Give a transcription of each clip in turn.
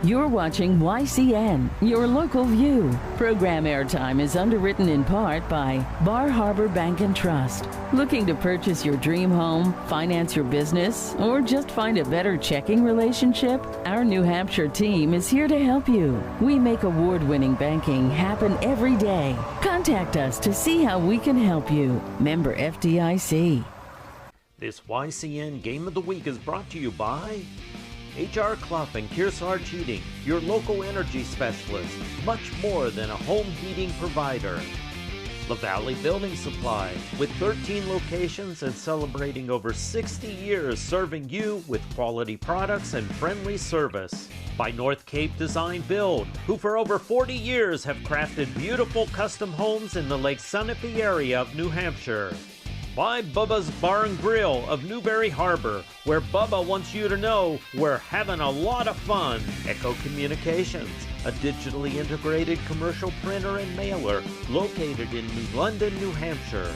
You're watching YCN, your local view. Program airtime is underwritten in part by Bar Harbor Bank and Trust. Looking to purchase your dream home, finance your business, or just find a better checking relationship? Our New Hampshire team is here to help you. We make award-winning banking happen every day. Contact us to see how we can help you. Member FDIC. This YCN Game of the Week is brought to you by H.R. Clough and Kearsarge Heating, your local energy specialist, much more than a home heating provider. La Valley Building Supply, with 13 locations and celebrating over 60 years serving you with quality products and friendly service. By North Cape Design Build, who for over 40 years have crafted beautiful custom homes in the Lake Sunapee area of New Hampshire. By Bubba's Bar and Grill of Newberry Harbor, where Bubba wants you to know we're having a lot of fun. Echo Communications, a digitally integrated commercial printer and mailer located in New London, New Hampshire.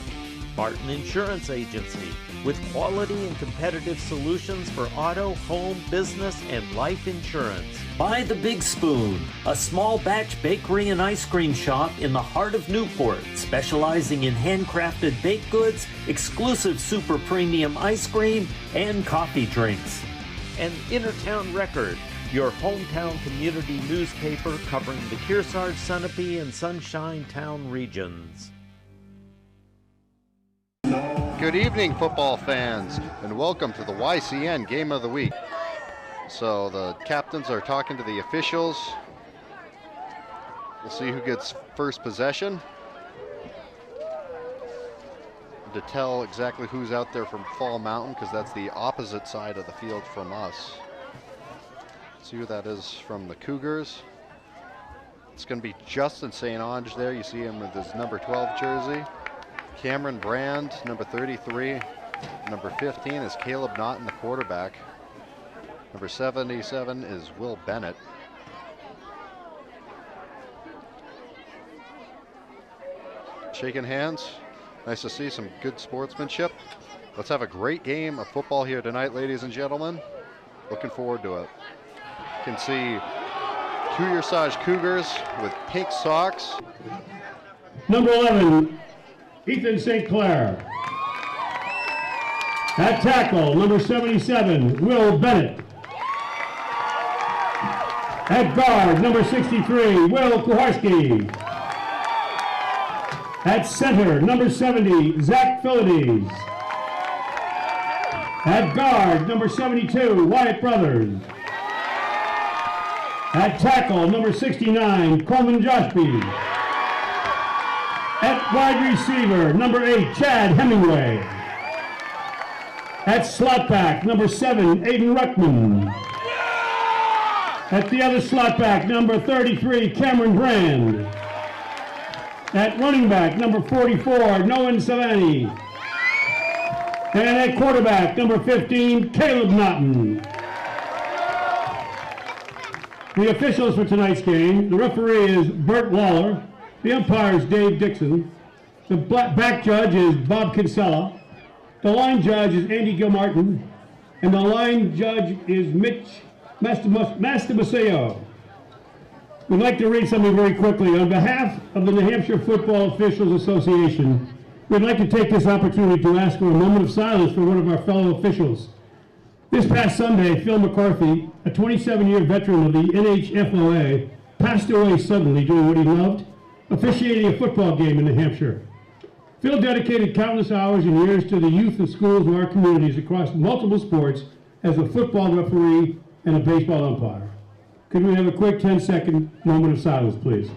Barton Insurance Agency, with quality and competitive solutions for auto, home, business, and life insurance. By The Big Spoon, a small batch bakery and ice cream shop in the heart of Newport, specializing in handcrafted baked goods, exclusive super premium ice cream, and coffee drinks. And Innertown Record, your hometown community newspaper covering the Kearsarge, Sunapee, and Sunshine Town regions. Good evening, football fans, and welcome to the YCN Game of the Week. So the captains are talking to the officials. We'll see who gets first possession to tell exactly who's out there from Fall Mountain, because that's the opposite side of the field from us. See who that is from the Cougars. It's going to be Justin St. Onge there. You see him with his number 12 jersey. Cameron Brand, number 33. Number 15 is Caleb Naughton, the quarterback. Number 77 is Will Bennett. Shaking hands. Nice to see some good sportsmanship. Let's have a great game of football here tonight, ladies and gentlemen. Looking forward to it. You can see Kearsarge Cougars with pink socks. Number 11, Ethan St. Clair. At tackle, number 77, Will Bennett. At guard, number 63, Will Kuharski. At center, number 70, Zach Philides. At guard, number 72, Wyatt Brothers. At tackle, number 69, Coleman Joshby. At wide receiver, number 8, Chad Hemingway. At slot back, number 7, Aiden Ruckman. At the other slot back, number 33, Cameron Brand. At running back, number 44, Nolan Savani. And at quarterback, number 15, Caleb Naughton. The officials for tonight's game: the referee is Bert Waller. The umpire is Dave Dixon. The back judge is Bob Kinsella. The line judge is Andy Gilmartin. And the line judge is Mitch Mastabaseo. We'd like to read something very quickly. On behalf of the New Hampshire Football Officials Association, we'd like to take this opportunity to ask for a moment of silence for one of our fellow officials. This past Sunday, Phil McCarthy, a 27-year veteran of the NHFOA, passed away suddenly doing what he loved, officiating a football game in New Hampshire. Phil dedicated countless hours and years to the youth and schools of our communities across multiple sports as a football referee and a baseball umpire. Could we have a quick 10-second moment of silence, please?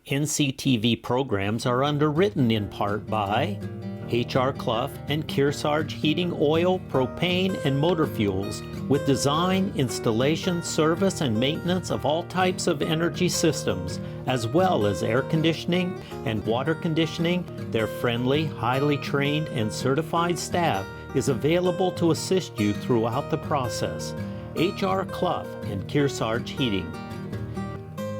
NCTV programs are underwritten in part by H.R. Clough and Kearsarge Heating Oil, Propane, and Motor Fuels with design, installation, service, and maintenance of all types of energy systems, as well as air conditioning and water conditioning. Their friendly, highly trained, and certified staff is available to assist you throughout the process. H.R. Clough and Kearsarge Heating.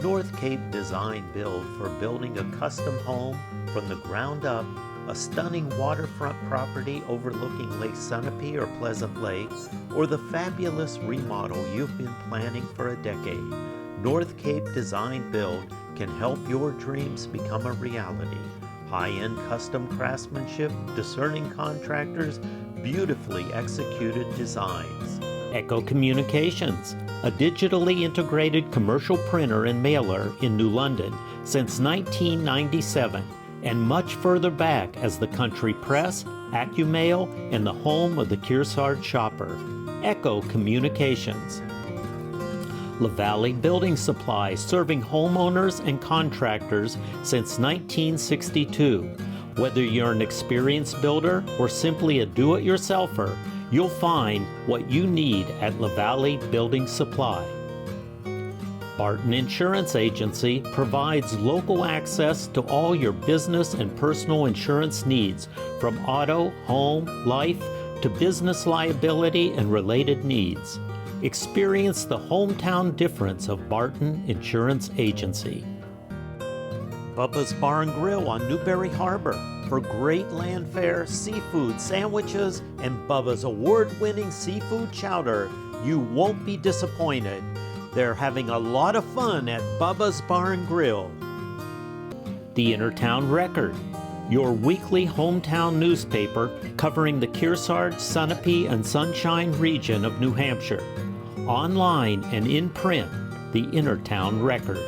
North Cape Design Build for building a custom home from the ground up, a stunning waterfront property overlooking Lake Sunapee or Pleasant Lake, or the fabulous remodel you've been planning for a decade. North Cape Design Build can help your dreams become a reality. High-end custom craftsmanship, discerning contractors, beautifully executed designs. Echo Communications, a digitally integrated commercial printer and mailer in New London since 1997, and much further back as the country press, AccuMail, and the home of the Kearsarge shopper. Echo Communications. LaValle Building Supply, serving homeowners and contractors since 1962. Whether you're an experienced builder or simply a do-it-yourselfer, you'll find what you need at LaValle Building Supply. Barton Insurance Agency provides local access to all your business and personal insurance needs, from auto, home, life, to business liability and related needs. Experience the hometown difference of Barton Insurance Agency. Bubba's Bar and Grill on Newberry Harbor for great land fare, seafood sandwiches, and Bubba's award-winning seafood chowder. You won't be disappointed. They're having a lot of fun at Bubba's Bar and Grill. The Intertown Record, your weekly hometown newspaper covering the Kearsarge, Sunapee, and Sunshine region of New Hampshire. Online and in print, the Intertown Record.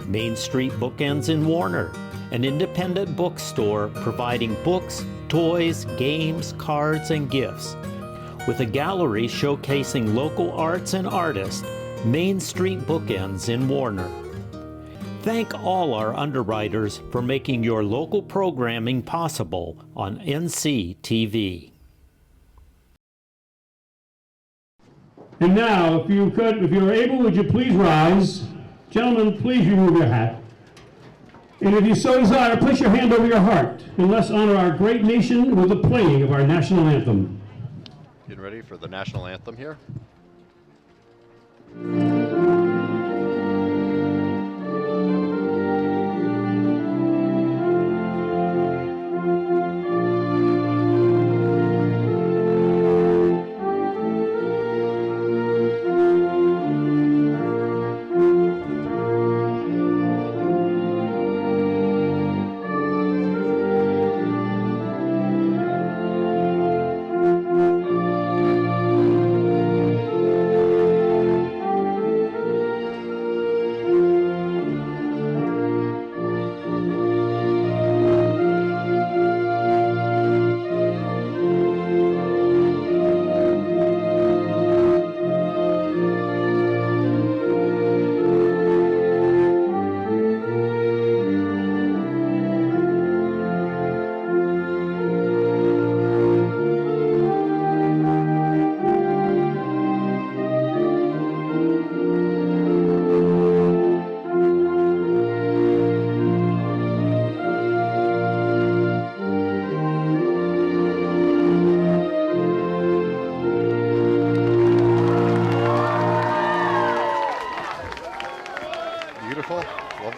Main Street Bookends in Warner, an independent bookstore providing books, toys, games, cards, and gifts. With a gallery showcasing local arts and artists, Main Street Bookends in Warner. Thank all our underwriters for making your local programming possible on NCTV. And now, if you're able, would you please rise? Gentlemen, please remove your hat. And if you so desire, place your hand over your heart, and let's honor our great nation with the playing of our national anthem. Getting ready for the national anthem here.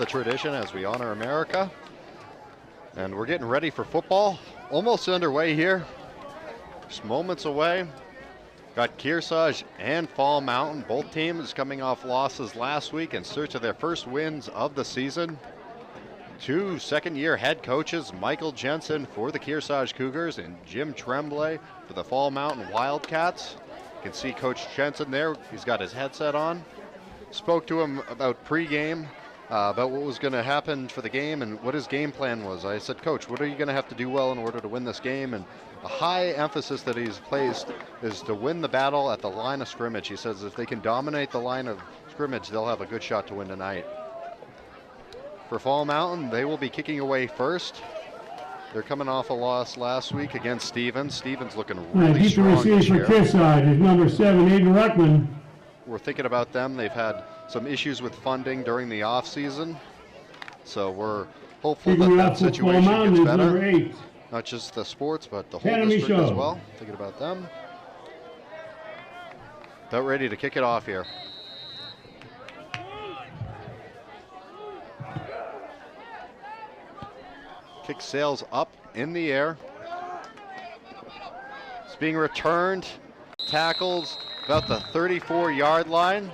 Tradition as we honor America, and we're getting ready for football. Almost underway here, just moments away. Got Kearsarge and Fall Mountain, both teams coming off losses last week in search of their first wins of the season. Two second-year head coaches, Michael Jensen for the Kearsarge Cougars and Jim Tremblay for the Fall Mountain Wildcats. You can see Coach Jensen there. He's got his headset on. Spoke to him about pregame, about what was going to happen for the game and what his game plan was. I said, Coach, what are you going to have to do well in order to win this game? And a high emphasis that he's placed is to win the battle at the line of scrimmage. He says if they can dominate the line of scrimmage, they'll have a good shot to win tonight. For Fall Mountain, they will be kicking away first. They're coming off a loss last week against Stevens. Stevens looking Right, really strong this receives for year. Kearsarge is number 7, Aiden Ruckman. We're thinking about them. They've had some issues with funding during the off season, so we're hopeful Kicking that off for Fall situation Mountain gets is better. number 8. Not just the sports, but the whole Academy district as Show. well. Thinking about them. About ready to kick it off here. Kick sails up in the air. It's being returned. Tackles about the 34-yard line.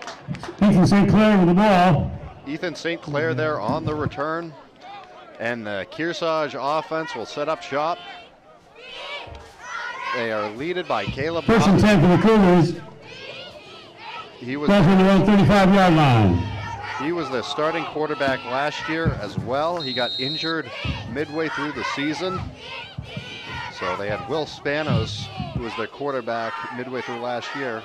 Ethan St. Clair with the ball. Ethan St. Clair there on the return. And the Kearsarge offense will set up shop. They are leaded by Caleb. First and 10 for the Cougars. He was Crossing the own 35-yard line. He was the starting quarterback last year as well. He got injured midway through the season. So they had Will Spanos, who was their quarterback midway through last year.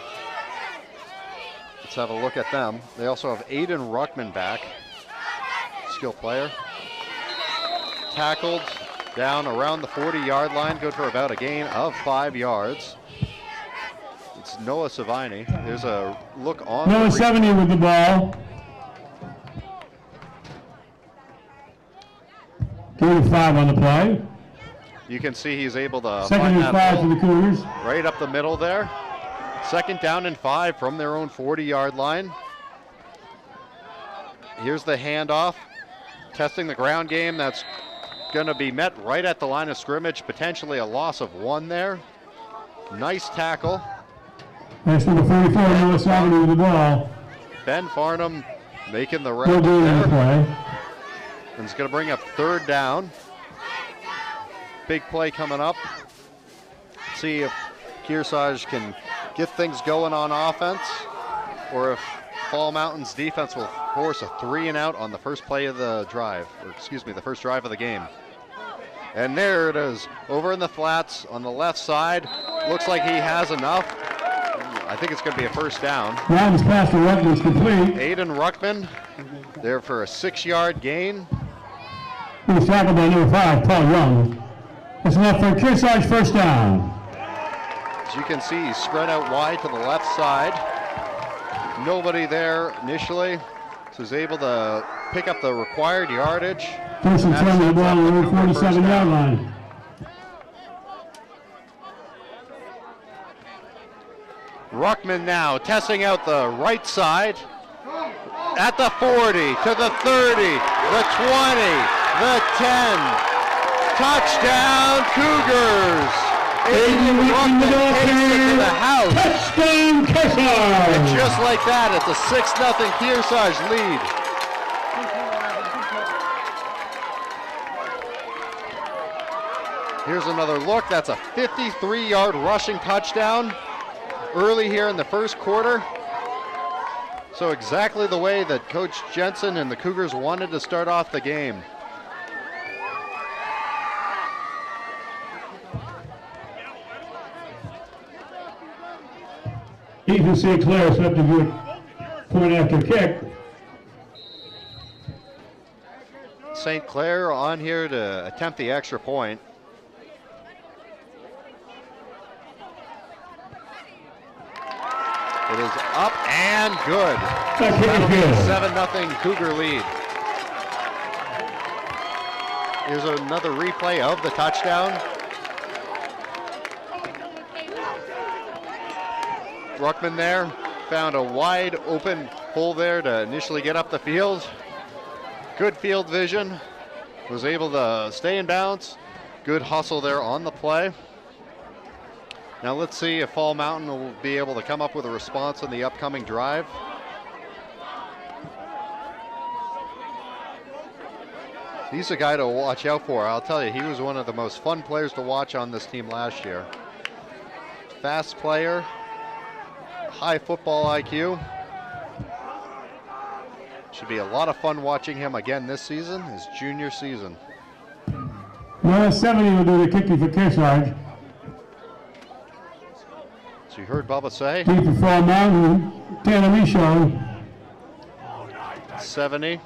Let's have a look at them. They also have Aiden Ruckman back, skill player. Tackled down around the 40-yard line, good for about a gain of 5 yards. It's Noah Savini. There's a look on. Noah 70 with the ball. Gain of 5 on the play. You can see he's able to Second find and that 5 for ball the Cougars. right up the middle there. Second down and 5 from their own 40-yard line. Here's the handoff. Testing the ground game. That's going to be met right at the line of scrimmage. Potentially a loss of 1 there. Nice tackle. That's number 44, Noah 70 with the ball. Ben Farnham making the No round gain on the there. play. And it's going to bring up third down. Big play coming up. See if Kearsarge can get things going on offense, or if Fall Mountain's defense will force a 3-and-out on the first play of the drive, or excuse me, the first drive of the game. And there it is, over in the flats on the left side. Looks like he has enough. I think it's going to be a first down. Ryan's pass to Ruckman's complete. Aiden Ruckman there for a 6-yard gain. He was tackled by number 5, Paul Young. That's enough for Kearsarge first down. As you can see, he's spread out wide to the left side. Nobody there initially, so he's able to pick up the required yardage. First and 10 with the ball on the own 47-yard line. Ruckman now testing out the right side. At the 40, to the 30, the 20, the 10. Touchdown Cougars! Aiden Ruckman takes it to the house. Touchdown, Kearsarge! And just like that, it's a 6-0 Kearsarge lead. Here's another look. That's a 53-yard rushing touchdown early here in the first quarter. So exactly the way that Coach Jensen and the Cougars wanted to start off the game. Ethan St. Clair set up to do a point after kick. St. Clair on here to attempt the extra point. It is up and good. That'll be a 7-0 Cougar lead. Here's another replay of the touchdown. Ruckman there found a wide open hole there to initially get up the field. Good field vision. Was able to stay in bounds. Good hustle there on the play. Now let's see if Fall Mountain will be able to come up with a response on the upcoming drive. He's a guy to watch out for. I'll tell you, he was one of the most fun players to watch on this team last year. Fast player, high football IQ. Should be a lot of fun watching him again this season, his junior season. Noah 70 will do the kicking for Kearsarge. So you heard Bubba say. Deep for Fall Mountain, Academy Show. 70.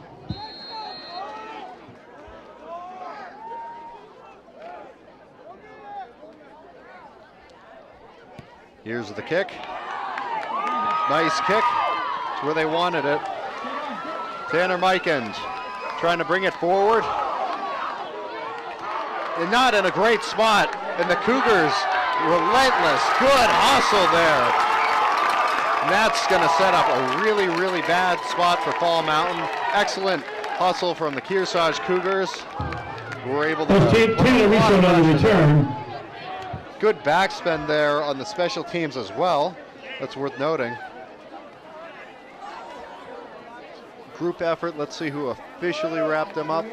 Here's the kick. Nice kick. It's where they wanted it. Tanner Mikens trying to bring it forward. And not in a great spot. And the Cougars, relentless, good hustle there. And that's going to set up a really, really bad spot for Fall Mountain. Excellent hustle from the Kearsarge Cougars. We're able to on the return. Good backspin there on the special teams as well. That's worth noting. Group effort. Let's see who officially wrapped them up.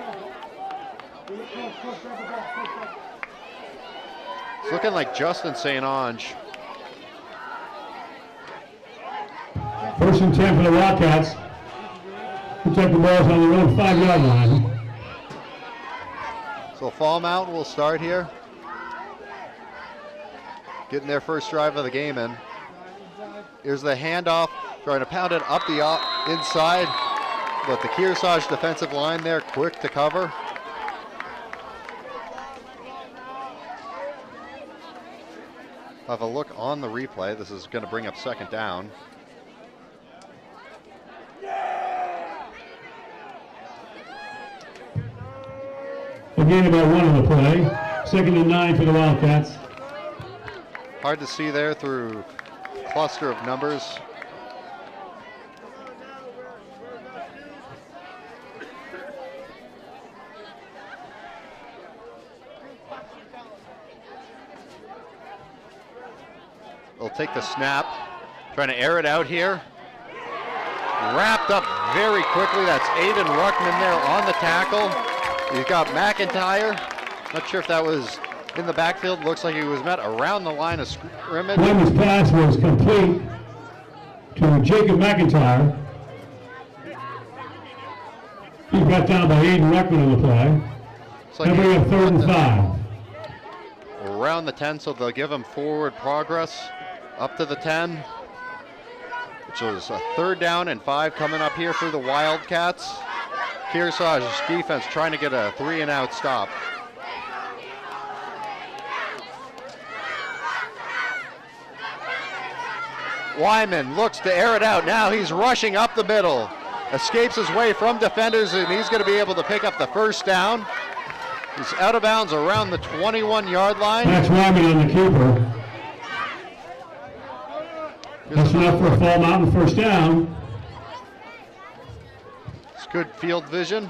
It's looking like Justin St. Ange. First and 10 for the Wildcats. Protect the balls on their own 5-yard line. So Fall Mountain will start here. Getting their first drive of the game in. Here's the handoff, trying to pound it up the inside. But the Kearsarge defensive line there, quick to cover. Have a look on the replay. This is going to bring up second down. Again, about 1 on the play. 2nd and 9 for the Wildcats. Hard to see there through a cluster of numbers. They'll take the snap, trying to air it out here. Wrapped up very quickly. That's Aiden Ruckman there on the tackle. He's got McIntyre. Not sure if that was in the backfield. Looks like he was met around the line of scrimmage. His pass was complete to Jacob McIntyre. He got down by Aiden Ruckman on the play. Like now we have 3rd and 5. Around the 10, so they'll give him forward progress up to the 10. Which is a 3rd down and 5 coming up here for the Wildcats. Kearsarge's defense trying to get a 3-and-out stop. Wyman looks to air it out. Now he's rushing up the middle. Escapes his way from defenders, and he's going to be able to pick up the first down. He's out of bounds around the 21-yard line. That's Wyman on the keeper. That's enough for a Fall Mountain first down. It's good field vision.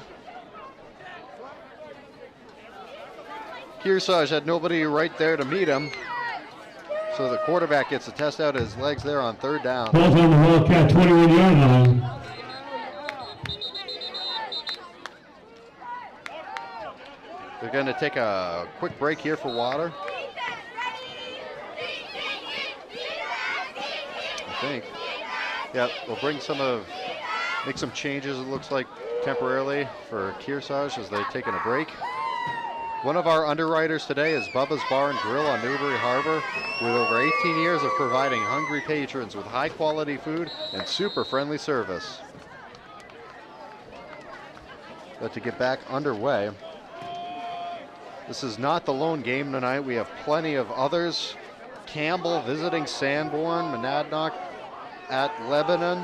Kearsarge had nobody right there to meet him. So the quarterback gets to test out his legs there on 3rd down. Ball's on the Wildcat 21-yard line. They're going to take a quick break here for water. I think. Yeah, we'll make some changes, it looks like, temporarily for Kearsarge as they're taking a break. One of our underwriters today is Bubba's Bar and Grill on Newbury Harbor, with over 18 years of providing hungry patrons with high quality food and super friendly service. But to get back underway, this is not the lone game tonight. We have plenty of others. Campbell visiting Sanborn, Monadnock at Lebanon,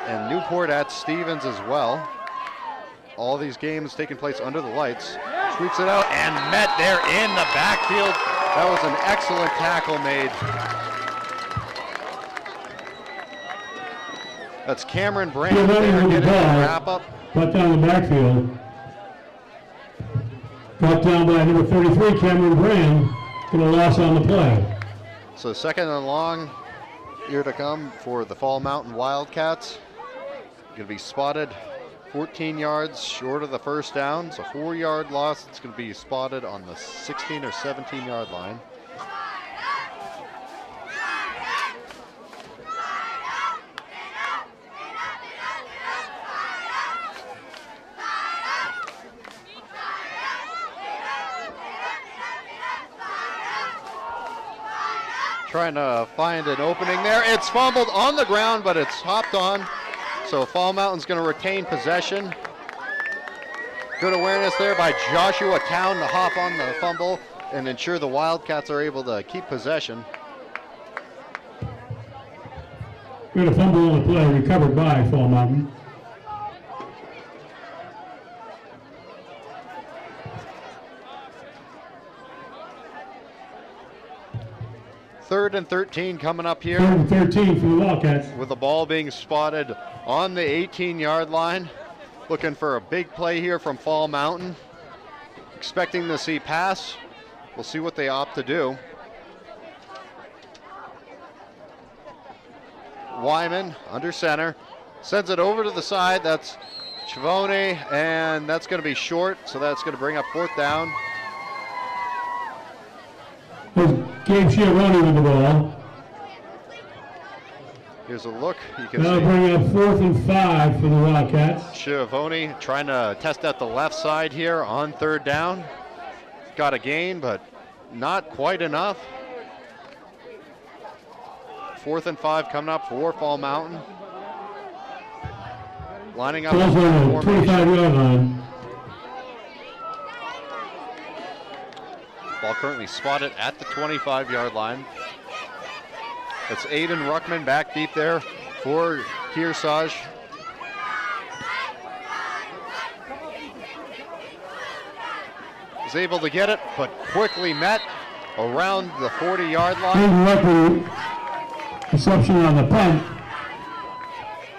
and Newport at Stevens as well. All these games taking place under the lights. Sweeps it out and met there in the backfield. That was an excellent tackle made. That's Cameron Brand there getting the wrap up. Got down the backfield. Got down by number 33, Cameron Brand. Get a loss on the play. So 2nd and long here to come for the Fall Mountain Wildcats. Going to be spotted 14 yards short of the first down. So 4-yard loss. It's going to be spotted on the 16 or 17-yard line. Trying to find an opening there. It's fumbled on the ground, but it's hopped on. So Fall Mountain's going to retain possession. Good awareness there by Joshua Town to hop on the fumble and ensure the Wildcats are able to keep possession. We had a fumble on the play, recovered by Fall Mountain. Third and 13 coming up here. 3rd and 13 for the Wildcats. With the ball being spotted on the 18-yard line. Looking for a big play here from Fall Mountain. Expecting to see pass. We'll see what they opt to do. Wyman under center. Sends it over to the side. That's Chivone, and that's going to be short, so that's going to bring up 4th down. Gabe Chiaroni with the ball. Here's a look. You can That'll see bring up 4th and 5 for the Wildcats. Chivone trying to test out the left side here on 3rd down. Got a gain, but not quite enough. 4th and 5 coming up for Fall Mountain. Lining up Ball's on the 25-yard line. Ball currently spotted at the 25-yard line. It's Aiden Ruckman back deep there for Kearsarge. Is able to get it, but quickly met around the 40-yard line. Aiden Ruckman, reception on the punt.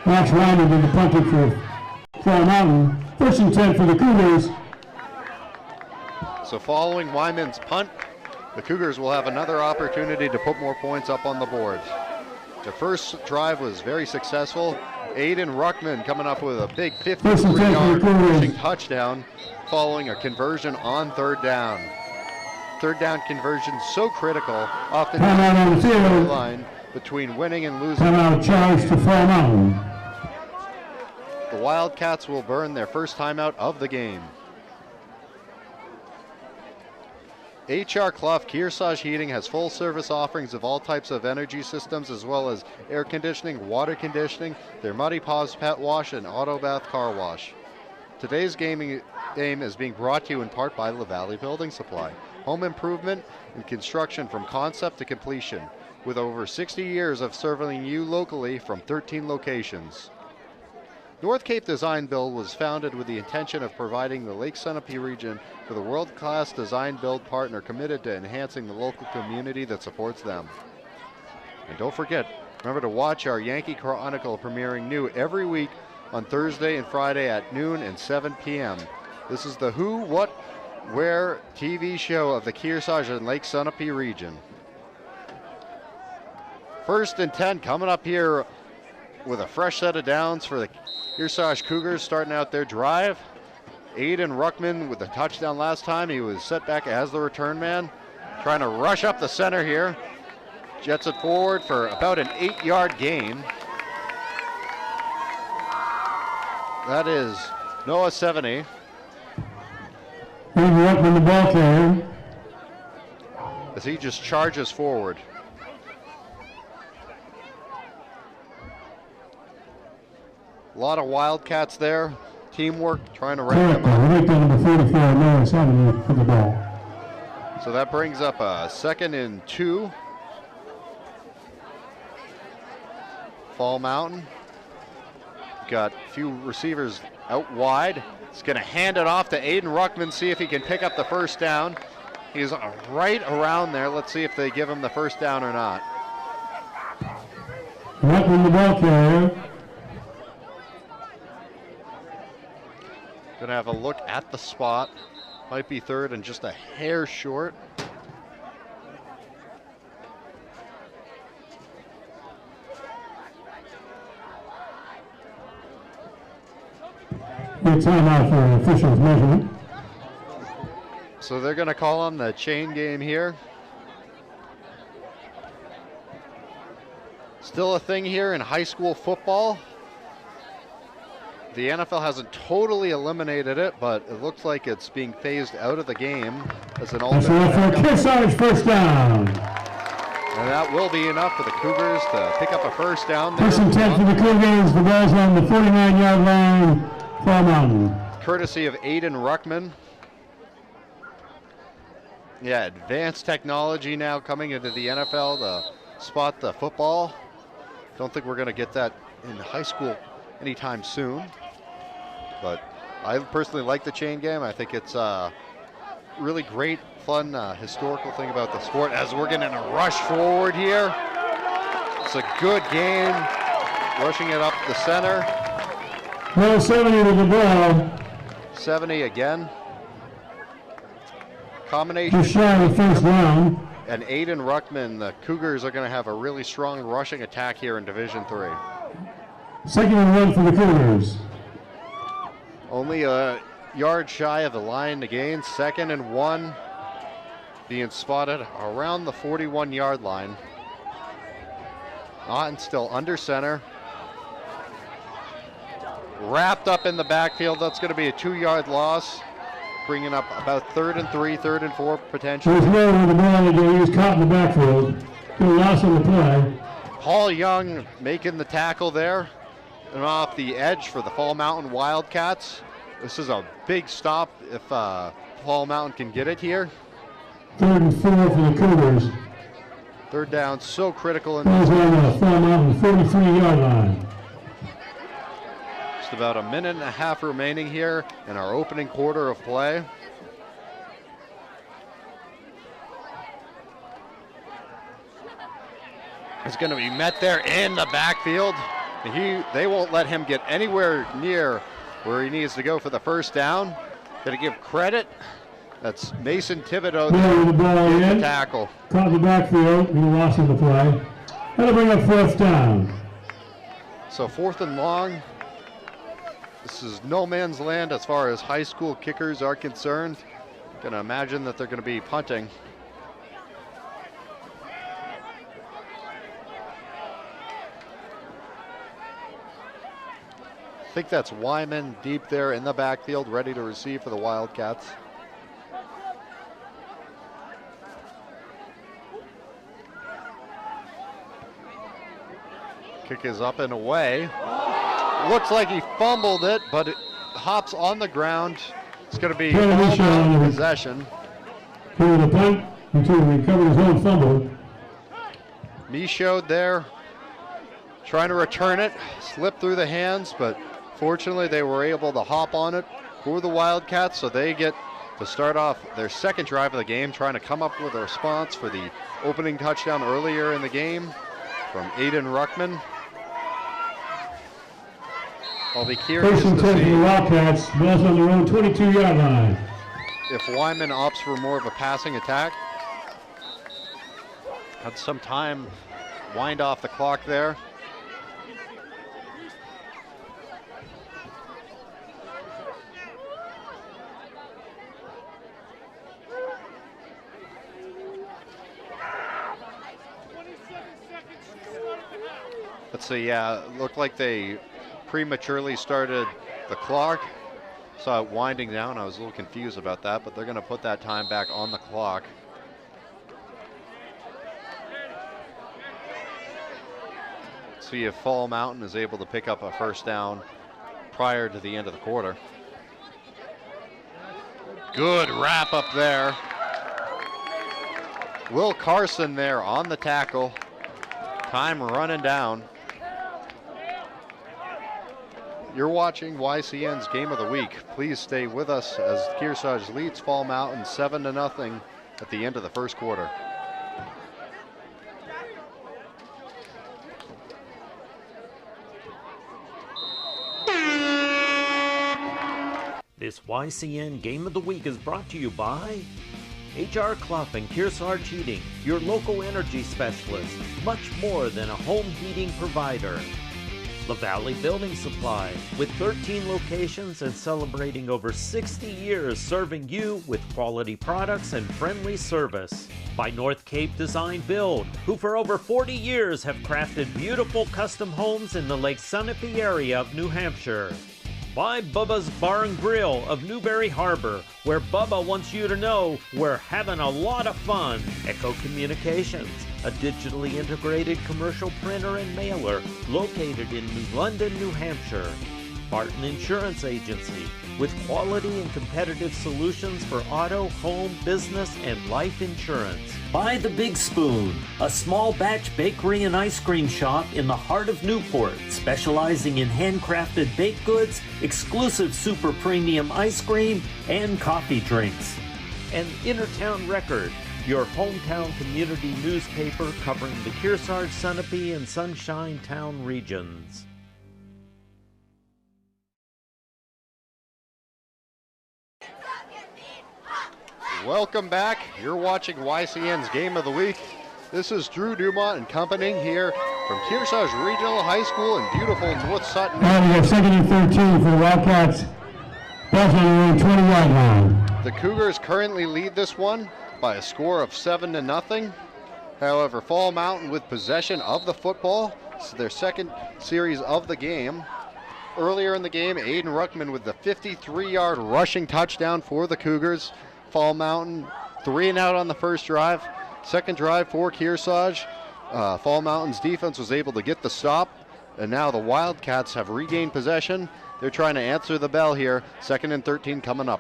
Max Ryman did the punting for Fall Mountain. 1st and 10 for the Cougars. So following Wyman's punt, the Cougars will have another opportunity to put more points up on the board. Their first drive was very successful. Aiden Ruckman coming up with a big 53-yard rushing touchdown following a conversion on 3rd down. 3rd down conversion so critical, often on the field. Line between winning and losing. Timeout charge to Fall Mountain. The Wildcats will burn their first timeout of the game. HR Clough Kearsarge Heating has full service offerings of all types of energy systems as well as air conditioning, water conditioning, their Muddy Paws pet wash, and auto bath car wash. Today's game is being brought to you in part by La Valley Building Supply. Home improvement and construction from concept to completion, with over 60 years of serving you locally from 13 locations. North Cape Design Build was founded with the intention of providing the Lake Sunapee region with a world-class design build partner committed to enhancing the local community that supports them. And don't forget, remember to watch our Yankee Chronicle premiering new every week on Thursday and Friday at noon and 7 p.m. This is the Who, What, Where TV show of the Kearsarge and Lake Sunapee region. 1st and 10 coming up here with a fresh set of downs for the Kearsarge Cougars starting out their drive. Aiden Ruckman with the touchdown last time. He was set back as the return man. Trying to rush up the center here. Jets it forward for about an 8-yard gain. That is Noah 70. Aiden Ruckman, the ball carrier. As he just charges forward. A lot of Wildcats there. Teamwork, trying to rank them up. Right down number 44, Noah 70 for the ball. So that brings up a 2nd and 2. Fall Mountain. Got a few receivers out wide. He's going to hand it off to Aiden Ruckman, see if he can pick up the first down. He's right around there. Let's see if they give him the first down or not. Ruckman, the ball carrier. Gonna have a look at the spot. Might be 3rd and just a hair short. Good timeout for an official's measurement. So they're gonna call on the chain game here. Still a thing here in high school football. The NFL hasn't totally eliminated it, but it looks like it's being phased out of the game as an alternate. That's for Kearsarge first down. And that will be enough for the Cougars to pick up a first down. 1st and 10 for the Cougars. The ball's on the 49-yard line. Fall Mountain. Courtesy of Aiden Ruckman. Yeah, advanced technology now coming into the NFL to spot the football. Don't think we're going to get that in high school anytime soon. But I personally like the chain game. I think it's a really great, fun, historical thing about the sport. As we're getting a rush forward here. It's a good game. Rushing it up the center. Well, 70 with the ball. 70 again. Combination. Just shy of the first round. And Aiden Ruckman, the Cougars are going to have a really strong rushing attack here in Division III. Second and 1 for the Cougars. Only a yard shy of the line to gain. 2nd and 1, being spotted around the 41-yard line. Otten still under center. Wrapped up in the backfield. That's going to be a 2-yard loss, bringing up about 3rd and 3, 3rd and 4 potential. There's no one with the ball again. He was caught in the backfield. Good loss on the play. Paul Young making the tackle there and off the edge for the Fall Mountain Wildcats. This is a big stop if Fall Mountain can get it here. 3rd and 4 for the Cougars. 3rd down, so critical in Ball's on the Fall Mountain 43-yard line. Just about a minute and a half remaining here in our opening quarter of play. It's going to be met there in the backfield. They won't let him get anywhere near where he needs to go for the first down. Got to give credit. That's Mason Thibodeau there the ball in in. the tackle. Caught in the backfield. He lost on the play. That'll bring up 4th down. So 4th and long. This is no man's land as far as high school kickers are concerned. Gonna imagine that they're gonna be punting. I think that's Wyman deep there in the backfield, ready to receive for the Wildcats. Kick is up and away. Looks like he fumbled it, but it hops on the ground. It's going to be possession. To the punt until he recovered his own fumble. Michaud there, trying to return it, slipped through the hands, but fortunately they were able to hop on it for the Wildcats, so they get to start off their 2nd drive of the game, trying to come up with a response for the opening touchdown earlier in the game from Aiden Ruckman. I'll be curious to see the Wildcats. Ball's on their own 22-yard line. if Wyman opts for more of a passing attack. Had some time, wind off the clock there. Let's see, yeah, it looked like they prematurely started the clock. Saw it winding down. I was a little confused about that, but they're going to put that time back on the clock. See if Fall Mountain is able to pick up a first down prior to the end of the quarter. Good wrap up there. Will Carson there on the tackle. Time running down. You're watching YCN's Game of the Week. Please stay with us as Kearsarge leads Fall Mountain 7-0 at the end of the first quarter. This YCN Game of the Week is brought to you by HR Clough and Kearsarge Heating, your local energy specialist, much more than a home heating provider. La Valley Building Supply, with 13 locations and celebrating over 60 years serving you with quality products and friendly service. By North Cape Design Build, who for over 40 years have crafted beautiful custom homes in the Lake Sunapee area of New Hampshire. By Bubba's Bar and Grill of Newberry Harbor, where Bubba wants you to know we're having a lot of fun. Echo Communications, a digitally integrated commercial printer and mailer located in New London, New Hampshire. Spartan Insurance Agency, with quality and competitive solutions for auto, home, business, and life insurance. By the Big Spoon, a small batch bakery and ice cream shop in the heart of Newport, specializing in handcrafted baked goods, exclusive super premium ice cream, and coffee drinks. And Innertown Record, your hometown community newspaper covering the Kearsarge, Sunapee, and Sunshine Town regions. Welcome back. You're watching YCN's Game of the Week. This is Drew Dumont and company here from Kearsarge Regional High School in beautiful North Sutton. Now we have 2nd and 13 for the Wildcats. Ball's on the 20-yard line. The Cougars currently lead this one by a score of 7-0. However, Fall Mountain with possession of the football. It's their second series of the game. Earlier in the game, Aiden Ruckman with the 53-yard rushing touchdown for the Cougars. Fall Mountain 3 and out on the first drive. Second drive for Kearsarge. Fall Mountain's defense was able to get the stop, and now the Wildcats have regained possession. They're trying to answer the bell here. 2nd and 13 coming up.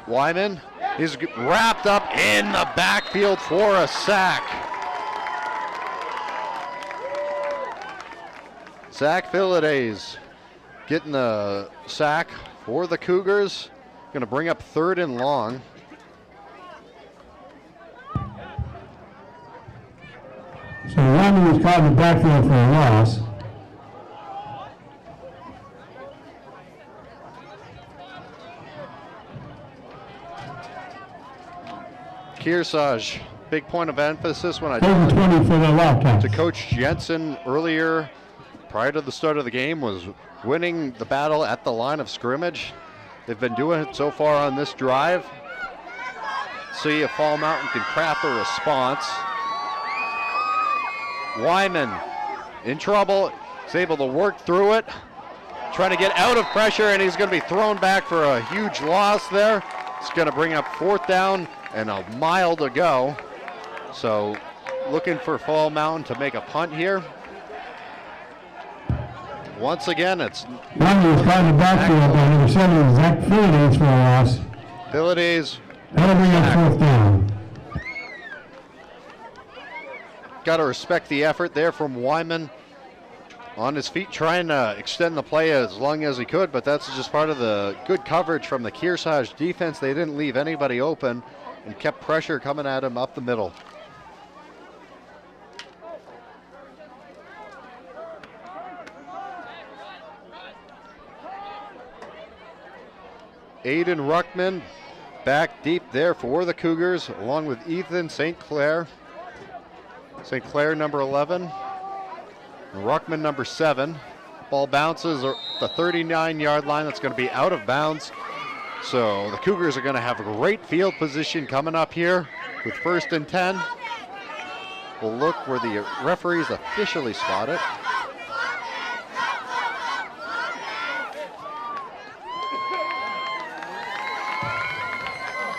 Wyman is wrapped up in the backfield for a sack. Zach Philides getting the sack for the Cougars. Going to bring up 3rd and long. So Wyman was caught in the backfield for a loss. Kearsarge, big point of emphasis when I Over 20 for the Wildcats. to Coach Jensen earlier, prior to the start of the game, was winning the battle at the line of scrimmage. They've been doing it so far on this drive. See if Fall Mountain can craft a response. Wyman in trouble, is able to work through it, trying to get out of pressure, and he's going to be thrown back for a huge loss there. It's going to bring up 4th down and a mile to go. So looking for Fall Mountain to make a punt here. Once again, it's Wyman was caught in the backfield by number 7, Zach Philides for a loss. Philides. That'll bring up 4th down. Got to respect the effort there from Wyman. On his feet, trying to extend the play as long as he could, but that's just part of the good coverage from the Kearsarge defense. They didn't leave anybody open and kept pressure coming at him up the middle. Aiden Ruckman back deep there for the Cougars, along with Ethan St. Clair. St. Clair, number 11. And Ruckman, number 7. Ball bounces at the 39-yard line. That's going to be out of bounds. So the Cougars are going to have a great field position coming up here with 1st and 10. We'll look where the referees officially spot it.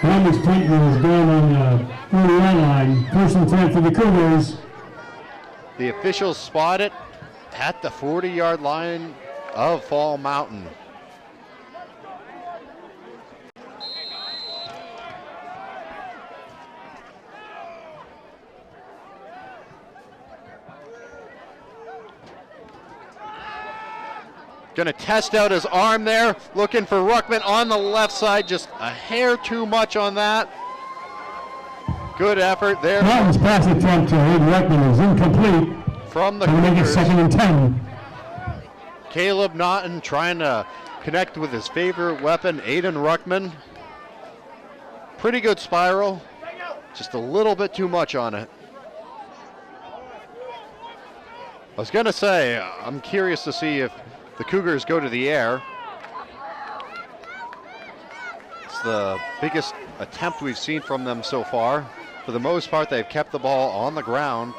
Wyman's punt is down on the 41 line. 1st and 10 for the Cougars. The officials spot it at the 40-yard line of Fall Mountain. Going to test out his arm there, looking for Ruckman on the left side, just a hair too much on that. Good effort there. Mountain's pass attempt to Aiden Ruckman is incomplete. From the Make it Cougars. 2nd and 10. Caleb Naughton trying to connect with his favorite weapon, Aiden Ruckman. Pretty good spiral, just a little bit too much on it. I was going to say, I'm curious to see if the Cougars go to the air. It's the biggest attempt we've seen from them so far. For the most part, they've kept the ball on the ground.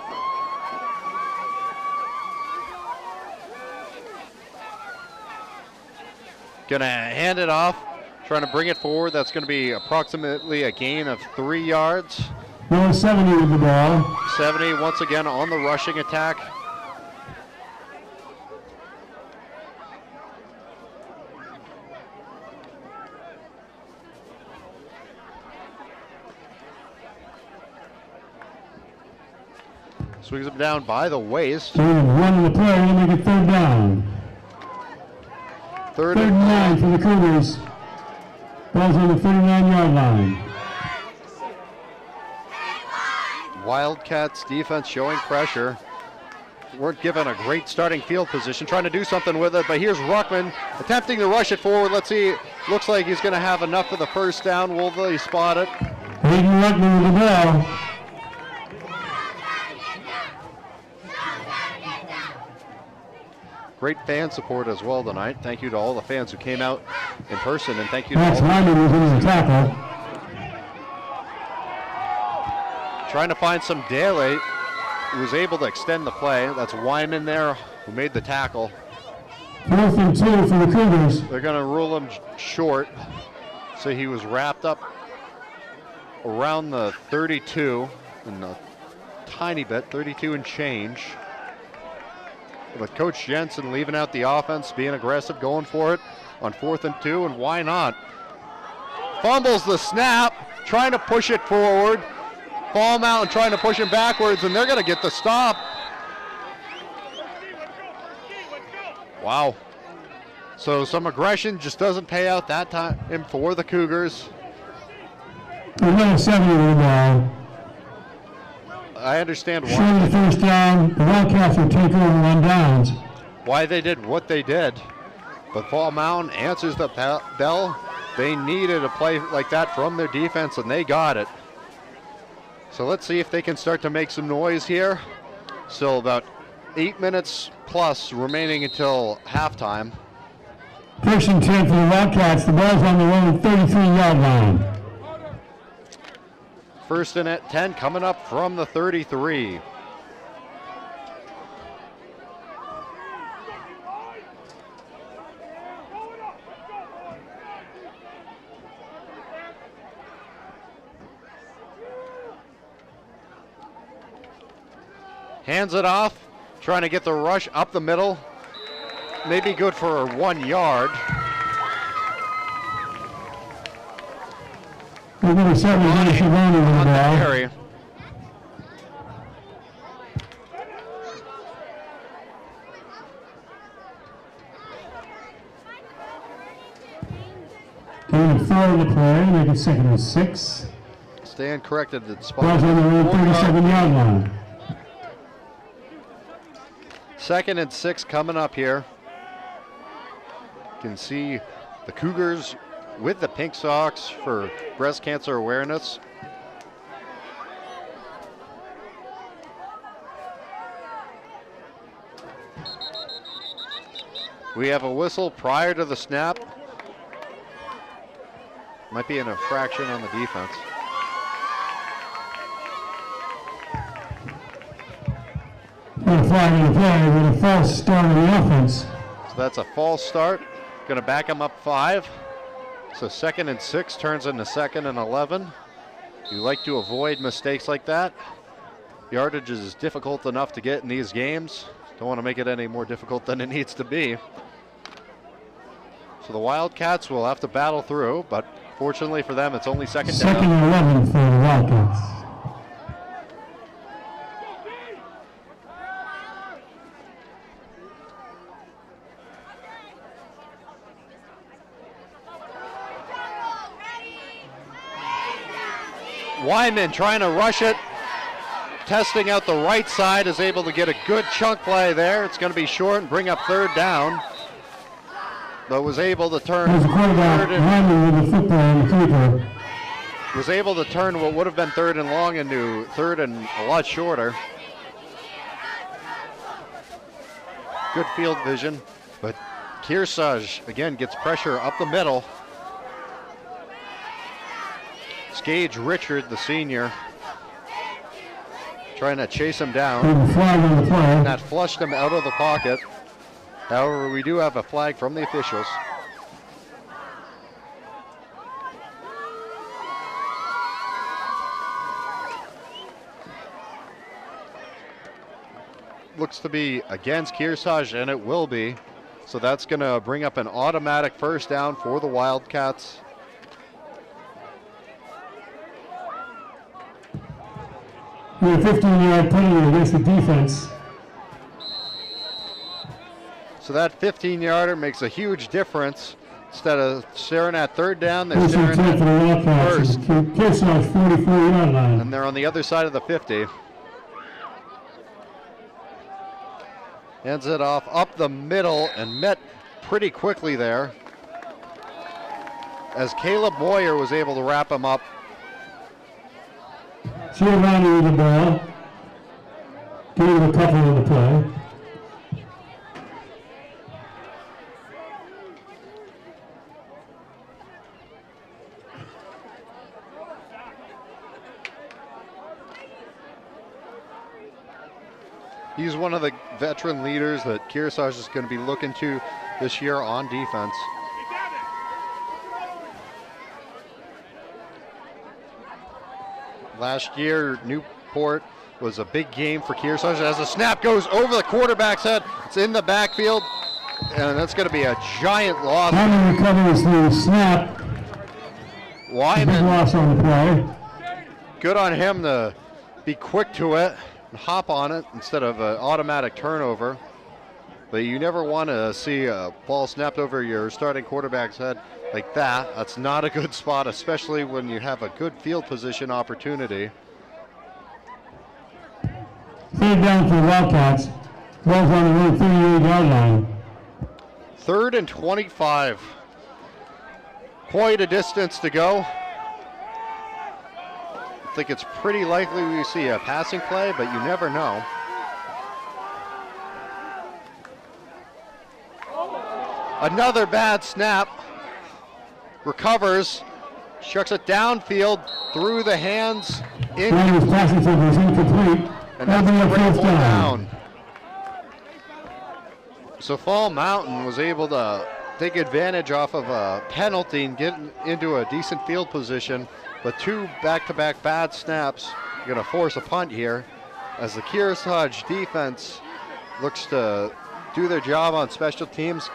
Gonna hand it off, trying to bring it forward. That's gonna be approximately a gain of 3 yards. Number 70 with the ball. 70 once again on the rushing attack. Swings him down by the waist. One in the play, and make it third down. Third and 9 for the Cougars. Ball's on the 39-yard line. Wildcats defense showing pressure. Weren't given a great starting field position, trying to do something with it, but here's Ruckman attempting to rush it forward. Let's see, looks like he's going to have enough for the first down. Will they spot it? Hayden Ruckman with the ball. Great fan support as well tonight. Thank you to all the fans who came out in person, and thank you to Max all Hyman was in the tackle. trying to find some daylight. Was able to extend the play. That's Wyman there who made the tackle. 4th and 2 for the Cougars. They're going to rule him short. So he was wrapped up around the 32 and a tiny bit, 32 and change. But Coach Jensen leaving out the offense, being aggressive, going for it on 4th and 2, and why not? Fumbles the snap, trying to push it forward. Fall Mountain trying to push him backwards, and they're going to get the stop. Wow. So some aggression just doesn't pay out that time for the Cougars. Another 7 with the ball. I understand why. Showing the first down, the Wildcats will take over on downs. Why they did what they did. But Fall Mountain answers the bell. They needed a play like that from their defense, and they got it. So let's see if they can start to make some noise here. Still about 8 minutes plus remaining until halftime. 1st and 10 for the Wildcats. The ball's on their own 33-yard line. 1st and 10 coming up from the 33. Hands it off, trying to get the rush up the middle. Maybe good for 1 yard. We're going to start with Shavoni with the ball. Carry. Doing 4 in the play, make it 2nd and 6. Stand corrected at spot. Ball's on their own 37-yard line. 2nd and 6 coming up here. You can see the Cougars with the pink socks for breast cancer awareness. We have a whistle prior to the snap. Might be an infraction on the defense. A flag in the play with a false start on the offense. So that's a false start. Going to back them up 5. So 2nd and 6 turns into 2nd and 11. You like to avoid mistakes like that. Yardage is difficult enough to get in these games. Don't want to make it any more difficult than it needs to be. So the Wildcats will have to battle through, but fortunately for them, it's only 2nd down. 2nd and 11 for the Wildcats. Wyman trying to rush it, testing out the right side, is able to get a good chunk play there. It's going to be short and bring up 3rd down, but was able to turn There's a quarterback Wyman with the football in the keeper. Was able to turn what would have been 3rd and long into 3rd and a lot shorter. Good field vision, but Kearsarge again gets pressure up the middle. Gage Richard, the senior, trying to chase him down. And that flushed him out of the pocket. However, we do have a flag from the officials. Looks to be against Kearsarge, and it will be. So that's going to bring up an automatic 1st down for the Wildcats. with a 15-yard penalty against the defense. So that 15-yarder makes a huge difference. Instead of staring at third down, they're staring at first. Kearsarge 44-yard line. And they're on the other side of the 50. Hands it off up the middle and met pretty quickly there, as Caleb Moyer was able to wrap him up. Giovanni with the ball. Gave him a couple on the play. He's one of the veteran leaders that Kearsarge is going to be looking to this year on defense. Last year, Newport was a big game for Kearsarge as the snap goes over the quarterback's head. It's in the backfield, and that's going to be a giant loss. Wyman recovers the snap. Wyman, big loss on the play. Good on him to be quick to it and hop on it instead of an automatic turnover. But you never want to see a ball snapped over your starting quarterback's head like that. That's not a good spot, especially when you have a good field position opportunity. Third down for the Wildcats. Ball's on the road 38-yard line. 3rd and 25. Quite a distance to go. I think it's pretty likely we see a passing play, but you never know. Another bad snap. Recovers, shucks it downfield through the hands. His passing field was incomplete. And that's a great pull down. So Fall Mountain was able to take advantage off of a penalty and get into a decent field position, but 2 back-to-back bad snaps. You're going to force a punt here as the Kearsarge defense looks to do their job on special teams.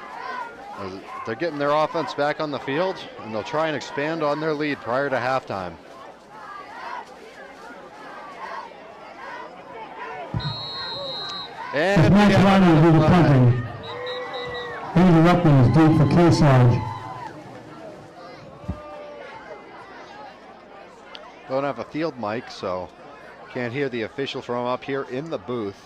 They're getting their offense back on the field, and they'll try and expand on their lead prior to halftime. And Max Ryder will do the punting. Andrew Ruckman is deep for Kearsarge. Don't have a field mic, so can't hear the official from up here in the booth.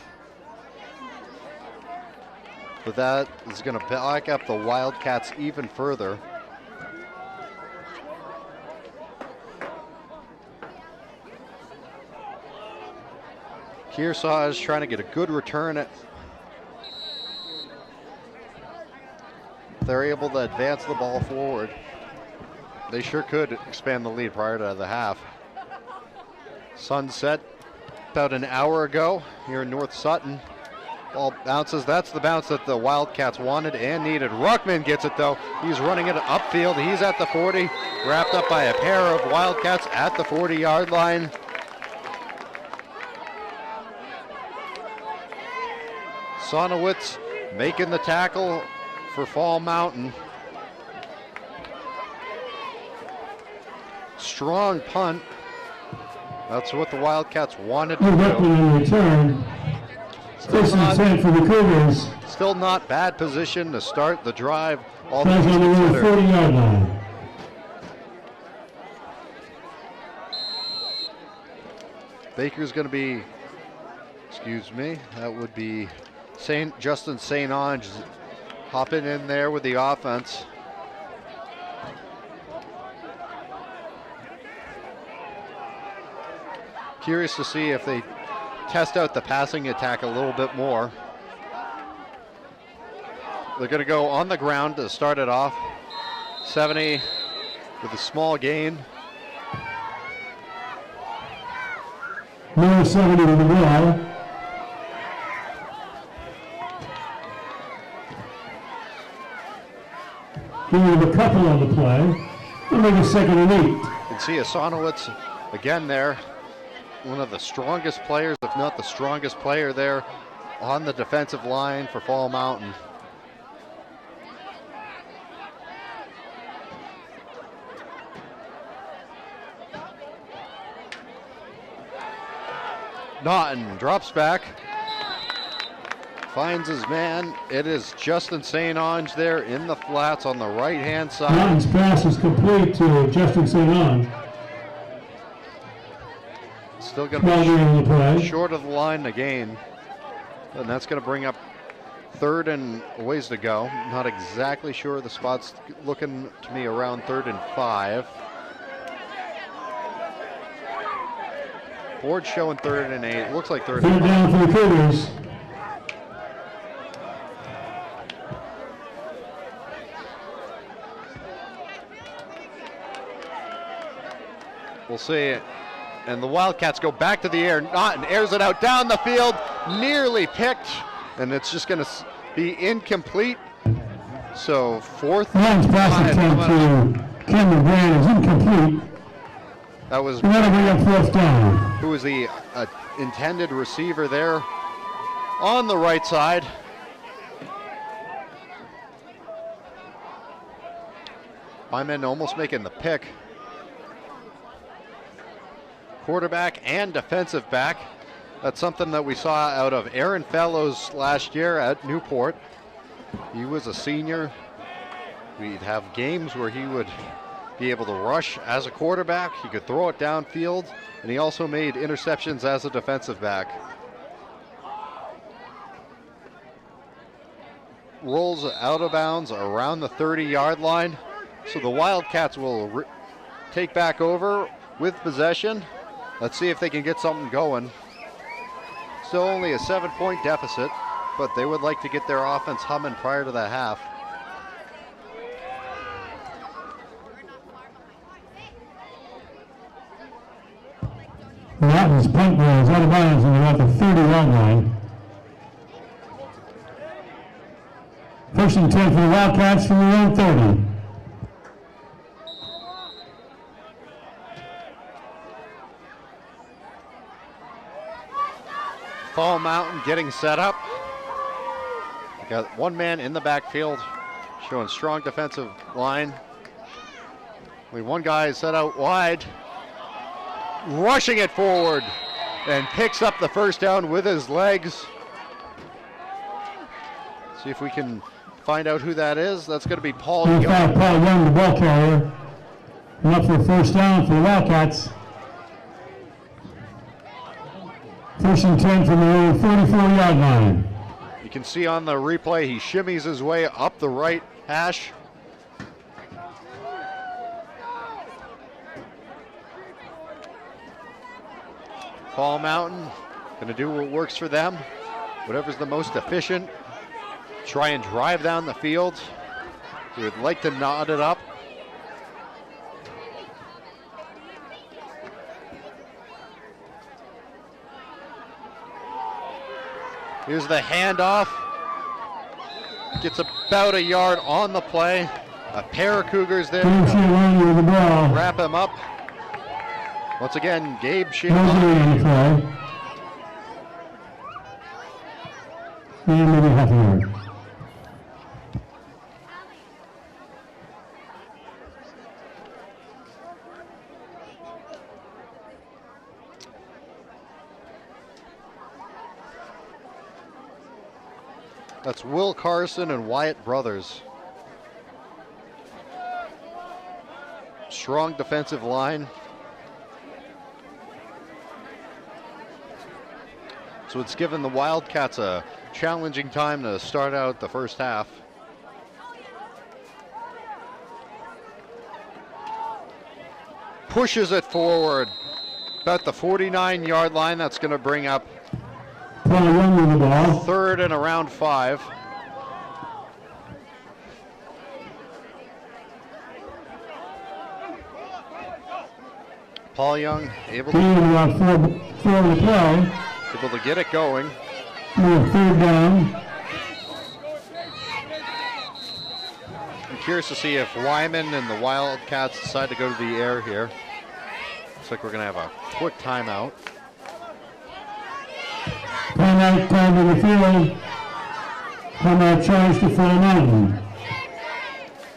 But that is going to back up the Wildcats even further. Kearsarge trying to get a good return. If they're able to advance the ball forward, they sure could expand the lead prior to the half. Sunset about an hour ago here in North Sutton. Ball bounces. That's the bounce that the Wildcats wanted and needed. Ruckman gets it though. He's running it upfield. He's at the 40, wrapped up by a pair of Wildcats at the 40-yard line. Sonowitz making the tackle for Fall Mountain. Strong punt. That's what the Wildcats wanted to do. In return. For the Cougars. Still not bad position to start the drive. All things on the 40-yard line. Baker's going to be, excuse me, that would be Justin St. Ange hopping in there with the offense. Curious to see if they test out the passing attack a little bit more. They're going to go on the ground to start it off. 70 with a small gain. Number 70 with the ball. Give a couple on the play. They'll make a 2nd and 8. You can see Asanowitz again there. One of the strongest players, if not the strongest player there on the defensive line for Fall Mountain. Naughton drops back. Finds his man. It is Justin St. Ange there in the flats on the right-hand side. Naughton's pass is complete to Justin St. Ange. Still going to Well, be short of the line to gain. And that's going to bring up third and a ways to go. Not exactly sure. The spot's looking to me around 3rd and 5. Board showing 3rd and 8. Looks like 3rd and 5. Third down for the Cougars. We'll see. And the Wildcats go back to the air. Naughton airs it out down the field. Nearly picked. And it's just going to be incomplete. So 4th. Line's pass attempt to Cameron Brand is incomplete. That was Another bring up 4th down. who was the intended receiver there on the right side. Wyman almost making the pick. Quarterback and defensive back. That's something that we saw out of Aaron Fellows last year at Newport. He was a senior. We'd have games where he would be able to rush as a quarterback. He could throw it downfield, and he also made interceptions as a defensive back. Rolls out of bounds around the 30-yard line. So the Wildcats will take back over with possession. Let's see if they can get something going. Still only a 7-point deficit, but they would like to get their offense humming prior to the half. Naughton's punt ball is out of bounds and about the 30-yard line. 1st and 10 for the Wildcats from their own 30. Fall Mountain getting set up. We got one man in the backfield, showing strong defensive line. Only one guy is set out wide, rushing it forward, and picks up the first down with his legs. See if we can find out who that is. That's going to be Paul Young. Paul Young, the ball carrier. And up for a first down for the Wildcats. 1st and 10 from the 44-yard line. You can see on the replay, he shimmies his way up the right hash. Fall Mountain going to do what works for them. Whatever's the most efficient. Try and drive down the field. We would like to knot it up. Here's the handoff. Gets about a yard on the play. A pair of Cougars there. Wrap him up. Once again, Gabe Sheehan. Maybe half a yard. That's Will Carson and Wyatt Brothers. Strong defensive line. So it's given the Wildcats a challenging time to start out the first half. Pushes it forward. About the 49-yard line. That's going to bring up The ball. 3rd and around 5. Paul Young able to get it going. 3rd down. I'm curious to see if Wyman and the Wildcats decide to go to the air here. Looks like we're going to have a quick timeout. Timeout time to the field. Timeout charge to Fall Mountain.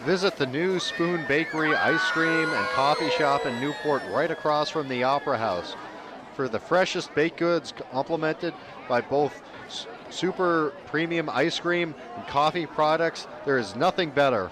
Visit the new Spoon Bakery Ice Cream and Coffee Shop in Newport, right across from the Opera House. for the freshest baked goods, complemented by both super premium ice cream and coffee products. There is nothing better.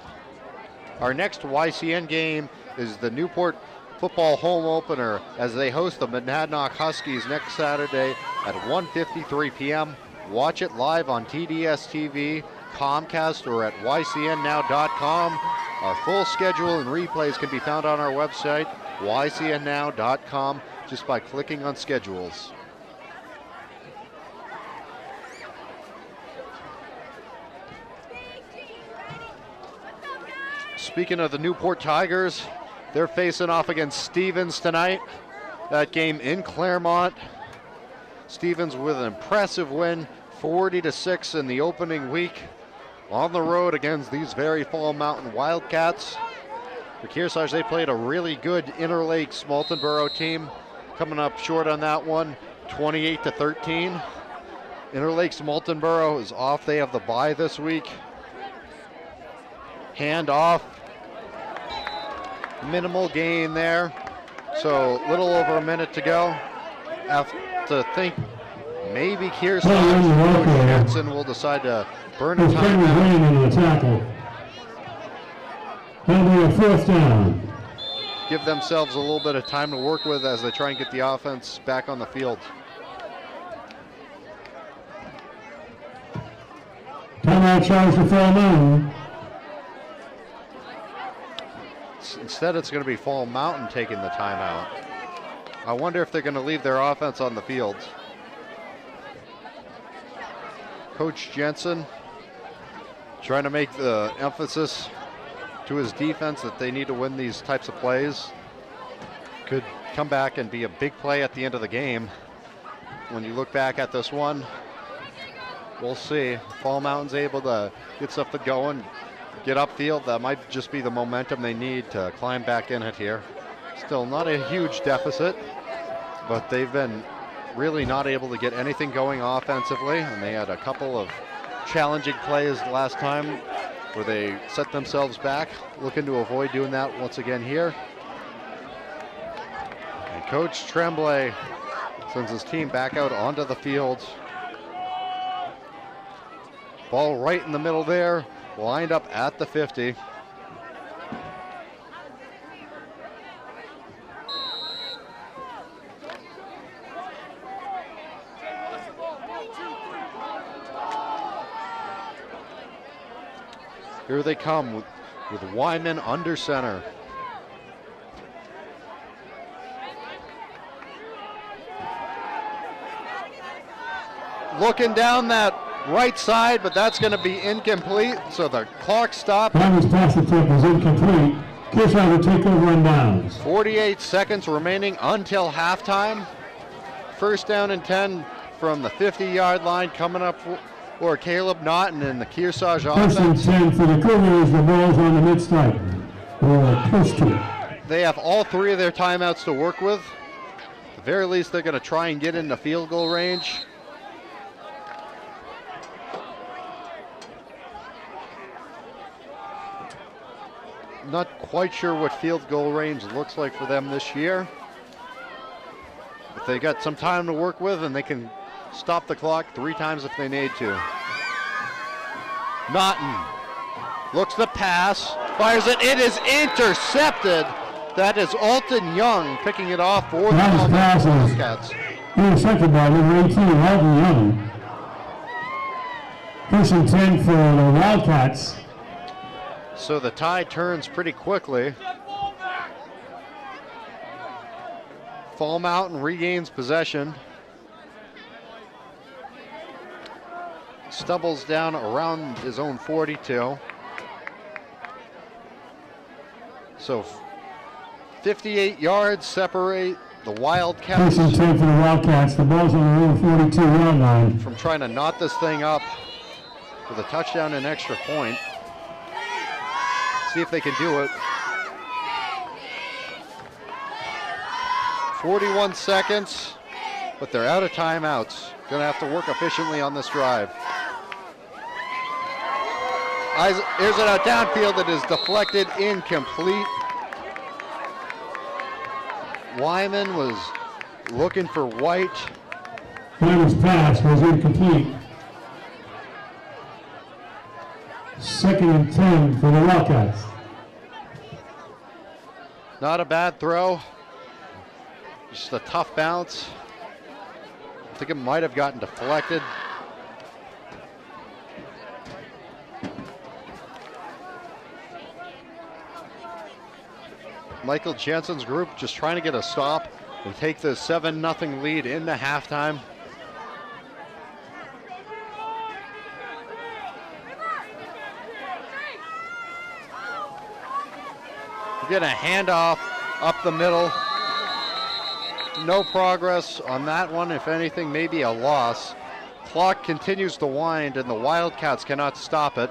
Our next YCN game is the Newport football home opener as they host the Monadnock Huskies next Saturday at 1:53 p.m. Watch it live on TDS TV, Comcast, or at ycnnow.com. Our full schedule and replays can be found on our website, ycnnow.com, just by clicking on schedules. Speaking of the Newport Tigers, they're facing off against Stevens tonight. That game in Claremont. Stevens with an impressive win, 40-6 in the opening week on the road against these very Fall Mountain Wildcats. For Kearsarge, they played a really good Interlakes Moultonborough team, coming up short on that one, 28-13. Interlakes Moultonborough is off. They have the bye this week. Hand off. Minimal gain there. So little over a minute to go. Have to think maybe Kearsarge Jensen will decide to burn a timeout. That'll be a fourth down. Give themselves a little bit of time to work with as they try and get the offense back on the field. Timeout charge for Fall Mountain. Instead, it's going to be Fall Mountain taking the timeout. I wonder if they're going to leave their offense on the field. Coach Jensen trying to make the emphasis to his defense that they need to win these types of plays. Could come back and be a big play at the end of the game. When you look back at this one, we'll see. Fall Mountain's able to get something going, get upfield. That might just be the momentum they need to climb back in it here. Still not a huge deficit, but they've been really not able to get anything going offensively, and they had a couple of challenging plays last time where they set themselves back, looking to avoid doing that once again here. And Coach Tremblay sends his team back out onto the field. Ball right in the middle there, lined up at the 50. Here they come with Wyman under center. Looking down that right side, but that's going to be incomplete, so the clock stopped. Wyman's pass attempt is incomplete. Kearsarge will take over on downs. 48 seconds remaining until halftime. First down and 10 from the 50-yard line coming up for Caleb Naughton in the Kearsarge offense. First and 10 for the Cougars. The ball's on the mid-stripe. Push to it. They have all three of their timeouts to work with. At the very least, they're going to try and get into field goal range. Not quite sure what field goal range looks like for them this year. But they got some time to work with, and they can stop the clock 3 times if they need to. Naughton looks the pass, fires it. It is intercepted. That is Alton Young picking it off for the Wildcats. Intercepted by number 18, Alton Young. First and 10 for the Wildcats. So the tide turns pretty quickly. Fall Mountain regains possession. Stumbles down around his own 42. So 58 yards separate the Wildcats. First and 10 for the Wildcats. The ball's on their own 42-yard line. From trying to knot this thing up with a touchdown and extra point. See if they can do it. 41 seconds, but they're out of timeouts. Gonna have to work efficiently on this drive. Here's it out downfield. It is deflected, incomplete. Wyman was looking for White. Flamer's pass was incomplete. 2nd and 10 for the Wildcats. Not a bad throw. Just a tough bounce. I think it might have gotten deflected. Michael Jensen's group just trying to get a stop and take the 7-0 lead into halftime. We get a handoff up the middle. No progress on that one. If anything, maybe a loss. Clock continues to wind and the Wildcats cannot stop it.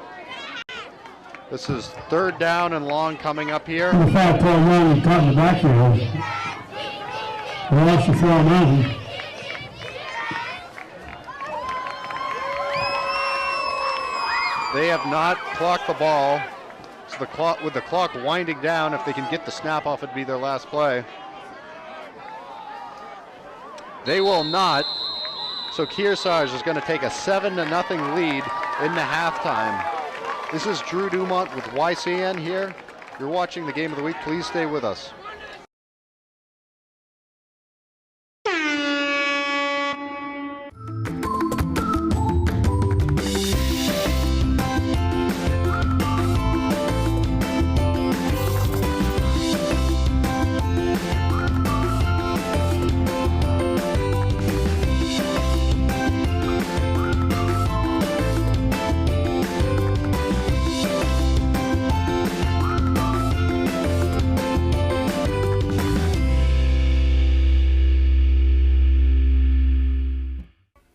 This is 3rd down and long coming up here. The 5-12 run caught in the backfield. Lost to Fall Mountain. They have not clocked the ball. So the clock, with the clock winding down, if they can get the snap off, it'd be their last play. They will not. So Kearsarge is going to take a 7-0 lead into halftime. This is Drew Dumont with YCN here. You're watching the Game of the Week. Please stay with us.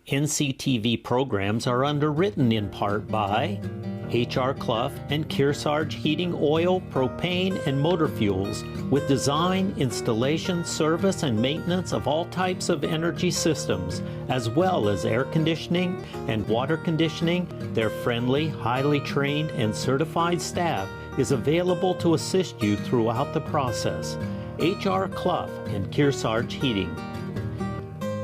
NCTV programs are underwritten in part by H.R. Clough and Kearsarge Heating Oil, Propane, and Motor Fuels, with design, installation, service, and maintenance of all types of energy systems, as well as air conditioning and water conditioning. Their friendly, highly trained, and certified staff is available to assist you throughout the process. H.R. Clough and Kearsarge Heating.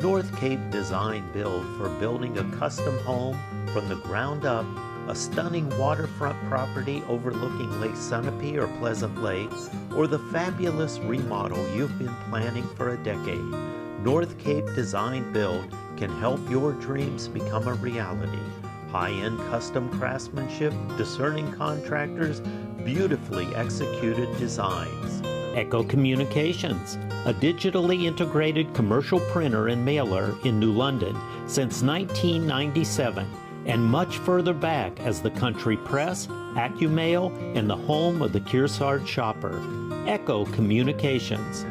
North Cape Design Build for building a custom home from the ground up, a stunning waterfront property overlooking Lake Sunapee or Pleasant Lake, or the fabulous remodel you've been planning for a decade. North Cape Design Build can help your dreams become a reality. High-end custom craftsmanship, discerning contractors, beautifully executed designs. Echo Communications, a digitally integrated commercial printer and mailer in New London since 1997, and much further back as the Country Press, AccuMail, and the home of the Kearsarge shopper. Echo Communications.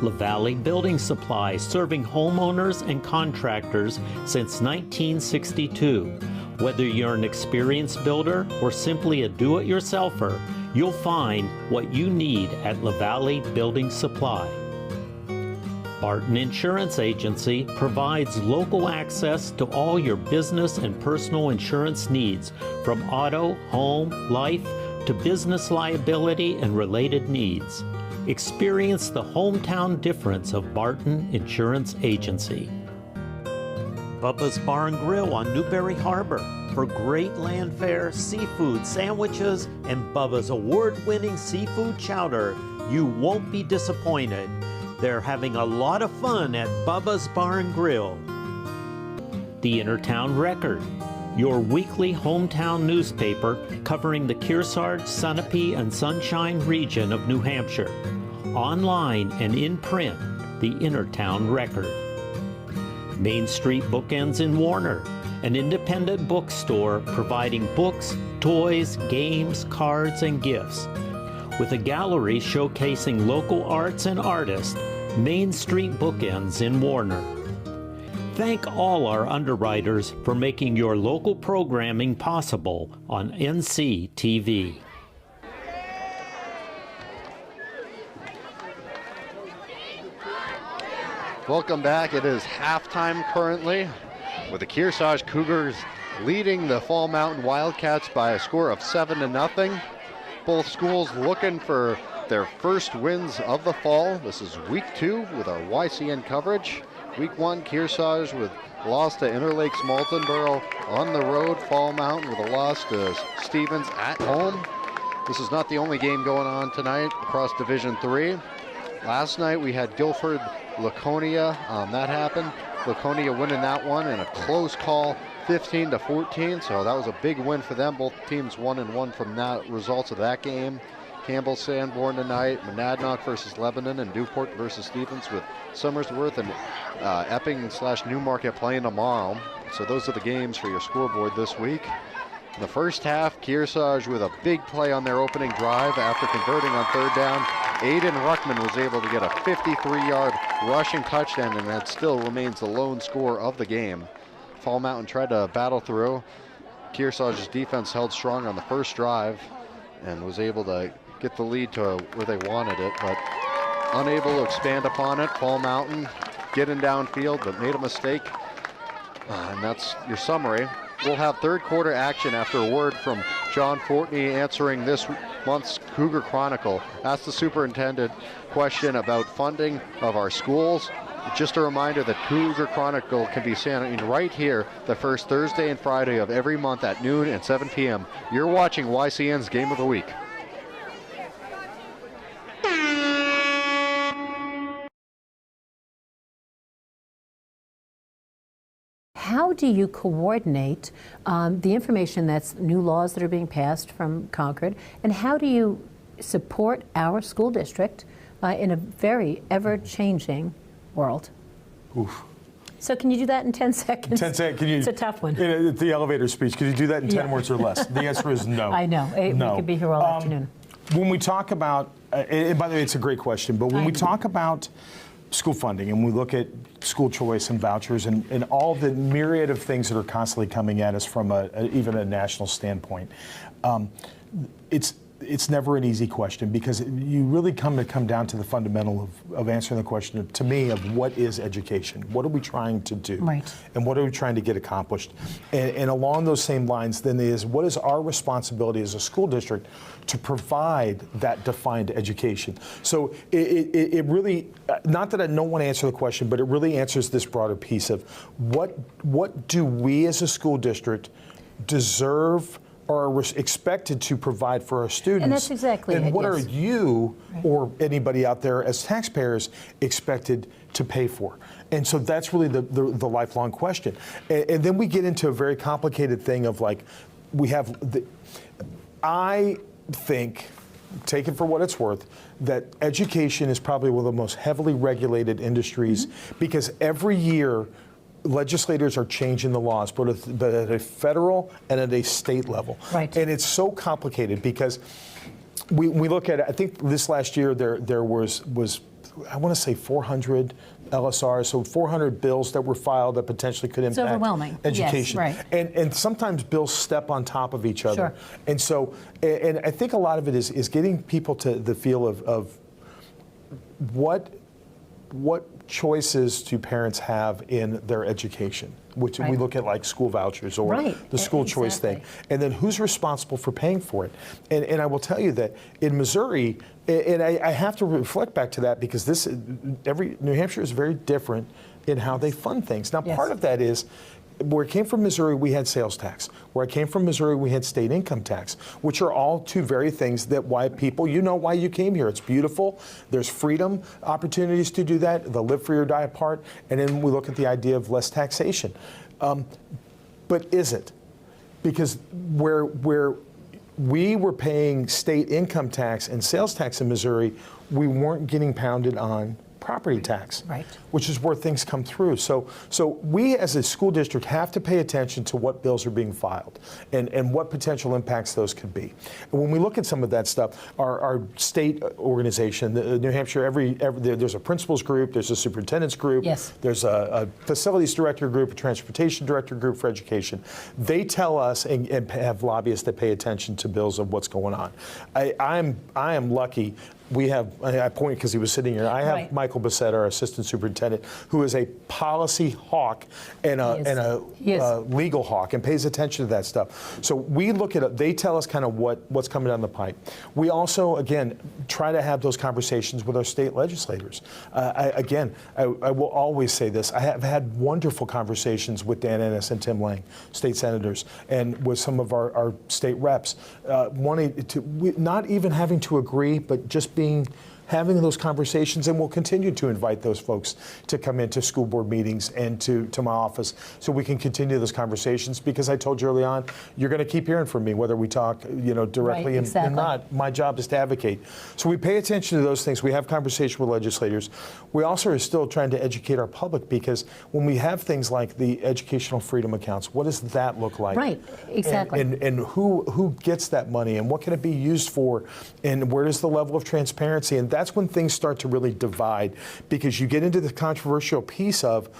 LaValle Building Supply, serving homeowners and contractors since 1962. Whether you're an experienced builder or simply a do-it-yourselfer, you'll find what you need at LaValle Building Supply. Barton Insurance Agency provides local access to all your business and personal insurance needs, from auto, home, life, to business liability and related needs. Experience the hometown difference of Barton Insurance Agency. Bubba's Bar and Grill on Newberry Harbor for great land fare, seafood, sandwiches, and Bubba's award-winning seafood chowder. You won't be disappointed. They're having a lot of fun at Bubba's Bar and Grill. The Intertown Record, your weekly hometown newspaper covering the Kearsarge, Sunapee, and Sunshine region of New Hampshire. Online and in print, the Intertown Record. Main Street Bookends in Warner, an independent bookstore providing books, toys, games, cards, and gifts. With a gallery showcasing local arts and artists, Main Street Bookends in Warner. Thank all our underwriters for making your local programming possible on NCTV. Welcome back. It is halftime currently, with the Kearsarge Cougars leading the Fall Mountain Wildcats by a score of 7-0. Both schools looking for their first wins of the fall. This is week 2 with our YCN coverage. Week 1, Kearsarge with loss to Interlakes Moultonborough on the road. Fall Mountain with a loss to Stevens at home. This is not the only game going on tonight across Division 3. Last night we had Guilford Laconia. That happened. Laconia winning that one in a close call, 15-14. So that was a big win for them. Both teams 1-1 from that results of that game. Campbell Sanborn tonight, Monadnock versus Lebanon, and Newport versus Stevens, with Somersworth and Epping/Newmarket playing tomorrow. So those are the games for your scoreboard this week. In the first half, Kearsarge with a big play on their opening drive after converting on third down. Aiden Ruckman was able to get a 53-yard rushing touchdown, and that still remains the lone score of the game. Fall Mountain tried to battle through. Kearsarge's defense held strong on the first drive and was able to get the lead to where they wanted it, but unable to expand upon it. Fall Mountain getting downfield, but made a mistake. And that's your summary. We'll have third quarter action after a word from John Fortney answering this month's Cougar Chronicle. Asked the superintendent question about funding of our schools. Just a reminder that Cougar Chronicle can be seen right here the first Thursday and Friday of every month at noon and 7 p.m. You're watching YCN's Game of the Week. How do you coordinate the information, that's new laws that are being passed from Concord, and how do you support our school district in a very ever-changing world? Oof. So can you do that in 10 seconds? 10 seconds. It's a tough one. In the elevator speech, could you do that in 10 words or less? The answer is no. I know. No. We could be here all afternoon. When we talk about, and by the way, it's a great question, but when we talk about school funding and we look at school choice and vouchers and all the myriad of things that are constantly coming at us from even a national standpoint, it's never an easy question, because you really come down to the fundamental of answering the question, to me, of what is education? What are we trying to do? Right. And what are we trying to get accomplished? And along those same lines then is, what is our responsibility as a school district to provide that defined education? So it really, not that I don't want to answer the question, but it really answers this broader piece of what do we as a school district deserve or are expected to provide for our students. And that's exactly it. And what yes. are you or anybody out there as taxpayers expected to pay for? And so that's really the lifelong question. And then we get into a very complicated thing of, like, we have I think, take it for what it's worth, that education is probably one of the most heavily regulated industries, because every year legislators are changing the laws, both at a federal and at a state level. Right. And it's so complicated because we look at it, I think this last year there was I want to say 400 LSRs, so 400 bills that were filed that potentially could impact overwhelming. education. Yes, right. And sometimes bills step on top of each other. Sure. And so, and I think a lot of it is getting people to the feel of what choices do parents have in their education, which we look at, like school vouchers or the school choice thing. And then who's responsible for paying for it? And I will tell you that in Missouri, and I have to reflect back to that, because New Hampshire is very different in how they fund things. Now, part of that is, where I came from, Missouri, we had sales tax. Where I came from, Missouri, we had state income tax, which are all two very things that why people, you know why you came here. It's beautiful. There's freedom, opportunities to do that, the live free or die apart. And then we look at the idea of less taxation. But is it? Because where we were paying state income tax and sales tax in Missouri, we weren't getting pounded on property tax, which is where things come through. So we as a school district have to pay attention to what bills are being filed and what potential impacts those could be. And when we look at some of that stuff, our state organization, the New Hampshire, there's a principals group, there's a superintendent's group, there's a facilities director group, a transportation director group for education. They tell us and have lobbyists that pay attention to bills of what's going on. I am lucky. we have, I point because he was sitting here, I have Right. Michael Bissett, our assistant superintendent, who is a policy hawk and a legal hawk and pays attention to that stuff. So we look at it, they tell us kind of what's coming down the pipe. We also, again, try to have those conversations with our state legislators. I will always say this, I have had wonderful conversations with Dan Ennis and Tim Lang, state senators, and with some of our state reps, wanting to, not even having to agree, but just having those conversations, and we'll continue to invite those folks to come into school board meetings and to my office so we can continue those conversations, because I told you early on, you're going to keep hearing from me whether we talk directly and not. My job is to advocate. So we pay attention to those things. We have conversation with legislators. We also are still trying to educate our public, because when we have things like the educational freedom accounts, what does that look like? Right, exactly. And who gets that money, and what can it be used for, and where is the level of transparency? And that's when things start to really divide, because you get into the controversial piece of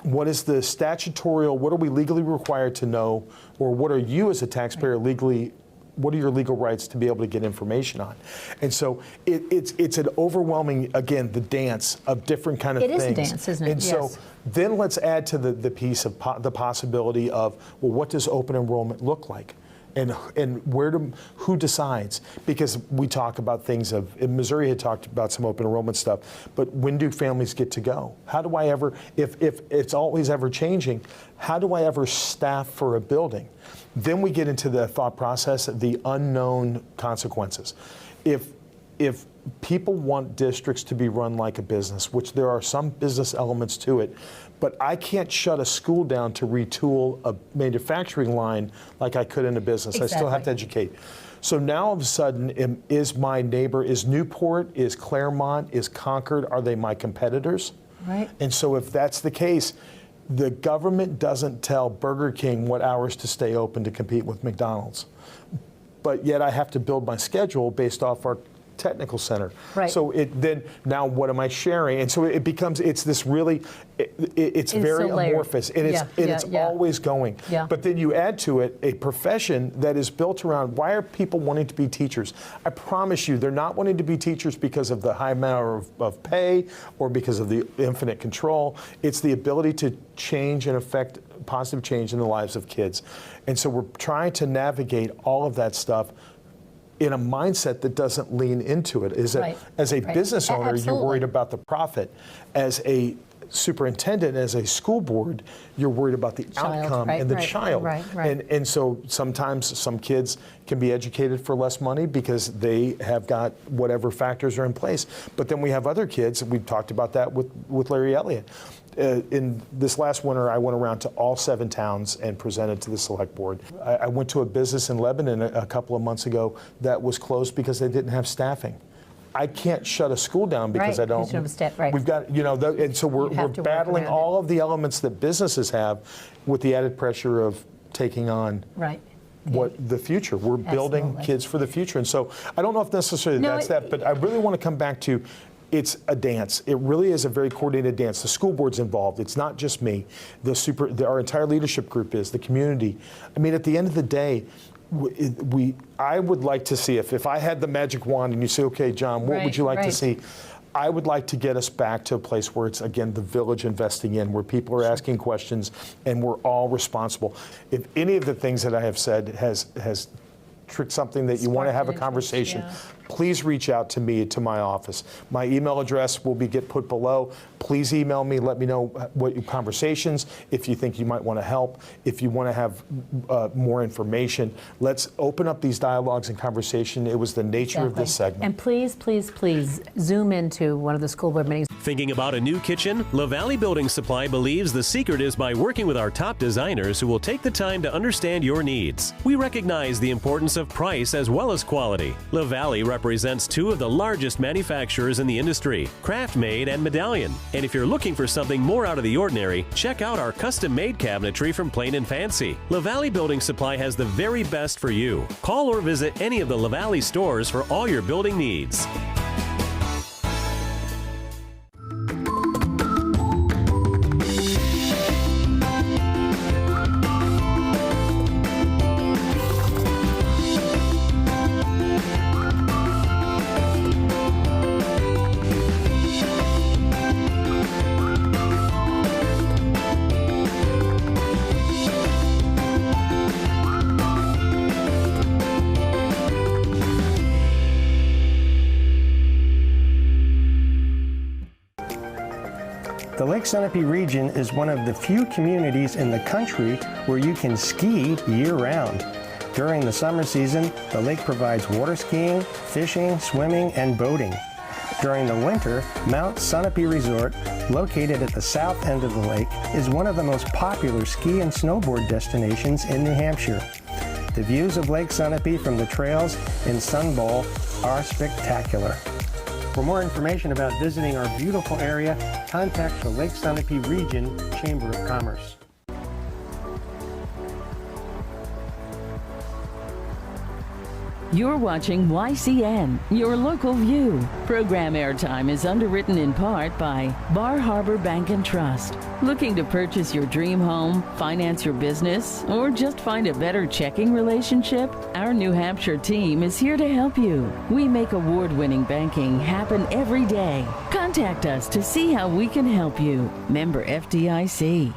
what is the statutorial, what are we legally required to know, or what are you as a taxpayer legally, what are your legal rights to be able to get information on? And so it's an overwhelming, again, the dance of different kind of things. It is a dance, isn't it? And yes. so then let's add to the piece of the possibility of, well, what does open enrollment look like? And who decides? Because we talk about things in Missouri had talked about some open enrollment stuff, but when do families get to go? How do I ever, if it's always ever changing, how do I ever staff for a building? Then we get into the thought process of the unknown consequences. If people want districts to be run like a business, which there are some business elements to it, but I can't shut a school down to retool a manufacturing line like I could in a business. Exactly. I still have to educate. So now all of a sudden, is my neighbor, is Newport, is Claremont, is Concord, are they my competitors? Right. And so if that's the case, the government doesn't tell Burger King what hours to stay open to compete with McDonald's. But yet I have to build my schedule based off our technical center. Right. So now what am I sharing? And so it becomes, it's this really, it's very amorphous, and it's always going. Yeah. But then you add to it a profession that is built around, why are people wanting to be teachers? I promise you, they're not wanting to be teachers because of the high amount of pay or because of the infinite control. It's the ability to change and affect positive change in the lives of kids. And so we're trying to navigate all of that stuff in a mindset that doesn't lean into it. As a business owner, Absolutely. you're worried about the profit. As a superintendent, as a school board, you're worried about the outcome and the child. And so sometimes some kids can be educated for less money because they have got whatever factors are in place. But then we have other kids, and we've talked about that with Larry Elliott. In this last winter, I went around to all 7 towns and presented to the select board. I went to a business in Lebanon a couple of months ago that was closed because they didn't have staffing. I can't shut a school down because I don't. We've got, and so we're battling all of the elements that businesses have with the added pressure of taking on what the future. We're building kids for the future. And so I don't know if necessarily that's that, but I really want to come back to, it's a dance. It really is a very coordinated dance. The school board's involved. It's not just me. Our entire leadership group is, the community. I mean, at the end of the day, I would like to see, if I had the magic wand and you say, okay, John, what would you like to see? I would like to get us back to a place where it's, again, the village investing in, where people are asking questions and we're all responsible. If any of the things that I have said has tricked something that you want to have a conversation, please reach out to me, to my office. My email address will get put below. Please email me. Let me know what your conversations, if you think you might want to help, if you want to have more information. Let's open up these dialogues and conversation. It was the nature of this segment. And please, please, please zoom into one of the school board meetings. Thinking about a new kitchen? LaValley Building Supply believes the secret is by working with our top designers who will take the time to understand your needs. We recognize the importance of price as well as quality. LaValley represents 2 of the largest manufacturers in the industry, Craft Made and Medallion. And if you're looking for something more out of the ordinary, check out our custom-made cabinetry from Plain and Fancy. LaValley Building Supply has the very best for you. Call or visit any of the LaValley stores for all your building needs. The Lake Sunapee region is one of the few communities in the country where you can ski year-round. During the summer season, the lake provides water skiing, fishing, swimming, and boating. During the winter, Mount Sunapee Resort, located at the south end of the lake, is one of the most popular ski and snowboard destinations in New Hampshire. The views of Lake Sunapee from the trails in Sun Bowl are spectacular. For more information about visiting our beautiful area, contact the Lake Sunapee Region Chamber of Commerce. You're watching YCN, your local view. Program airtime is underwritten in part by Bar Harbor Bank and Trust. Looking to purchase your dream home, finance your business, or just find a better checking relationship? Our New Hampshire team is here to help you. We make award-winning banking happen every day. Contact us to see how we can help you. Member FDIC.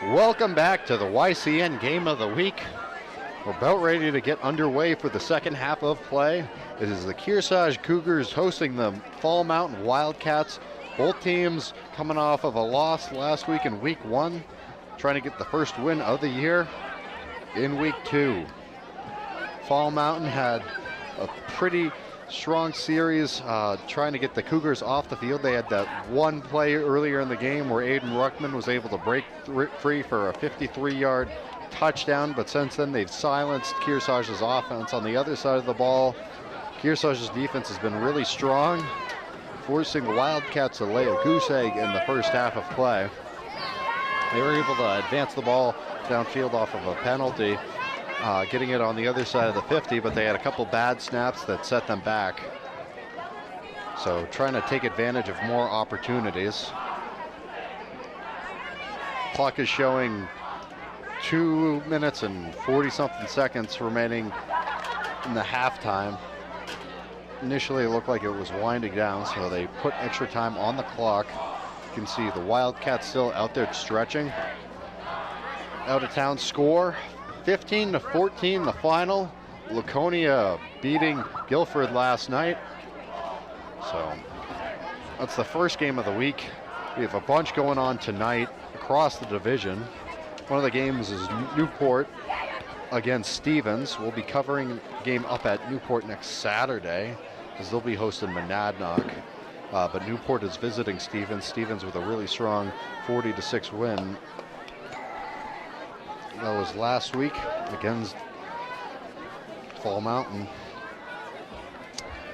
Welcome back to the YCN Game of the Week. We're about ready to get underway for the second half of play. It is the Kearsarge Cougars hosting the Fall Mountain Wildcats. Both teams coming off of a loss last week in week 1, trying to get the first win of the year in week 2. Fall Mountain had a pretty strong series trying to get the Cougars off the field. They had that one play earlier in the game where Aiden Ruckman was able to break free for a 53-yard touchdown, but since then they've silenced Kearsarge's offense. On the other side of the ball, Kearsarge's defense has been really strong, forcing the Wildcats to lay a goose egg in the first half of play. They were able to advance the ball downfield off of a penalty, getting it on the other side of the 50, but they had a couple bad snaps that set them back. So trying to take advantage of more opportunities. Clock is showing 2 minutes and 40-something seconds remaining in the halftime. Initially it looked like it was winding down, so they put extra time on the clock. You can see the Wildcats still out there stretching. Out of town score, 15-14 the final. Laconia beating Guilford last night. So that's the first game of the week. We have a bunch going on tonight across the division. One of the games is Newport against Stevens. We'll be covering the game up at Newport next Saturday, as they'll be hosting Monadnock. But Newport is visiting Stevens. Stevens with a really strong 40-6 win. That was last week against Fall Mountain.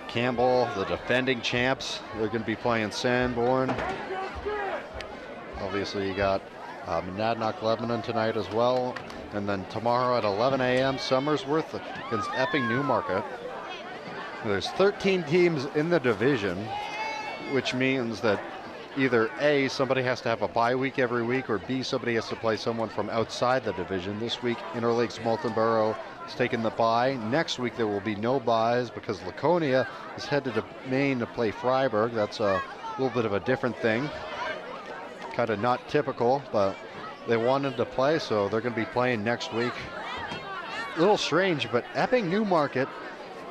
Campbell, the defending champs, they're going to be playing Sanborn. Obviously you got Monadnock Lebanon tonight as well. And then tomorrow at 11 a.m. Somersworth against Epping Newmarket. There's 13 teams in the division, which means that either A, somebody has to have a bye week every week, or B, somebody has to play someone from outside the division. This week, Interlakes Moultonborough is taking the bye. Next week, there will be no byes because Laconia is headed to Maine to play Freiburg. That's a little bit of a different thing. Kind of not typical, but they wanted to play, so they're going to be playing next week. A little strange, but Epping Newmarket,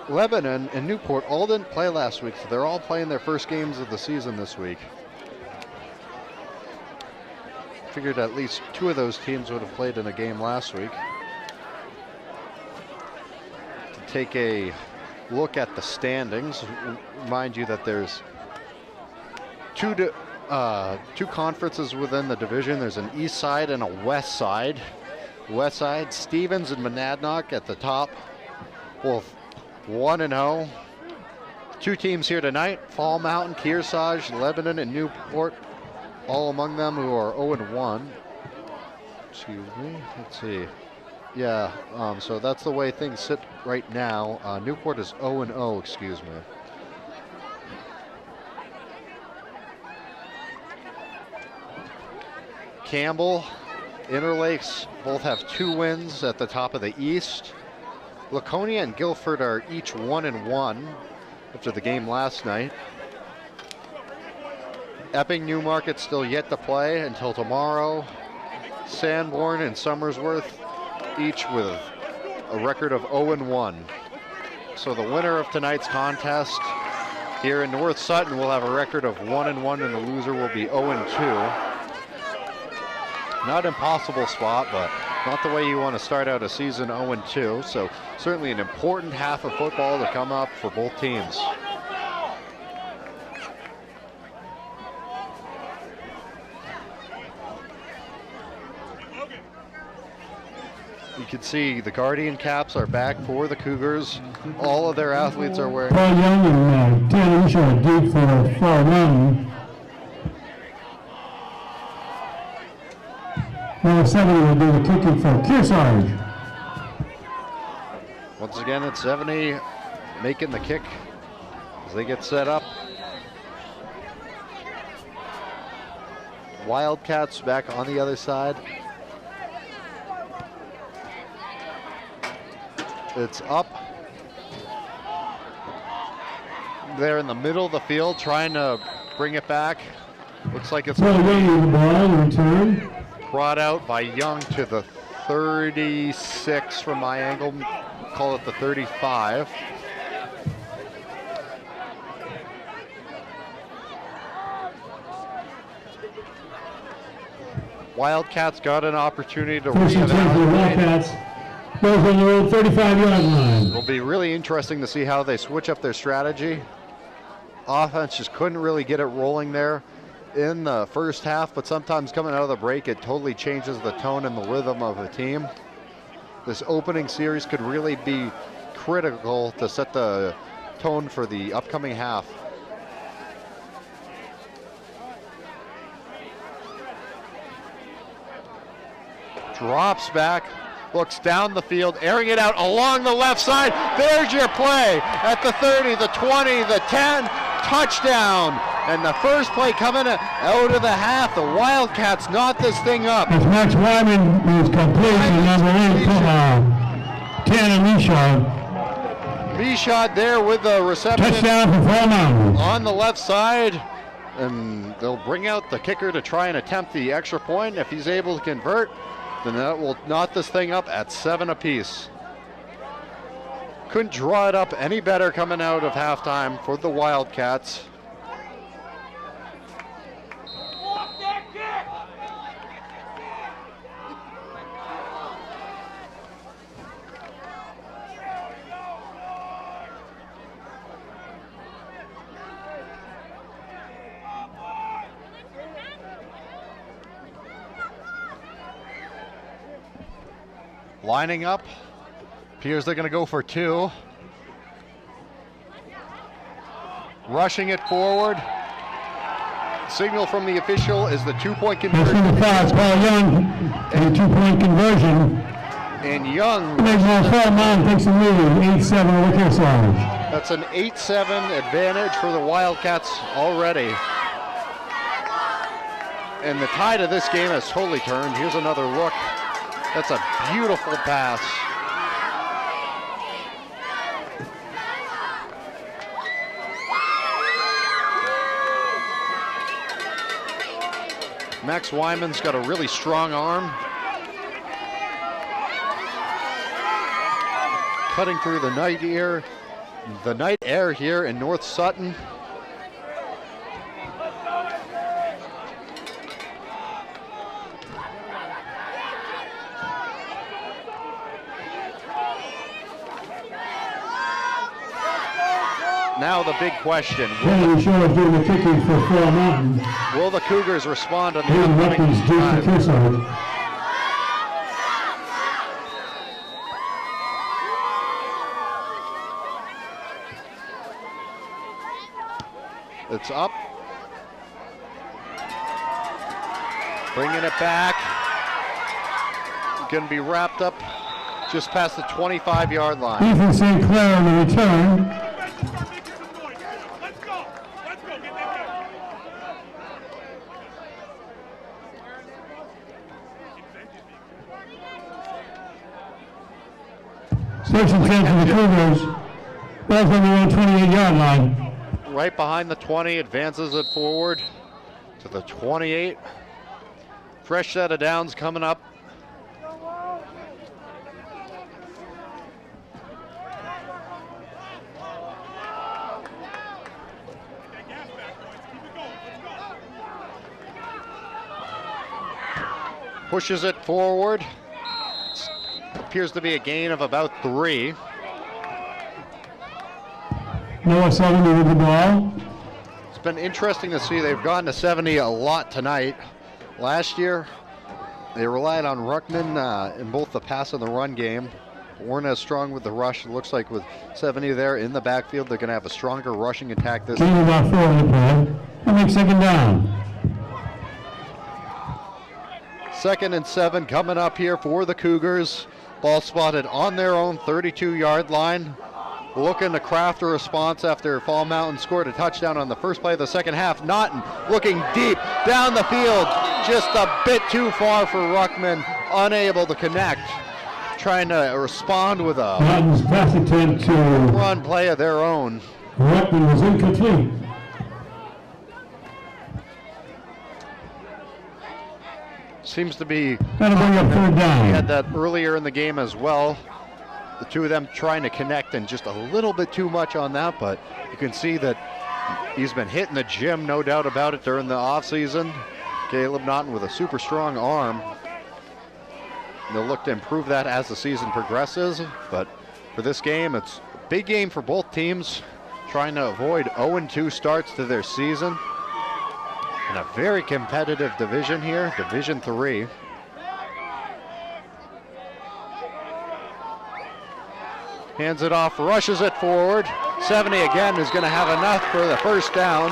Lebanon, and Newport all didn't play last week, so they're all playing their first games of the season this week. Figured at least 2 of those teams would have played in a game last week. To take a look at the standings, remind you that there's two conferences within the division. There's an east side and a west side. West side, Stevens and Monadnock at the top, both 1-0. 2 teams here tonight, Fall Mountain, Kearsarge, Lebanon, and Newport, all among them who are 0-1. Excuse me, let's see. Yeah, so that's the way things sit right now. Newport is 0-0, excuse me. Campbell, Interlakes both have 2 wins at the top of the East. Laconia and Guilford are each 1-1 after the game last night. Epping Newmarket still yet to play until tomorrow. Sanborn and Somersworth each with a record of 0-1. So the winner of tonight's contest here in North Sutton will have a record of 1-1, and the loser will be 0-2. Not impossible spot, but not the way you want to start out a season 0-2. So certainly an important half of football to come up for both teams. You can see the Guardian caps are back for the Cougars. All of their athletes are wearing. Paul Young and Dan Risha deep for Fall Mountain. Number 70 will do the kicking for Kearsarge. Once again, it's 70 making the kick as they get set up. Wildcats back on the other side. It's up. They're in the middle of the field trying to bring it back. Looks like it's the ball return. Brought out by Young to the 36 from my angle. Call it the 35. Wildcats got an opportunity to Wildcats. Goes on their own 35-yard line. It'll be really interesting to see how they switch up their strategy. Offense just couldn't really get it rolling there in the first half, but sometimes coming out of the break, it totally changes the tone and the rhythm of a team. This opening series could really be critical to set the tone for the upcoming half. Drops back. Looks down the field, airing it out along the left side. There's your play at the 30, the 20, the 10, touchdown. And the first play coming out of the half, the Wildcats knot this thing up. As Max Wyman is complete, and number 8, Tanner Mishad. Mishad there with the reception. Touchdown for Fall Mountain. On the left side, and they'll bring out the kicker to try and attempt the extra point. If he's able to convert, then that will knot this thing up at 7 apiece. Couldn't draw it up any better coming out of halftime for the Wildcats. Lining up, appears they're going to go for 2. Rushing it forward. Signal from the official is the 2-point conversion. That's Paul Young, a 2-point conversion. And Young. Fall Mountain takes the lead, 8-7 over Kearsarge. That's an 8-7 advantage for the Wildcats already. And the tide of this game has totally turned. Here's another look. That's a beautiful pass. Max Wyman's got a really strong arm. Cutting through the night air here in North Sutton. Now the big question, will the Cougars respond on the upcoming time? It's up. Bringing it back. Going to be wrapped up just past the 25-yard line. Ethan St. Clair on the return. Station 10 for the Cougars. Ball's on the 28-yard line. Right behind the 20, advances it forward to the 28. Fresh set of downs coming up. pushes it forward. Appears to be a gain of about 3. Noah 70 with the ball. It's been interesting to see they've gone to 70 a lot tonight. Last year, they relied on Ruckman in both the pass and the run game. Weren't as strong with the rush. It looks like with 70 there in the backfield, they're going to have a stronger rushing attack this game. About 4 in the play. That makes second down. 2nd and 7 coming up here for the Cougars. Ball spotted on their own 32-yard line. Looking to craft a response after Fall Mountain scored a touchdown on the first play of the second half. Naughton looking deep down the field, just a bit too far for Ruckman, unable to connect. Trying to respond with a Naughton's pass attempt to run play of their own. Ruckman was incomplete. Seems to be. That'll bring up 3rd down. We had that earlier in the game as well. The two of them trying to connect and just a little bit too much on that, but you can see that he's been hitting the gym, no doubt about it, during the offseason. Caleb Naughton with a super strong arm. They'll look to improve that as the season progresses, but for this game, it's a big game for both teams, trying to avoid 0-2 starts to their season. In a very competitive division here, Division 3. Hands it off, rushes it forward. 70 again is going to have enough for the first down.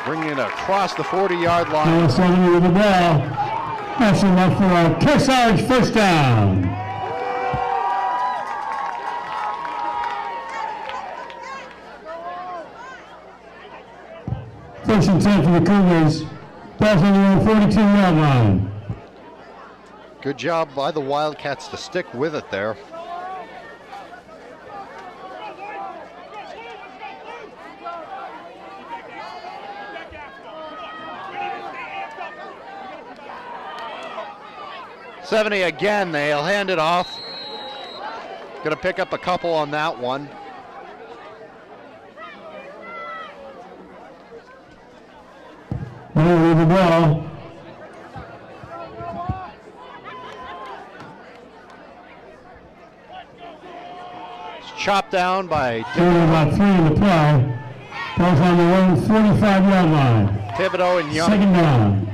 Bringing it across the 40-yard line. 70 with the ball. That's enough for a Kearsarge first down. First and 10 for the Cougars. Ball's on the 42-yard line. Good job by the Wildcats to stick with it there. .70 again, they'll hand it off. Gonna pick up a couple on that one. With the ball. It's chopped down by about 3 in the play. Ball's on the own 45-yard line. Thibodeau and Young. Second down.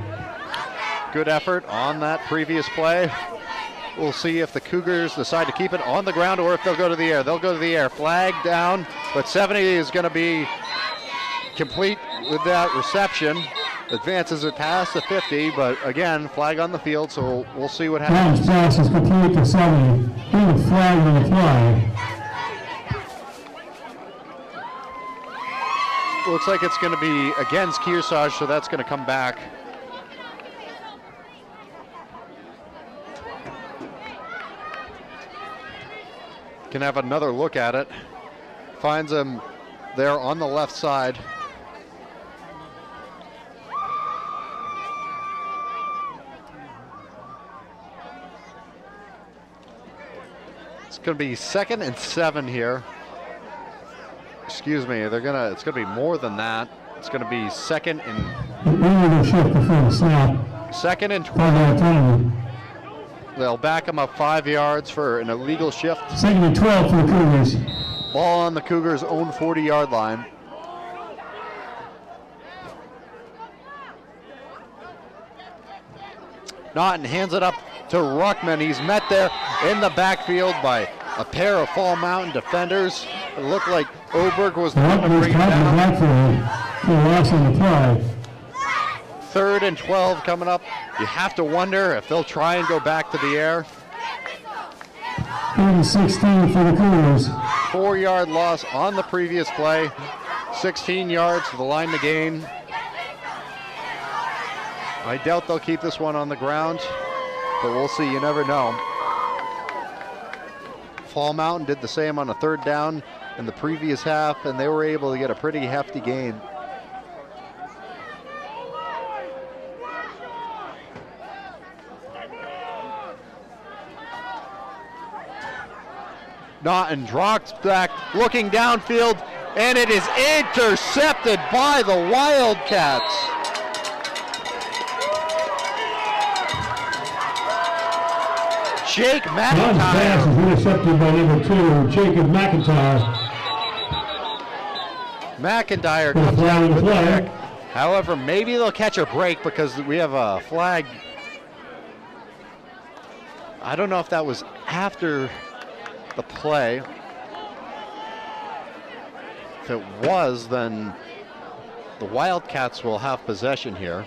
Good effort on that previous play. We'll see if the Cougars decide to keep it on the ground or if they'll go to the air. They'll go to the air. Flag down, but 70 is going to be complete with that reception. Advances it past the 50, but again, flag on the field, so we'll see what happens. Brown's pass is complete to 70. Being a flag on the play. Looks like it's going to be against Kearsarge, so that's going to come back. Can have another look at it. Finds him there on the left side. It's going to be 2nd and 7 here. Excuse me, it's going to be more than that. It's going to be 2nd and 2nd and 12. They'll back him up 5 yards for an illegal shift. 2nd and 12 for the Cougars. Ball on the Cougars' own 40-yard line. Naughton hands it up to Ruckman. He's met there in the backfield by a pair of Fall Mountain defenders. It looked like Oberg was the one to bring it down. For loss on the play. 3rd and 12 coming up. You have to wonder if they'll try and go back to the air. 3rd and 16 for the Cougars. 4-yard loss on the previous play. 16 yards to the line to gain. I doubt they'll keep this one on the ground, but we'll see. You never know. Fall Mountain did the same on a 3rd down in the previous half, and they were able to get a pretty hefty gain. Naughton drops back, looking downfield, and it is intercepted by the Wildcats. Jake John's pass is McIntyre. intercepted by number 2, Jacob McIntyre. McIntyre Good comes flag down on the with the flag. pick. However, maybe they'll catch a break because we have a flag. I don't know if that was after the play. If it was, then the Wildcats will have possession here.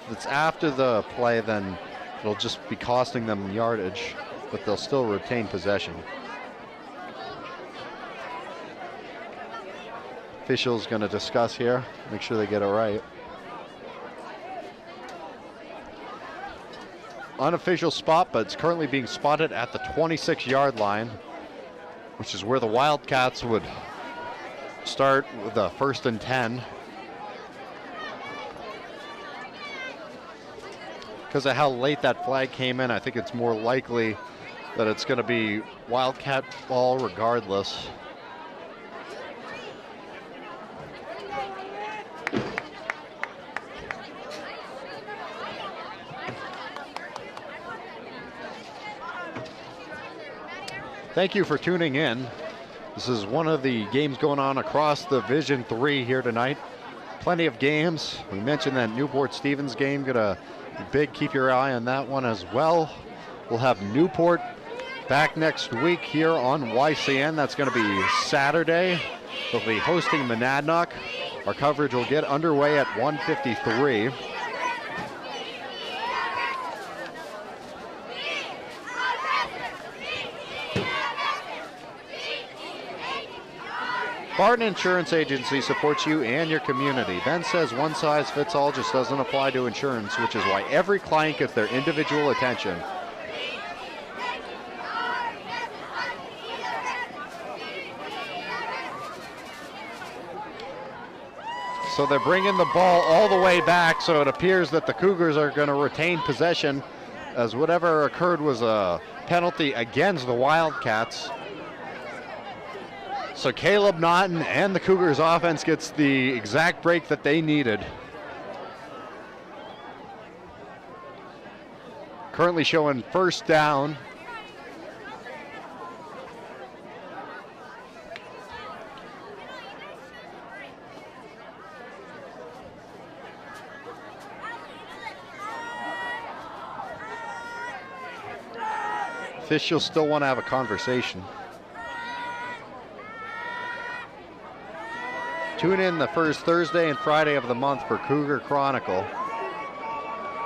If it's after the play, then it'll just be costing them yardage, but they'll still retain possession. Officials going to discuss here, make sure they get it right. Unofficial spot, but it's currently being spotted at the 26-yard line, which is where the Wildcats would start with the 1st and 10. Because of how late that flag came in, I think it's more likely that it's going to be Wildcat ball regardless. Thank you for tuning in. This is one of the games going on across the Division 3 here tonight. Plenty of games. We mentioned that Newport-Stevens game, gonna be big. Keep your eye on that one as well. We'll have Newport back next week here on YCN. That's gonna be Saturday. They'll be hosting Monadnock. Our coverage will get underway at 1:53. Barton Insurance Agency supports you and your community. Ben says one size fits all just doesn't apply to insurance, which is why every client gets their individual attention. So they're bringing the ball all the way back, so it appears that the Cougars are going to retain possession, as whatever occurred was a penalty against the Wildcats. So Caleb Naughton and the Cougars offense gets the exact break that they needed. Currently showing 1st down. Officials still want to have a conversation. Tune in the first Thursday and Friday of the month for Cougar Chronicle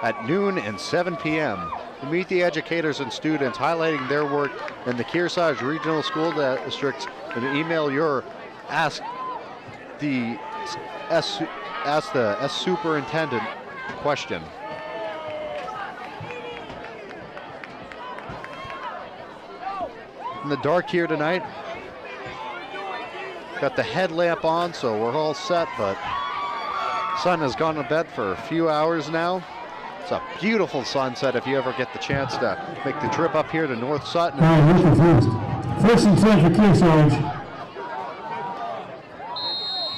at noon and 7 p.m. to meet the educators and students highlighting their work in the Kearsarge Regional School District and email your ask the S Superintendent question. In the dark here tonight. Got the headlamp on, so we're all set, but sun has gone to bed for a few hours now. It's a beautiful sunset if you ever get the chance to make the trip up here to North Sutton. First and 10 for Kearsarge.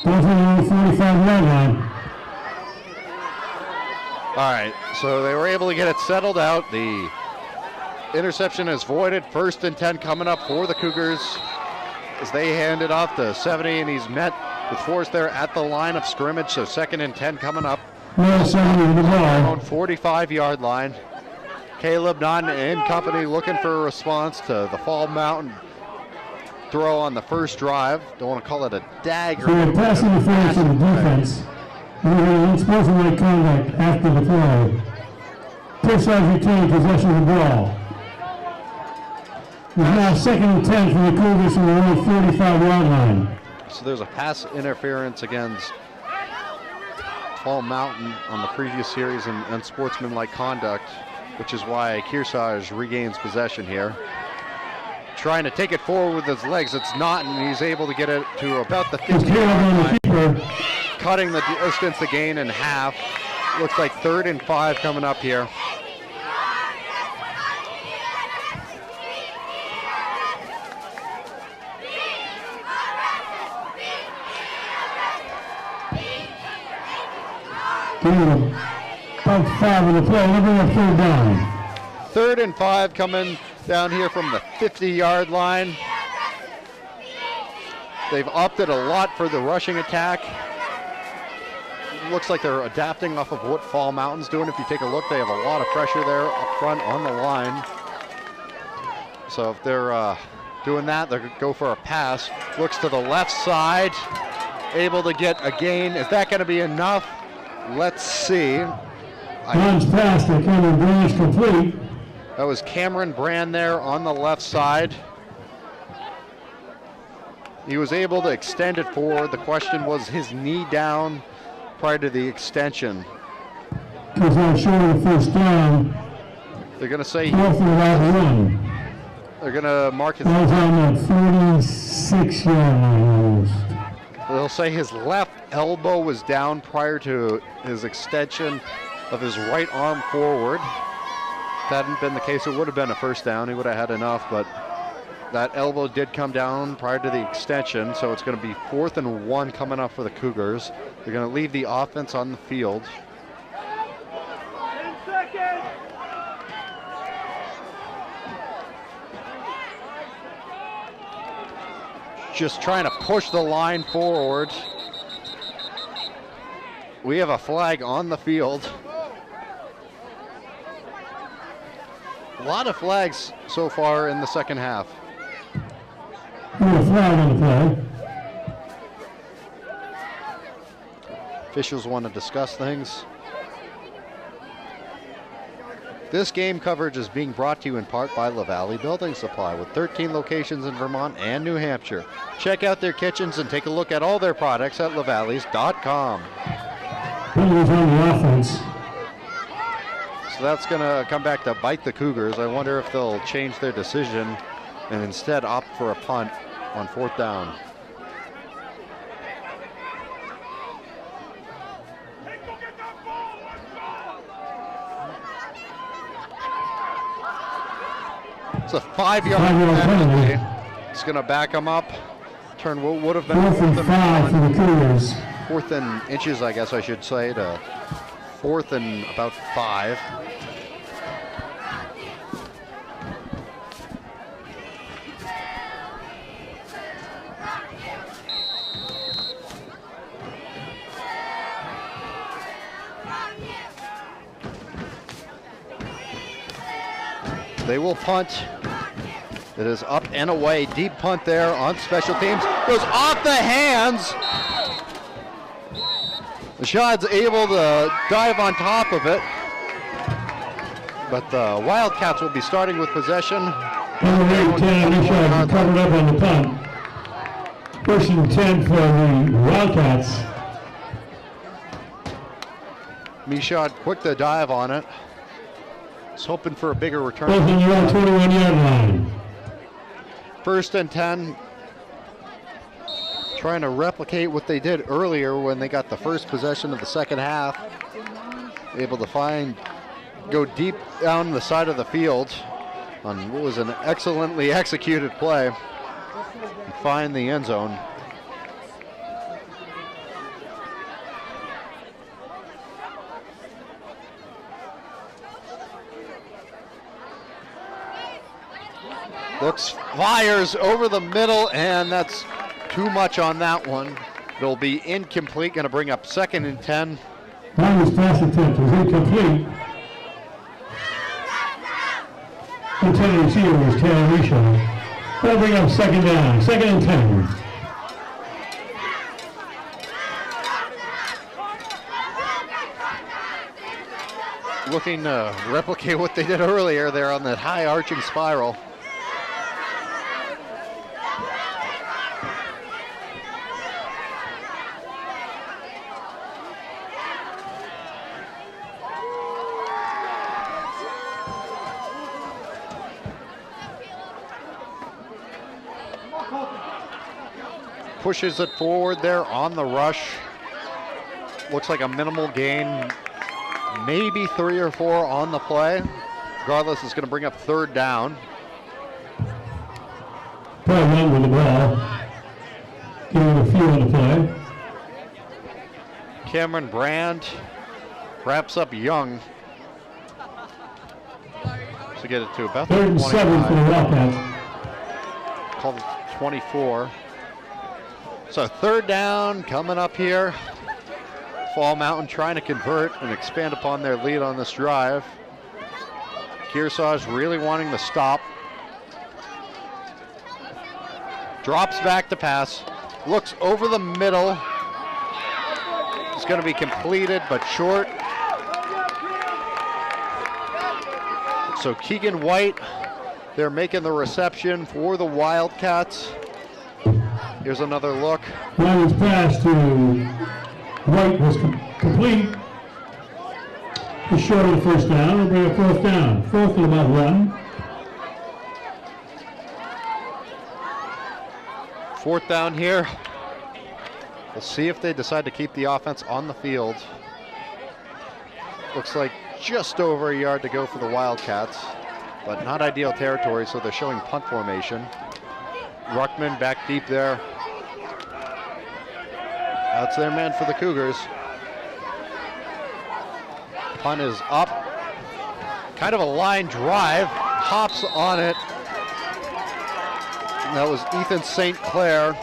Both on the 45-yard line. All right, so they were able to get it settled out. The interception is voided. 1st and 10 coming up for the Cougars as they hand it off to 70, and he's met with force there at the line of scrimmage. So 2nd and 10 coming up. No, 70 with the ball. On 45-yard line. Caleb Naughton and company looking for a response to the Fall Mountain throw on the first drive. Don't want to call it a dagger. So a pass interference on the defense. We had unsportsmanlike conduct after the play. Kearsarge retained possession of the ball. It's now 2nd and 10 for the Cougars from the own 45-yard line. So there's a pass interference against Fall Mountain on the previous series and unsportsmanlike conduct, which is why Kearsarge regains possession here. Trying to take it forward with his legs, it's not, and he's able to get it to about the 50-yard line, cutting the distance to gain in half. Looks like 3rd and 5 coming up here. Pass about 5 on the play. They'll bring up 3rd down. 3rd and 5 coming down here from the 50-yard line. They've opted a lot for the rushing attack. Looks like they're adapting off of what Fall Mountain's doing. If you take a look, they have a lot of pressure there up front on the line. So if they're doing that, they're going to go for a pass. Looks to the left side, able to get a gain. Is that going to be enough? Let's see. Runs past the Cameron Brand's complete. That was Cameron Brand there on the left side. He was able to extend it forward. The question was his knee down prior to the extension. Because I'm showing the 1st down. They're going to say they're going to mark his. That was on that 46-yard line. They'll say his left elbow was down prior to his extension of his right arm forward. If that hadn't been the case, it would have been a 1st down. He would have had enough, but that elbow did come down prior to the extension, so it's going to be 4th and 1 coming up for the Cougars. They're going to leave the offense on the field. Just trying to push the line forward. We have a flag on the field. A lot of flags so far in the second half. A flag on the play. Officials want to discuss things. This game coverage is being brought to you in part by LaValley Building Supply with 13 locations in Vermont and New Hampshire. Check out their kitchens and take a look at all their products at lavalleys.com. Cougars on the offense. So that's going to come back to bite the Cougars. I wonder if they'll change their decision and instead opt for a punt on 4th down. It's a 5-yard penalty. It's going to back them up. Turn what would have been 4th and 5 for the Cougars. 4th and inches, I guess I should say, to 4th and about 5. They will punt. It is up and away. Deep punt there on special teams. Goes off the hands. Rashad's able to dive on top of it. But the Wildcats will be starting with possession. Number 8, Rashad covered up on the punt. 1st and 10 for the Wildcats. Mishad quick to dive on it. He's hoping for a bigger return. Both on your 21-yard line. 1st and 10. Trying to replicate what they did earlier when they got the first possession of the second half. Able to go deep down the side of the field on what was an excellently executed play and find the end zone. Fires over the middle, and that's too much on that one. It'll be incomplete, going to bring up 2nd and 10. That was pass attempt, was incomplete. Intended receiver was Taylor Rishon. That'll bring up 2nd down, 2nd and 10. Looking to replicate what they did earlier there on that high arching spiral. Pushes it forward there on the rush. Looks like a minimal gain, maybe 3 or 4 on the play. Regardless, it's going to bring up 3rd down. Probably run with the ball. Give him a few on the play. Cameron Brand Wraps up young. To get it to about 3rd and 7 for the Wildcats. Call it 24. So 3rd down coming up here. Fall Mountain trying to convert and expand upon their lead on this drive. Kearsarge really wanting to stop. Drops back to pass. Looks over the middle. It's going to be completed, but short. So Keegan White, they're making the reception for the Wildcats. Here's another look. Lions pass to White was complete. He's short of the 1st down. We'll bring a 4th down. 4th and about 1. 4th down here. We'll see if they decide to keep the offense on the field. Looks like just over a yard to go for the Wildcats, but not ideal territory, so they're showing punt formation. Ruckman back deep there. That's their man for the Cougars. Punt is up. Kind of a line drive. Hops on it. And that was Ethan St. Clair.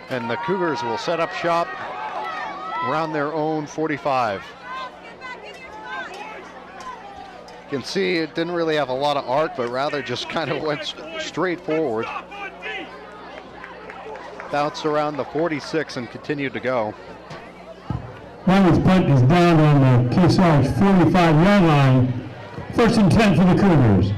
And the Cougars will set up shop around their own 45. You can see it didn't really have a lot of arc, but rather just kind of went straight forward. Bounced around the 46 and continued to go. Lions punt is down on the Kearsarge 45-yard line. 1st and 10 for the Cougars.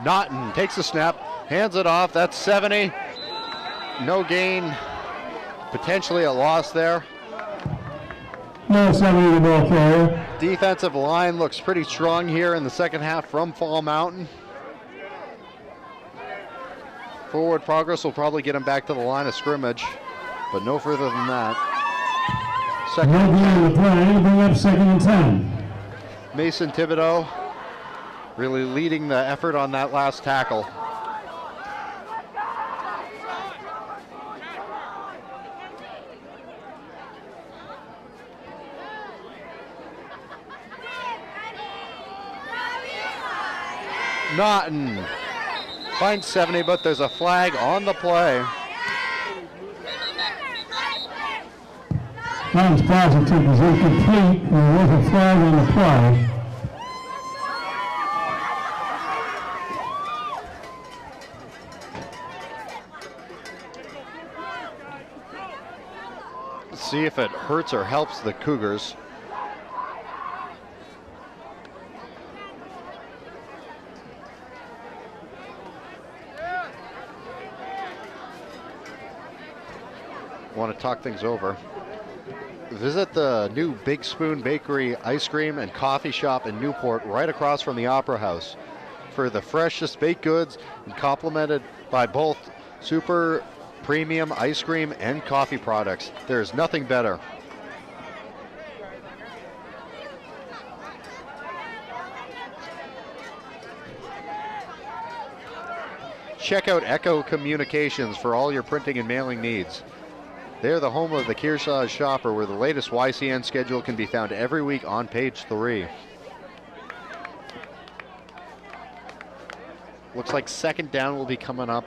Naughton takes the snap, hands it off. That's 70. No gain. Potentially a loss there. No 70 the ball carrier. Defensive line looks pretty strong here in the 2nd half from Fall Mountain. Forward progress will probably get him back to the line of scrimmage, but no further than that. No gain on the play. Bring up 2nd and 10. Mason Thibodeau really leading the effort on that last tackle. Naughton finds 70, but there's a flag on the play. Lions pass attempt is incomplete, and there was a flag on the play. See if it hurts or helps the Cougars. Want to talk things over. Visit the new Big Spoon Bakery ice cream and coffee shop in Newport, right across from the Opera House, for the freshest baked goods and complemented by both super premium ice cream and coffee products. There's nothing better. Check out Echo Communications for all your printing and mailing needs. They're the home of the Kearsarge Shopper, where the latest YCN schedule can be found every week on page 3. Looks like 2nd down will be coming up.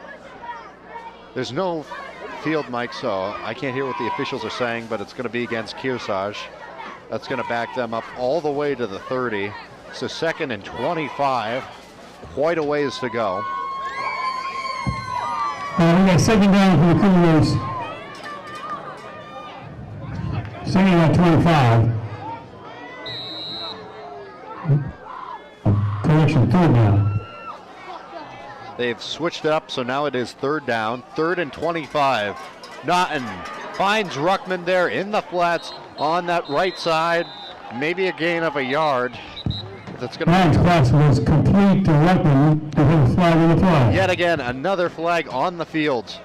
There's no field mic, so I can't hear what the officials are saying, but it's going to be against Kearsarge. That's going to back them up all the way to the 30. So 2nd and 25, quite a ways to go. We got 2nd down for the Cougars. 2nd at 25. Correction, 3rd down. They've switched it up, so now it is 3rd down. 3rd and 25. Naughton finds Ruckman there in the flats on that right side. Maybe a gain of a yard. That's going to pass was complete to Ruckman to hit a flag on the play. Yet again, another flag on the field.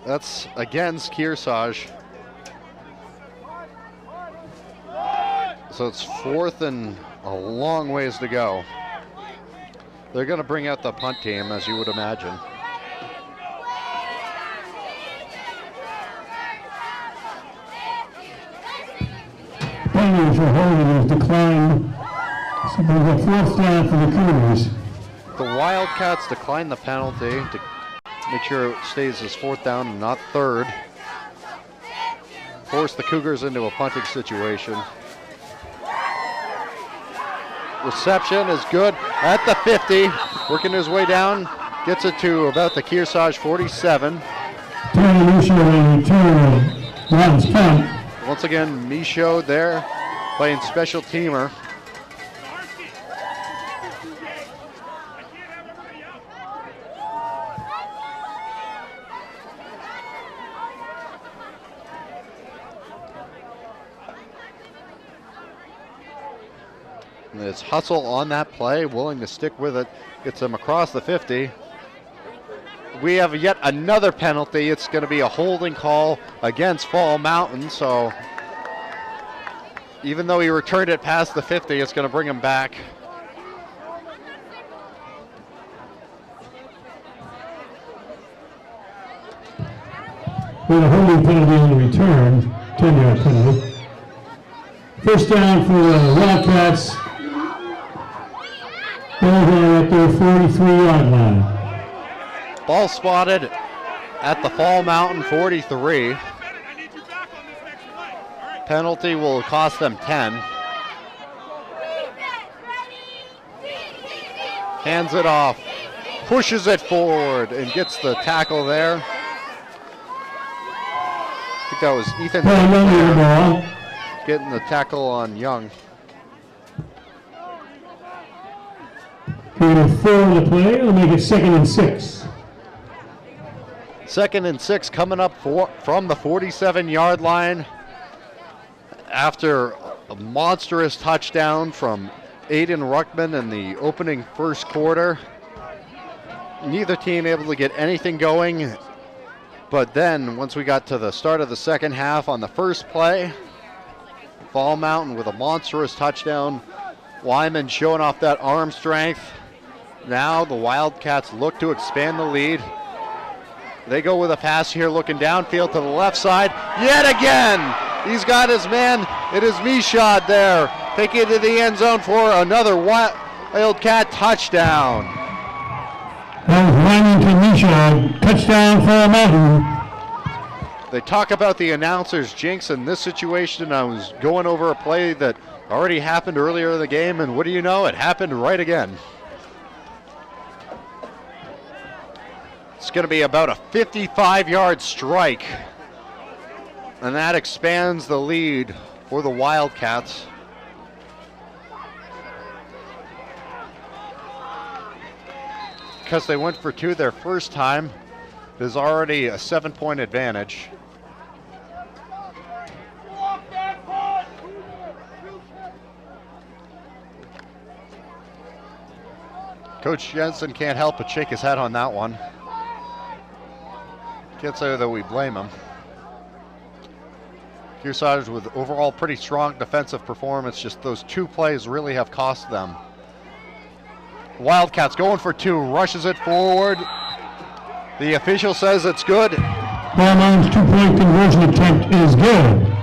That's against Kearsarge. So it's 4th and a long ways to go. They're going to bring out the punt team, as you would imagine. Penalty for holding has declined. So we have 4th down for the Cougars. The Wildcats decline the penalty to make sure it stays as 4th down and not 3rd. Force the Cougars into a punting situation. Reception is good at the 50, working his way down, gets it to about the Kearsarge 47. Once again, Michaud there, playing special teamer. And it's Hustle on that play, willing to stick with it, gets him across the 50. We have yet another penalty. It's going to be a holding call against Fall Mountain. So even though he returned it past the 50, it's going to bring him back. With a holding penalty on the return, 10-yard penalty. First down for the Wildcats. Ball here at their 43-yard line. Ball spotted at the Fall Mountain 43. Penalty will cost them 10. Hands it off, pushes it forward, and gets the tackle there. I think that was Ethan getting the tackle on Young. Here to 4 on the play, it'll make it 2nd and 6. 2nd and 6 coming up from the 47-yard line after a monstrous touchdown from Aiden Ruckman in the opening first quarter. Neither team able to get anything going, but then once we got to the start of the second half on the first play, Fall Mountain with a monstrous touchdown. Wyman showing off that arm strength. Now the Wildcats look to expand the lead. They go with a pass here, looking downfield to the left side. Yet again, he's got his man. It is Michaud there, taking it to the end zone for another Wildcat touchdown. That was Wyman to Michaud, touchdown for Mountain. They talk about the announcers jinx in this situation. I was going over a play that already happened earlier in the game, and what do you know? It happened right again. It's going to be about a 55-yard strike, and that expands the lead for the Wildcats. Because they went for 2 their first time, there's already a 7-point advantage. Coach Jensen can't help but shake his head on that one. Can't say that we blame him. Kearsarge with overall pretty strong defensive performance, just those 2 plays really have cost them. Wildcats going for 2, rushes it forward. The official says it's good. Ballman's 2-point conversion attempt is good.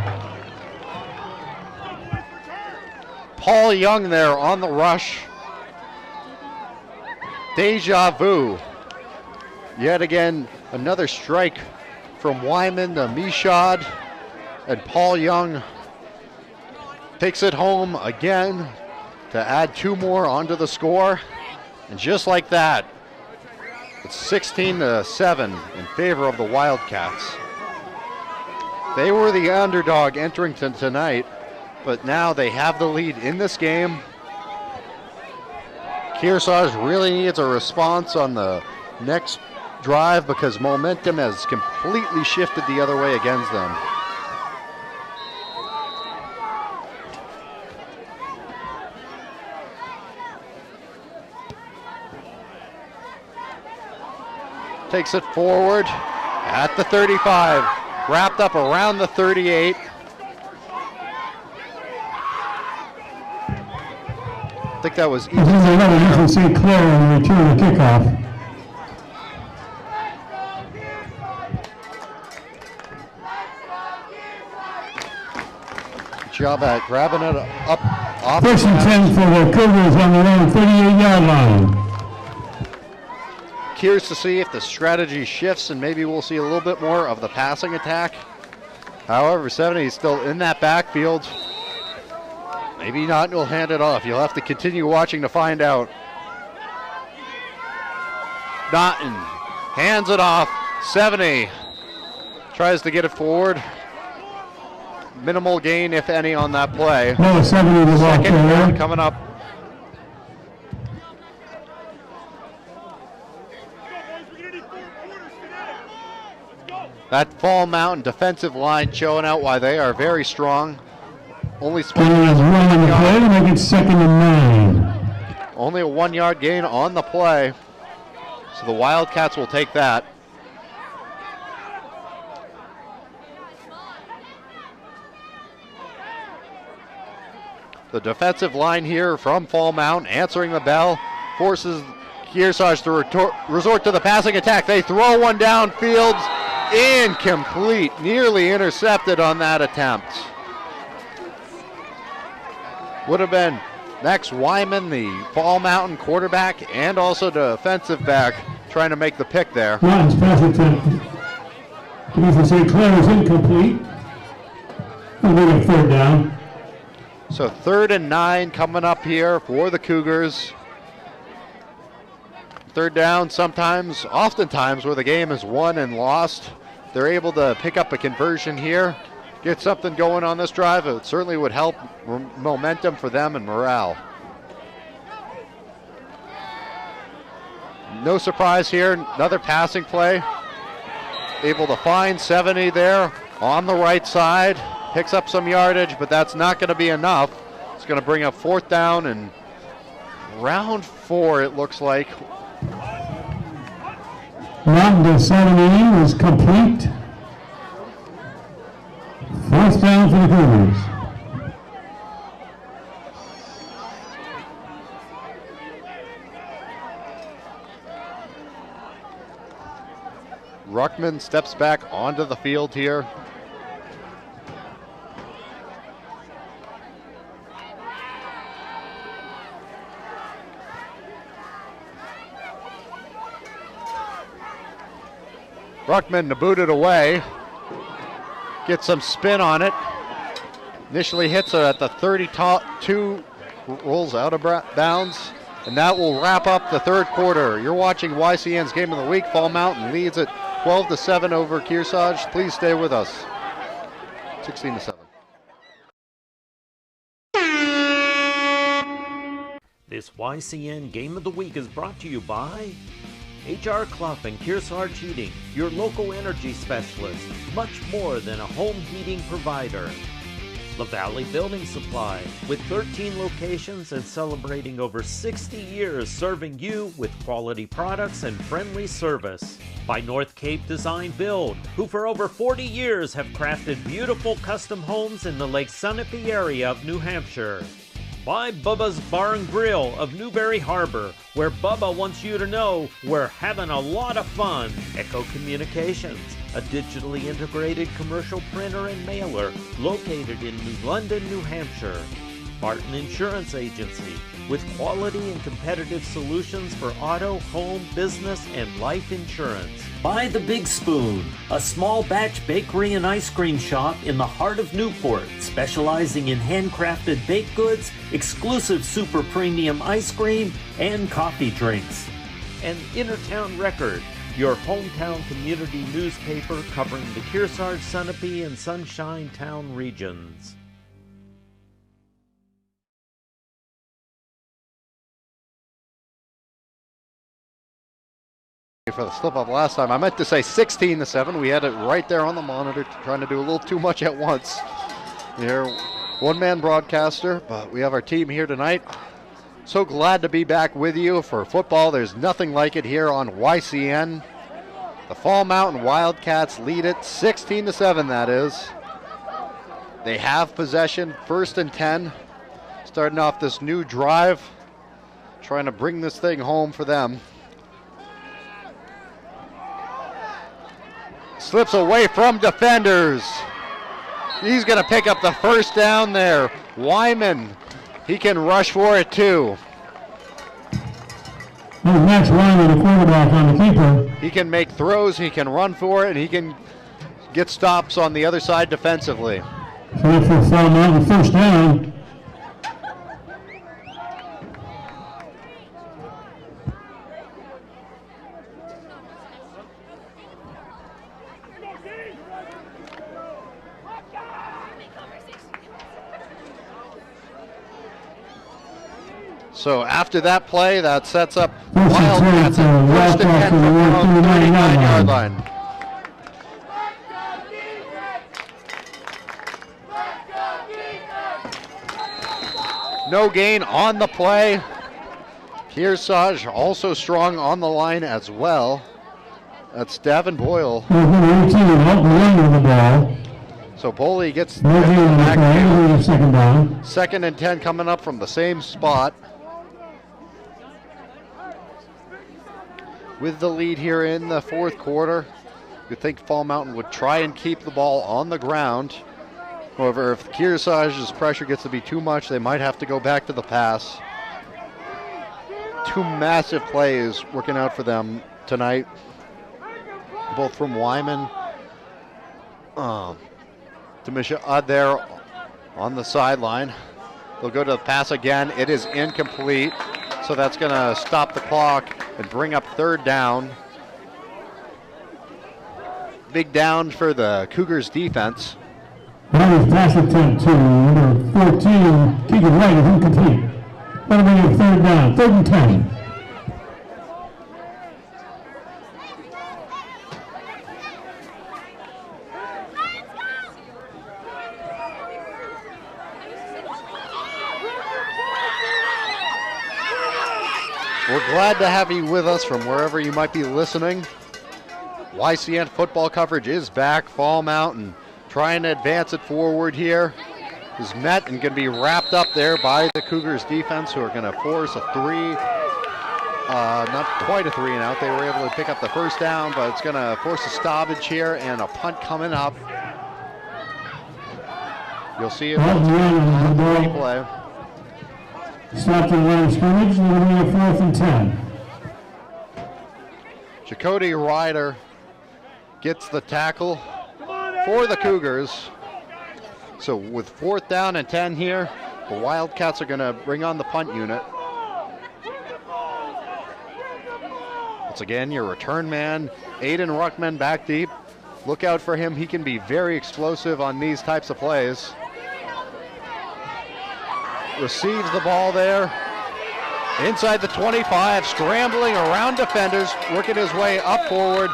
Paul Young there on the rush. Deja vu. Yet again, another strike from Wyman to Michaud, and Paul Young takes it home again to add 2 more onto the score. And just like that, it's 16-7 in favor of the Wildcats. They were the underdog entering tonight, but now they have the lead in this game. Kearsarge really needs a response on the next drive because momentum has completely shifted the other way against them. Takes it forward, at the 35, wrapped up around the 38. I think that was easy. St. Clair on the return of kickoff. Job at grabbing it up off. First and 10 for the Cougars on their own 38-yard line. Curious to see if the strategy shifts and maybe we'll see a little bit more of the passing attack. However, 70 is still in that backfield. Maybe not, will hand it off. You'll have to continue watching to find out. Naughton hands it off. 70 tries to get it forward. Minimal gain, if any, on that play. No, 70 was off there. Coming up. That Fall Mountain defensive line showing out why they are very strong. Only make it second and 9. Only a 1 yard gain on the play. So the Wildcats will take that. The defensive line here from Fall Mountain answering the bell, forces Kearsarge to resort to the passing attack. They throw one downfield, incomplete, nearly intercepted on that attempt. Would have been Max Wyman, the Fall Mountain quarterback, and also defensive back, trying to make the pick there. Mountain's pass attempt to St. Clair is incomplete. We'll make a third down. So 3rd and 9 coming up here for the Cougars. Third down sometimes, oftentimes where the game is won and lost, they're able to pick up a conversion here, get something going on this drive. It certainly would help momentum for them and morale. No surprise here, another passing play. Able to find 70 there on the right side. Picks up some yardage, but that's not going to be enough. It's going to bring up 4th down and round 4, it looks like. Round to 17 is complete. 4th down for the Cougars. Ruckman steps back onto the field here. Ruckman to boot it away. Get some spin on it. Initially hits it at the 32, rolls out of bounds, and that will wrap up the 3rd quarter. You're watching YCN's Game of the Week. Fall Mountain leads it 12-7 over Kearsarge. Please stay with us. 16-7. This YCN Game of the Week is brought to you by H.R. Clough and Kearsarge Heating, your local energy specialist, much more than a home heating provider. LaValley Building Supply, with 13 locations and celebrating over 60 years serving you with quality products and friendly service. By North Cape Design Build, who for over 40 years have crafted beautiful custom homes in the Lake Sunapee area of New Hampshire. By Bubba's Bar and Grill of Newberry Harbor, where Bubba wants you to know we're having a lot of fun. Echo Communications, a digitally integrated commercial printer and mailer located in New London, New Hampshire. Barton Insurance Agency, with quality and competitive solutions for auto, home, business, and life insurance. By The Big Spoon, a small batch bakery and ice cream shop in the heart of Newport, specializing in handcrafted baked goods, exclusive super premium ice cream, and coffee drinks. And Innertown Record, your hometown community newspaper covering the Kearsarge, Sunapee, and Sunshine Town regions. For the slip up last time, I meant to say 16-7. We had it right there on the monitor, trying to do a little too much at once. Here, one-man broadcaster, but we have our team here tonight. So glad to be back with you for football. There's nothing like it here on YCN. The Fall Mountain Wildcats lead it 16-7, that is. They have possession, 1st and 10. Starting off this new drive, trying to bring this thing home for them. Slips away from defenders. He's going to pick up the first down there. Wyman, he can rush for it too. Max Wyman, the quarterback on the keeper. He can make throws, he can run for it, and he can get stops on the other side defensively. So for Fall Mountain, first down. So after that play, that sets up Wildcats at 1st and 10 from around the 39-yard line. No gain on the play. Kearsarge also strong on the line as well. That's Davin Boyle. So Boley gets the back. 2nd and 10 coming up from the same spot. With the lead here in the 4th quarter, you'd think Fall Mountain would try and keep the ball on the ground. However, if Kearsarge's pressure gets to be too much, they might have to go back to the pass. 2 massive plays working out for them tonight, both from Wyman to Misha there on the sideline. They'll go to the pass again. It is incomplete, so that's going to stop the clock and bring up 3rd down. Big down for the Cougars defense. That was pass attempt to number 14, Keegan Wright, is incomplete. That'll bring up 3rd down, 3rd and 10. We're glad to have you with us from wherever you might be listening. YCN football coverage is back. Fall Mountain trying to advance it forward here. Is met and going to be wrapped up there by the Cougars defense, who are going to force a 3, not quite a 3 and out. They were able to pick up the first down, but it's going to force a stoppage here and a punt coming up. You'll see it on the replay. Stop the line of scrimmage, and we're going to 4th and 10. Chakotay Ryder gets the tackle for the Cougars. So with 4th down and 10 here, the Wildcats are going to bring on the punt unit. Once again, your return man, Aiden Ruckman, back deep. Look out for him. He can be very explosive on these types of plays. Receives the ball there. Inside the 25, scrambling around defenders, working his way up forward,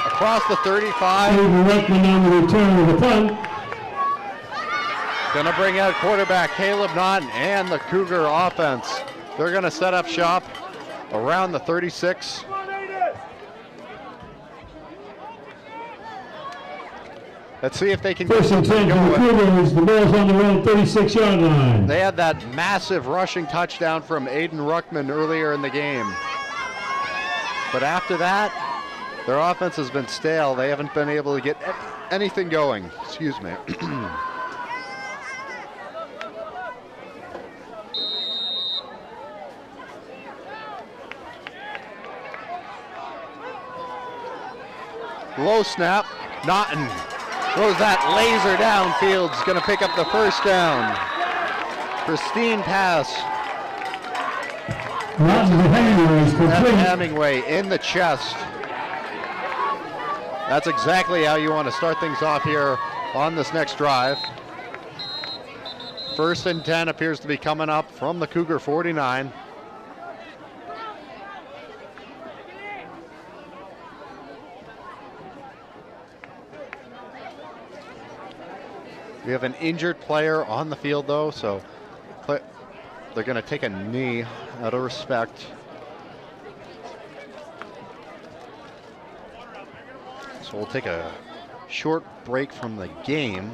across the 35. Ruckman on the return of the punt. Gonna bring out quarterback Caleb Naughton and the Cougar offense. They're gonna set up shop around the 36. Let's see if they can get something going. The ball's on the own 36-yard line. They had that massive rushing touchdown from Aiden Ruckman earlier in the game. But after that, their offense has been stale. They haven't been able to get anything going. Excuse me. Low snap, Naughton throws that laser downfield. Is going to pick up the first down. Pristine pass. Hemingway in the chest. That's exactly how you want to start things off here on this next drive. 1st and 10 appears to be coming up from the Cougar 49. We have an injured player on the field, though, so they're going to take a knee out of respect. So we'll take a short break from the game.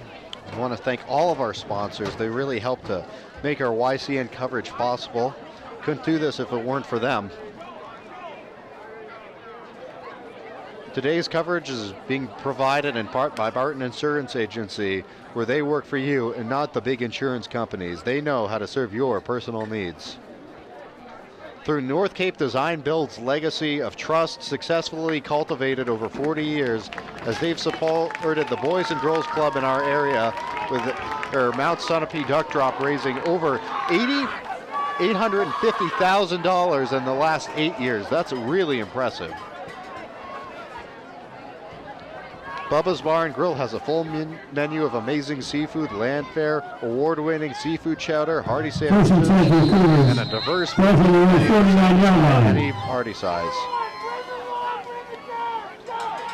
I want to thank all of our sponsors. They really help to make our YCN coverage possible. Couldn't do this if it weren't for them. Today's coverage is being provided in part by Barton Insurance Agency, where they work for you and not the big insurance companies. They know how to serve your personal needs. Through North Cape Design Build's legacy of trust, successfully cultivated over 40 years, as they've supported the Boys and Girls Club in our area with their Mount Sunapee Duck Drop, raising over $850,000 in the last 8 years. That's really impressive. Bubba's Bar and Grill has a full menu of amazing seafood, land fare, award-winning seafood chowder, hearty sandwiches, and a diverse menu of any party size.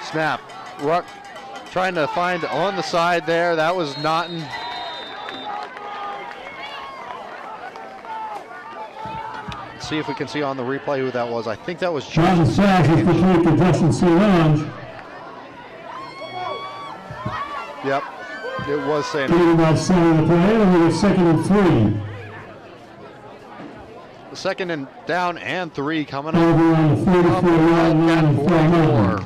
Snap. Ruck trying to find on the side there. That was Naughton. Let's see if we can see on the replay who that was. I think that was John. Yep, it was St. Second and 3. Second and down and 3 coming up. Over on the 44-yard line, 44.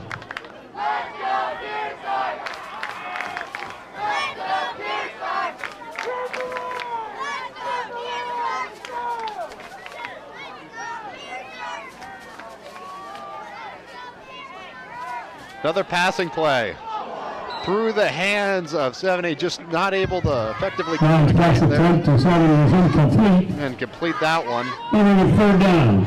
Another passing play. Through the hands of 7A, just not able to effectively and complete that one. Third down.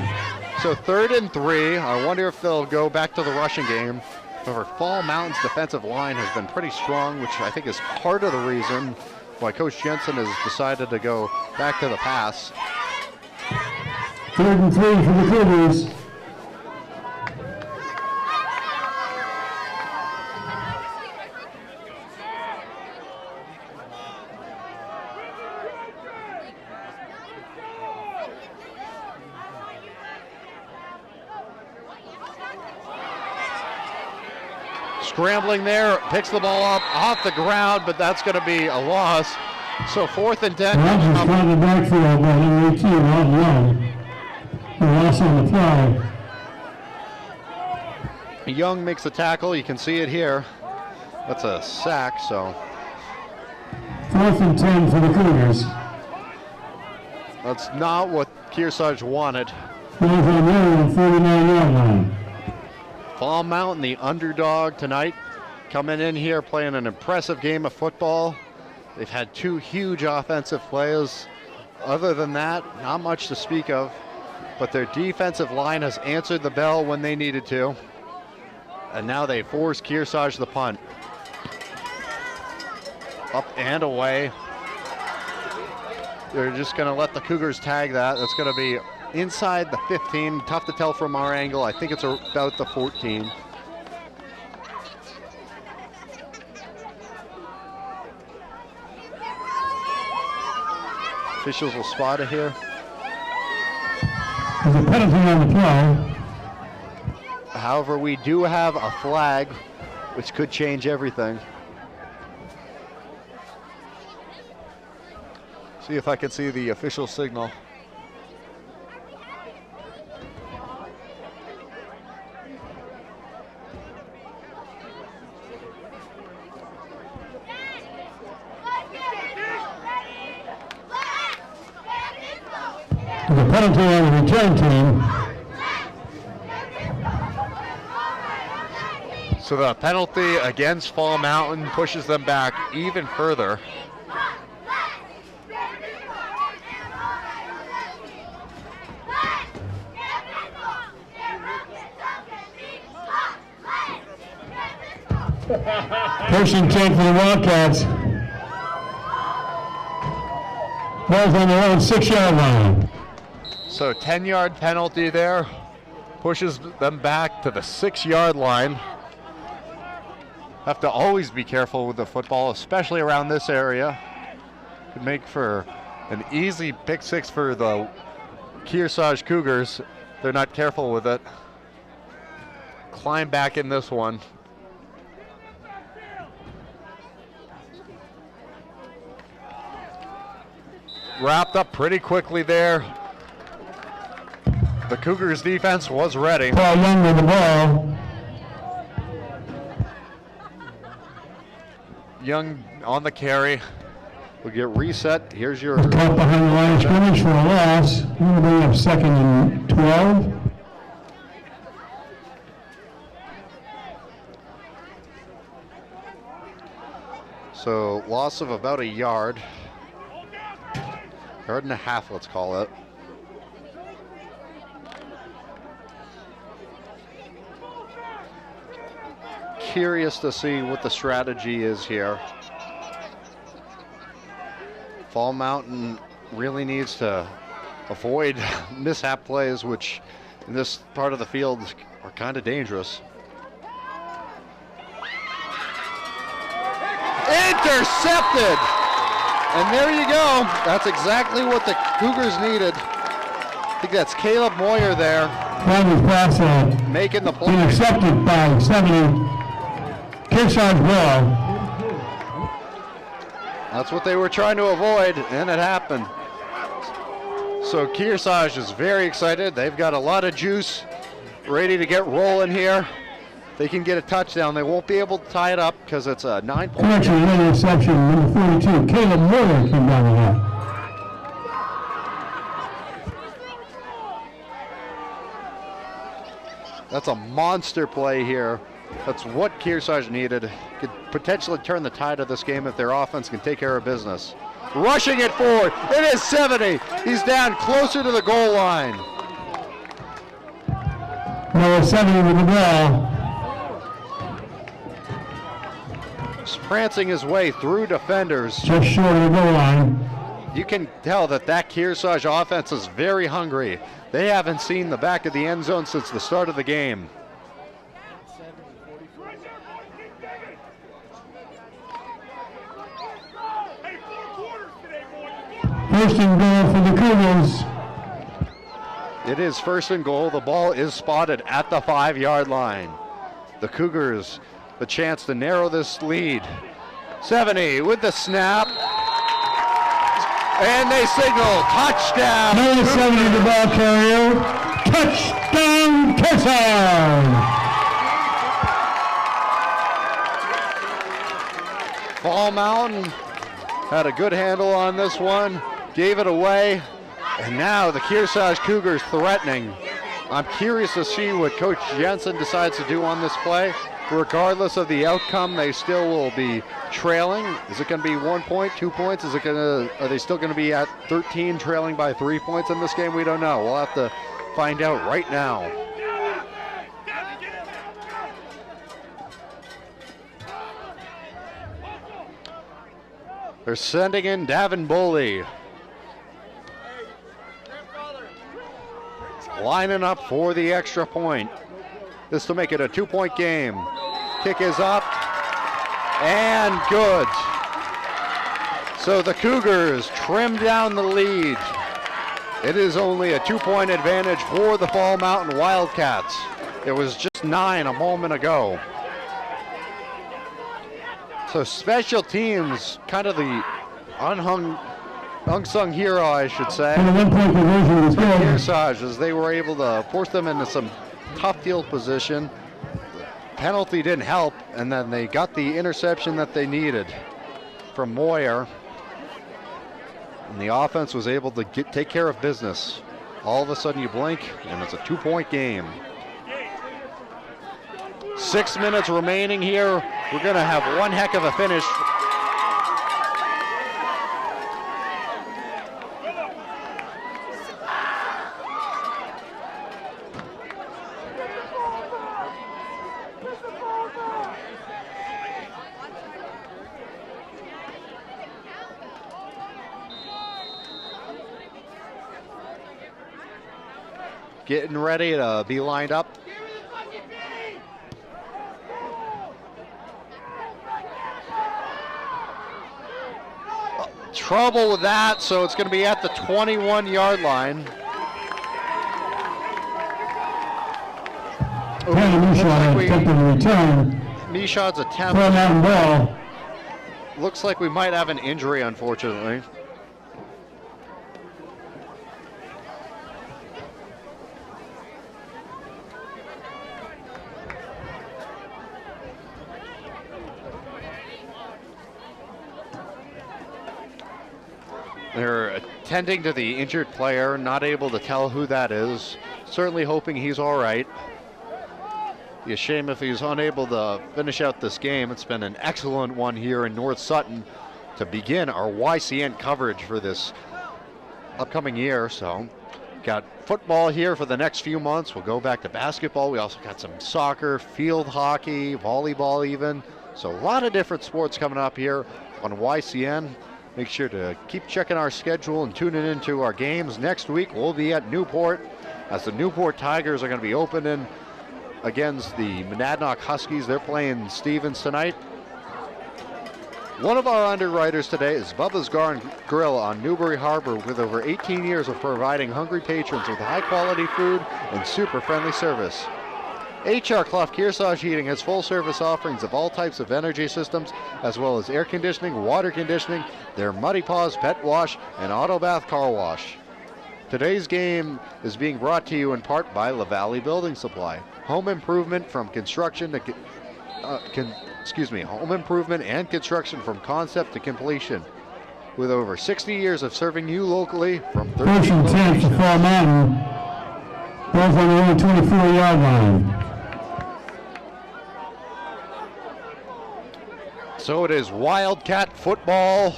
So 3rd and 3. I wonder if they'll go back to the rushing game. However, Fall Mountain's defensive line has been pretty strong, which I think is part of the reason why Coach Jensen has decided to go back to the pass. 3rd and 3 for the Cougars. Scrambling there, picks the ball up off the ground, but that's going to be a loss. So 4th and 10. Rogers caught the backfield by number 18, Rod Young. A loss on the play. Young makes the tackle. You can see it here. That's a sack, so. 4th and 10 for the Cougars. That's not what Kearsarge wanted. 49-yard line. Fall Mountain, the underdog tonight, coming in here playing an impressive game of football. They've had 2 huge offensive plays. Other than that, not much to speak of. But their defensive line has answered the bell when they needed to. And now they force Kearsarge the punt. Up and away. They're just going to let the Cougars tag that. That's going to be inside the 15. Tough to tell from our angle. I think it's about the 14. Officials will spot it here. There's a penalty on the play. However, we do have a flag, which could change everything. See if I can see the official signal. The penalty on the return team. So the penalty against Fall Mountain pushes them back even further. First and 10 for the Wildcats. Ball's on their own 6-yard line. So 10-yard penalty there pushes them back to the 6-yard line. Have to always be careful with the football, especially around this area. Could make for an easy pick 6 for the Kearsarge Cougars. They're not careful with it. Climb back in this one. wrapped up pretty quickly there. The Cougars defense was ready. Paul Young with the ball. Young on the carry. We'll get reset. Here's your... Caught behind the line of scrimmage for a loss. We're going to bring up 2nd and 12. So loss of about a yard. Yard and a half, let's call it. Curious to see what the strategy is here. Fall Mountain really needs to avoid mishap plays, which in this part of the field are kind of dangerous. Intercepted! And there you go. That's exactly what the Cougars needed. I think that's Caleb Moyer there. Making the play. Intercepted by 70. Kearsarge ball. That's what they were trying to avoid, and it happened. So Kearsarge is very excited. They've got a lot of juice ready to get rolling here. They can get a touchdown. They won't be able to tie it up because it's a 9-point. Correction, interception, number 42. Caleb Moyer came down with that. That's a monster play here. That's what Kearsarge needed. Could potentially turn the tide of this game if their offense can take care of business. Rushing it forward. It is 70. He's down closer to the goal line. Number 70 with the ball. Prancing his way through defenders. Just short of the goal line. You can tell that Kearsarge offense is very hungry. They haven't seen the back of the end zone since the start of the game. First and goal for the Cougars. It is first and goal. The ball is spotted at the 5-yard line. The Cougars, the chance to narrow this lead. 70 with the snap. And they signal touchdown. Number 70, the ball carrier. Touchdown, Kearsarge. Fall Mountain had a good handle on this one. Gave it away. And now the Kearsarge Cougars threatening. I'm curious to see what Coach Jensen decides to do on this play. Regardless of the outcome, they still will be trailing. Is it going to be 1 point, 2 points? Are they still going to be at 13, trailing by 3 points in this game? We don't know. We'll have to find out right now. They're sending in Davin Boley. Lining up for the extra point. This to make it a 2-point game. Kick is up and good. So the Cougars trim down the lead. It is only a 2-point advantage for the Fall Mountain Wildcats. It was just 9 a moment ago. So special teams, kind of the unsung hero, I should say. And the 1-point conversion was good. Kearsarge, as they were able to force them into some tough field position. Penalty didn't help, and then they got the interception that they needed from Moyer. And the offense was able to take care of business. All of a sudden you blink, and it's a 2-point game. 6 minutes remaining here. We're going to have one heck of a finish. Getting ready to be lined up. Trouble with that, so it's going to be at the 21-yard line. Mishad's attempt. Looks like we might have an injury, unfortunately. They're attending to the injured player, not able to tell who that is. Certainly hoping he's all right. Be a shame if he's unable to finish out this game. It's been an excellent one here in North Sutton to begin our YCN coverage for this upcoming year. So got football here for the next few months. We'll go back to basketball. We also got some soccer, field hockey, volleyball even. So a lot of different sports coming up here on YCN. Make sure to keep checking our schedule and tuning into our games. Next week we'll be at Newport as the Newport Tigers are going to be opening against the Monadnock Huskies. They're playing Stevens tonight. One of our underwriters today is Bubba's Bar and Grill on Newbury Harbor, with over 18 years of providing hungry patrons with high quality food and super friendly service. HR Clough Kearsarge Heating has full service offerings of all types of energy systems, as well as air conditioning, water conditioning, their Muddy Paws pet wash, and auto bath car wash. Today's game is being brought to you in part by La Valley Building Supply. Home improvement from construction to home improvement and construction from concept to completion. With over 60 years of serving you locally from 13 First and 10 for Fall Mountain. Both on their own 24-yard line. So it is Wildcat football.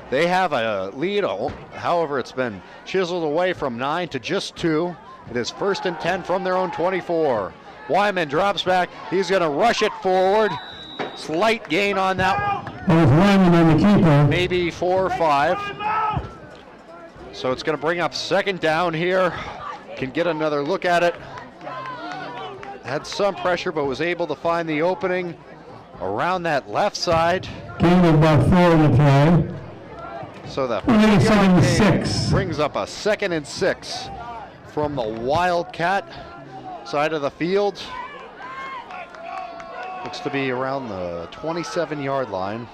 They have a lead, however it's been chiseled away from 9 to just 2. It is 1st and 10 from their own 24. Wyman drops back. He's going to rush it forward. Slight gain on that one. That was Wyman on the keeper. Maybe 4 or 5. So it's going to bring up 2nd down here. Can get another look at it. Had some pressure, but was able to find the opening around that left side. Gain of about 4 in the play. So that brings up a 2nd and 6 from the Wildcat side of the field. Looks to be around the 27-yard line.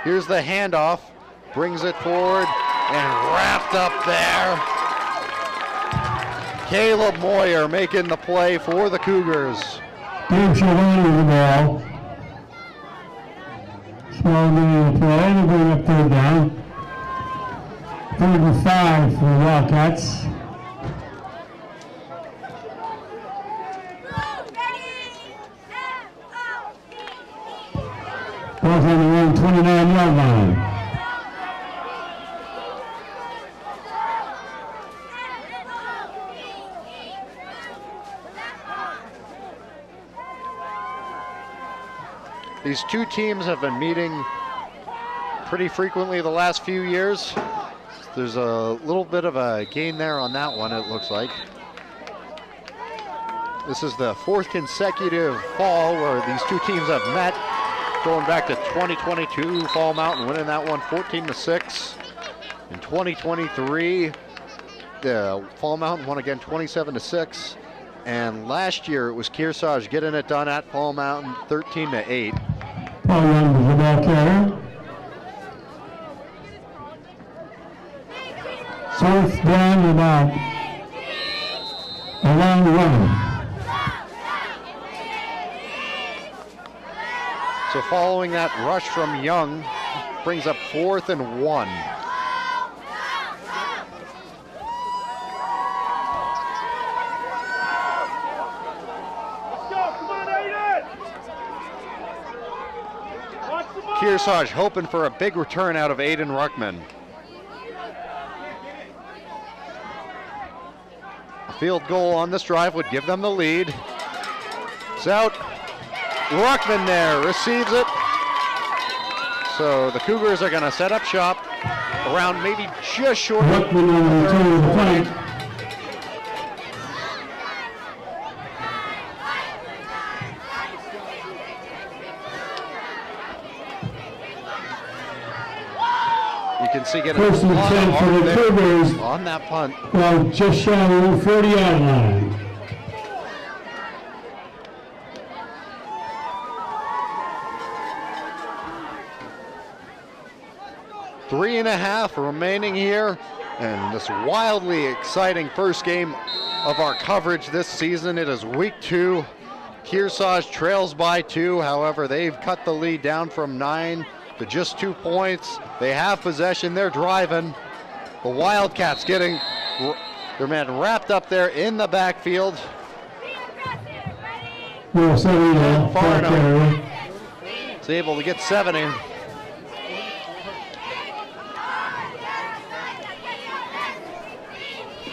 Here's the handoff, brings it forward and wrapped up there. Caleb Moyer making the play for the Cougars. Dave Giovanni with the ball. Small game play, they'll bring up 3rd down. 3rd and 5 for the Wildcats. Both on their own 29-yard line. These two teams have been meeting pretty frequently the last few years. There's a little bit of a gain there on that one, it looks like. This is the 4th consecutive fall where these two teams have met, going back to 2022. Fall Mountain winning that one 14-6. In 2023, the Fall Mountain won again 27-6. And last year it was Kearsarge getting it done at Fall Mountain 13-8. Paul Young was the ball carrier. 4th down and about around the run. So following that rush from Young, brings up 4th and 1. Kearsarge hoping for a big return out of Aiden Ruckman. A field goal on this drive would give them the lead. It's out. Ruckman there receives it. So the Cougars are going to set up shop around maybe just short of Ruckman on the return of the point. You can see getting 1st and 10 for the Cougars on that punt. Well, just shy of the 40-yard line. Three and a half remaining here, and this wildly exciting first game of our coverage this season. It is week 2. Kearsarge trails by 2. However, they've cut the lead down from 9 to just 2 points. They have possession. They're driving. The Wildcats getting their man wrapped up there in the backfield. Far enough. Is able to get 7 in.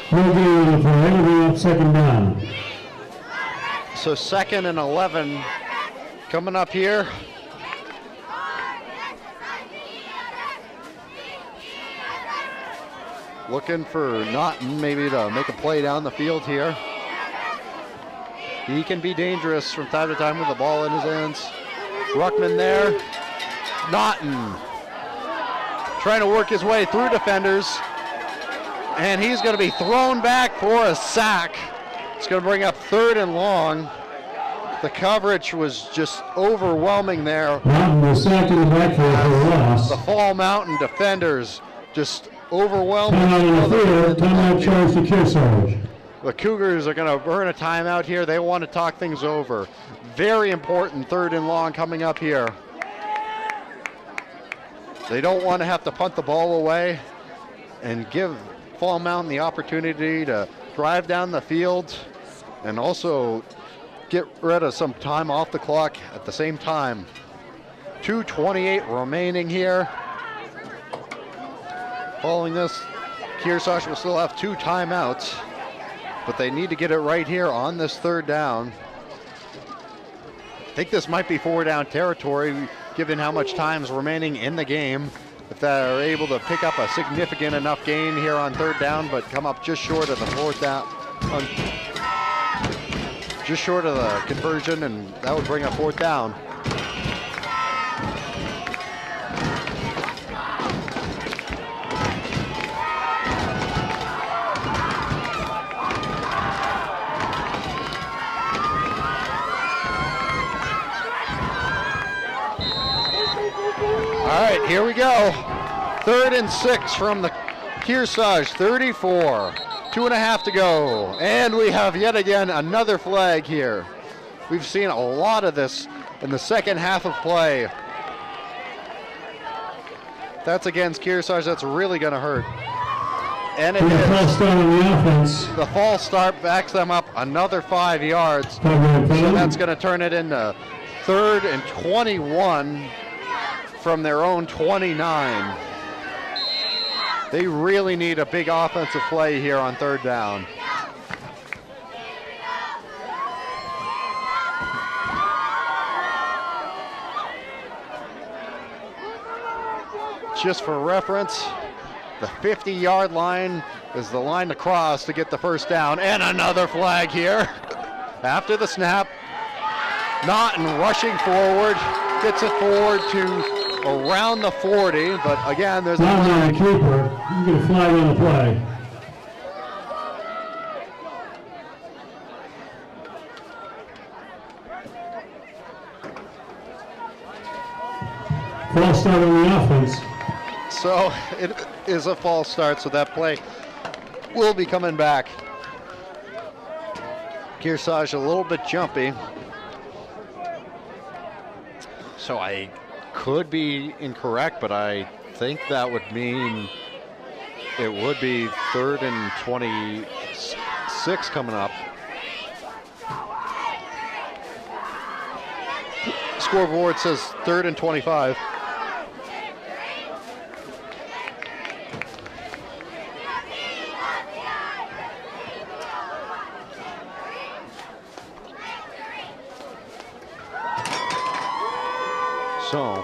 No gain on the play. It'll be up second down. So 2nd and 11 coming up here. Looking for Naughton maybe to make a play down the field here. He can be dangerous from time to time with the ball in his hands. Ruckman there. Naughton trying to work his way through defenders. And he's going to be thrown back for a sack. It's going to bring up 3rd and long. The coverage was just overwhelming there. Mountain was sacked in the backfield for a loss. The Fall Mountain defenders just overwhelming. Timeout on the field. Timeout charge to Kearsarge. The Cougars are going to burn a timeout here. They want to talk things over. Very important 3rd and long coming up here. They don't want to have to punt the ball away and give Fall Mountain the opportunity to drive down the field and also get rid of some time off the clock at the same time. 2:28 remaining here. Following this, Kearsarge will still have 2 timeouts, but they need to get it right here on this 3rd down. I think this might be 4-down territory given how much time is remaining in the game. If they're able to pick up a significant enough gain here on 3rd down, but come up just short of the 4th down, just short of the conversion, and that would bring up 4th down. All right, here we go. 3rd and 6 from the Kearsarge 34. 2.5 to go. And we have yet again another flag here. We've seen a lot of this in the second half of play. That's against Kearsarge. That's really going to hurt. And it is. False start on the offense. The false start backs them up another 5 yards. So that's going to turn it into 3rd and 21 from their own 29. They really need a big offensive play here on 3rd down. Just for reference, the 50-yard line is the line to cross to get the 1st down. And another flag here. After the snap, Naughton rushing forward, gets it forward to around the 40, but again, there's a keeper. You get a flag on the play. False start on the offense. So it is a false start, so that play will be coming back. Kearsarge a little bit jumpy. So I could be incorrect, but I think that would mean it would be 3rd and 26 coming up. Scoreboard says 3rd and 25. So,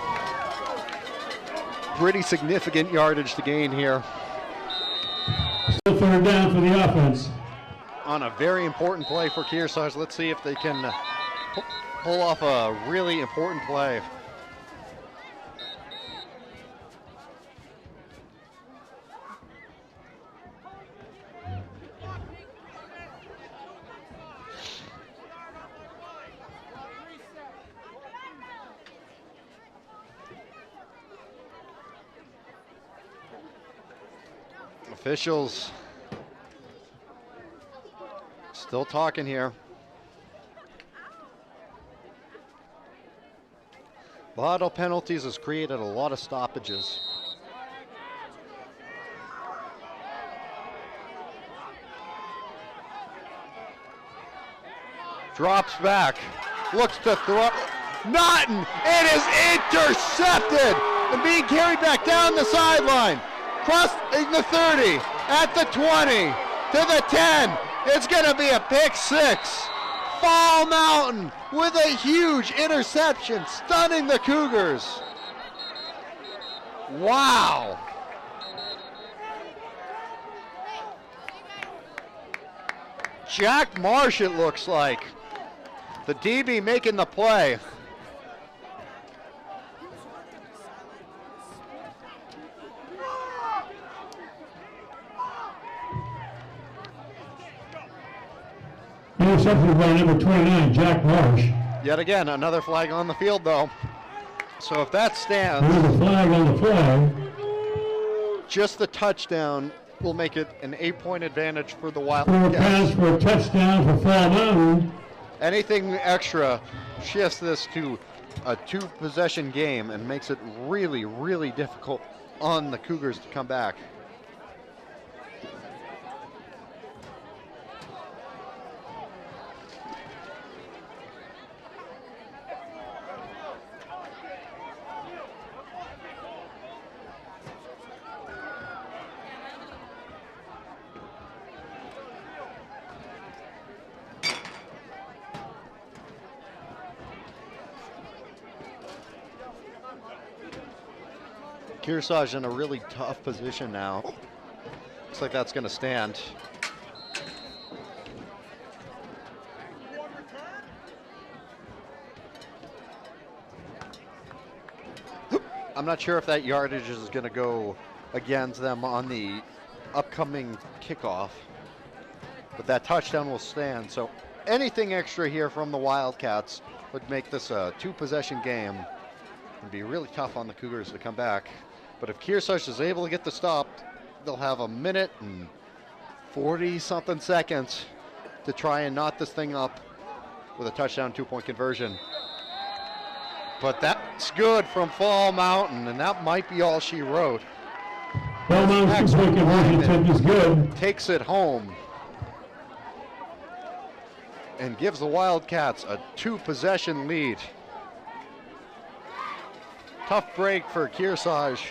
pretty significant yardage to gain here. Still 3rd down for the offense. On a very important play for Kearsarge. Let's see if they can pull off a really important play. Officials Still talking here. A lot of penalties has created a lot of stoppages. Drops back, looks to throw. Naughton, it is intercepted and being carried back down the sideline. Crossing the 30, at the 20, to the 10. It's going to be a pick six. Fall Mountain with a huge interception, stunning the Cougars. Wow. Jack Marsh, it looks like. The DB making the play. Intercepted by number 29, Jack Marsh. Yet again, another flag on the field, though. So if that stands, there's a flag on the play. Just the touchdown will make it an 8-point advantage for the Pass Wildcats. for a touchdown for Fall Mountain. Anything extra shifts this to a 2-possession game and makes it really, really difficult on the Cougars to come back. Kearsarge in a really tough position now. Looks like that's going to stand. I'm not sure if that yardage is going to go against them on the upcoming kickoff, but that touchdown will stand. So anything extra here from the Wildcats would make this a 2-possession game and be really tough on the Cougars to come back. But if Kearsarge is able to get the stop, they'll have a minute and 40-something seconds to try and knot this thing up with a touchdown 2-point conversion. But that's good from Fall Mountain, and that might be all she wrote. Fall Mountain's 2-point conversion attempt is good. Takes it home and gives the Wildcats a 2-possession lead. Tough break for Kearsarge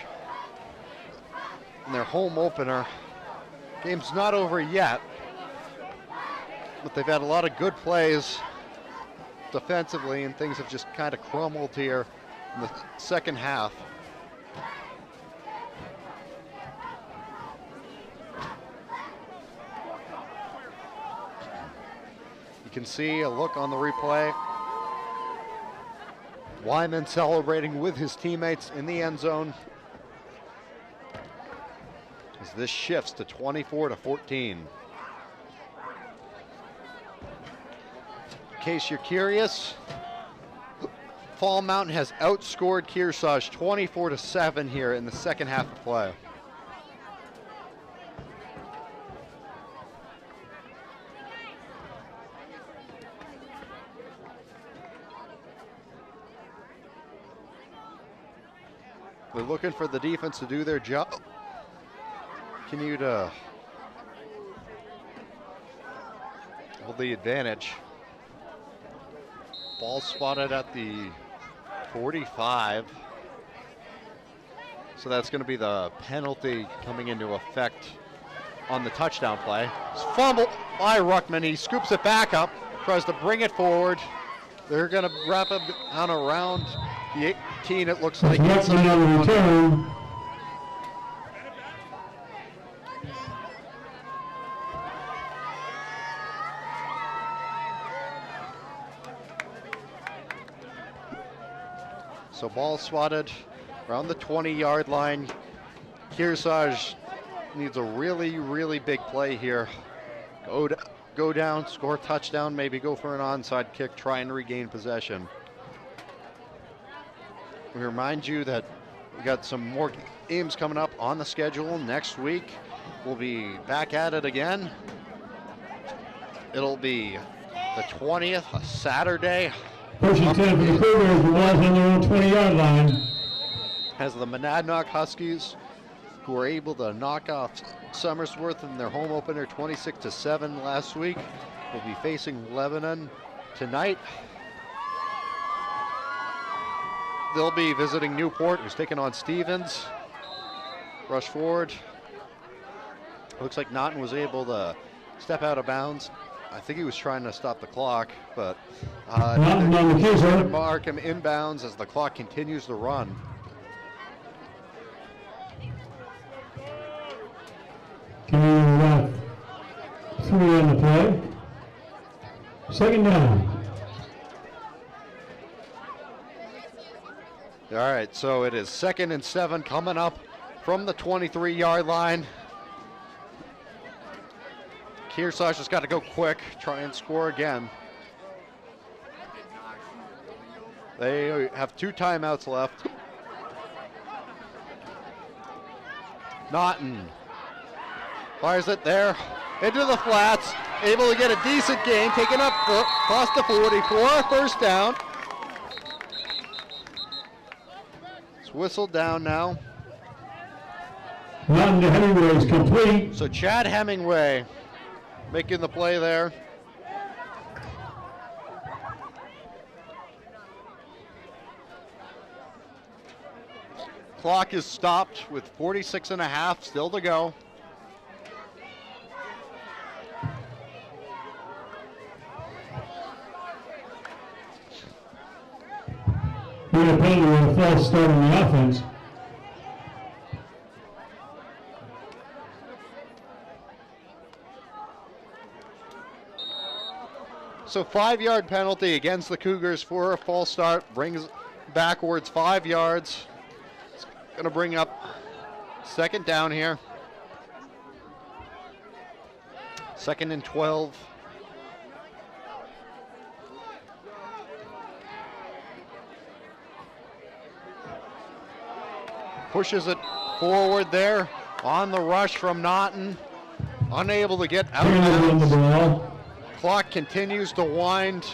in their home opener. Game's not over yet, but they've had a lot of good plays defensively, and things have just kind of crumbled here in the second half. You can see a look on the replay. Wyman celebrating with his teammates in the end zone as this shifts to 24-14. In case you're curious, Fall Mountain has outscored Kearsarge 24-7 here in the second half of play. We're looking for the defense to do their job. Continue to hold the advantage. Ball spotted at the 45. So that's going to be the penalty coming into effect on the touchdown play. It's fumbled by Ruckman. He scoops it back up, tries to bring it forward. They're going to wrap it on around the 18, it looks like. Ruckman on the return. So ball swatted around the 20-yard line. Kearsarge needs a really, really big play here. Go down, score a touchdown, maybe go for an onside kick, try and regain possession. We remind you that we got some more games coming up on the schedule next week. We'll be back at it again. It'll be the 20th, a Saturday. First and 10 for the Cougars, the ball's on their own 20-yard line. As the Monadnock Huskies, who were able to knock off Somersworth in their home opener 26-7 last week, will be facing Lebanon tonight. They'll be visiting Newport, who's taking on Stevens. Rush forward. Looks like Naughton was able to step out of bounds. I think he was trying to stop the clock, but mark him inbounds as the clock continues to run. Can you 3 on the play? Second down. All right, so it is 2nd and 7 coming up from the 23-yard line. Kearsarge has got to go quick, try and score again. They have 2 timeouts left. Naughton fires it there into the flats, able to get a decent gain, taken up across the 40 for a first down. It's whistled down now. Naughton to Hemingway is complete. So Chad Hemingway making the play there. Clock is stopped with 46.5 still to go. We're going to pay you a false start on the offense. So 5-yard penalty against the Cougars for a false start, brings backwards 5 yards. It's going to bring up 2nd down here. 2nd and 12. Pushes it forward there on the rush from Naughton. Unable to get out of bounds. Clock continues to wind.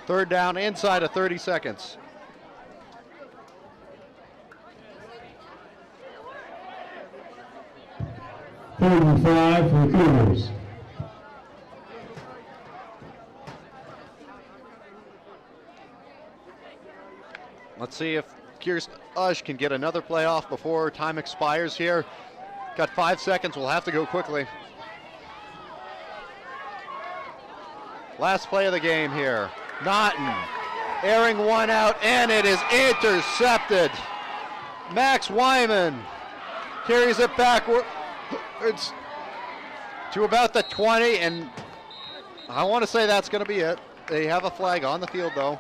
3rd down inside of 30 seconds. Third and 5 for the Cougars. Let's see if Kearsarge can get another play off before time expires here. Got 5 seconds, we'll have to go quickly. Last play of the game here. Naughton airing one out, and it is intercepted. Max Wyman carries it backwards to about the 20, and I want to say that's going to be it. They have a flag on the field, though.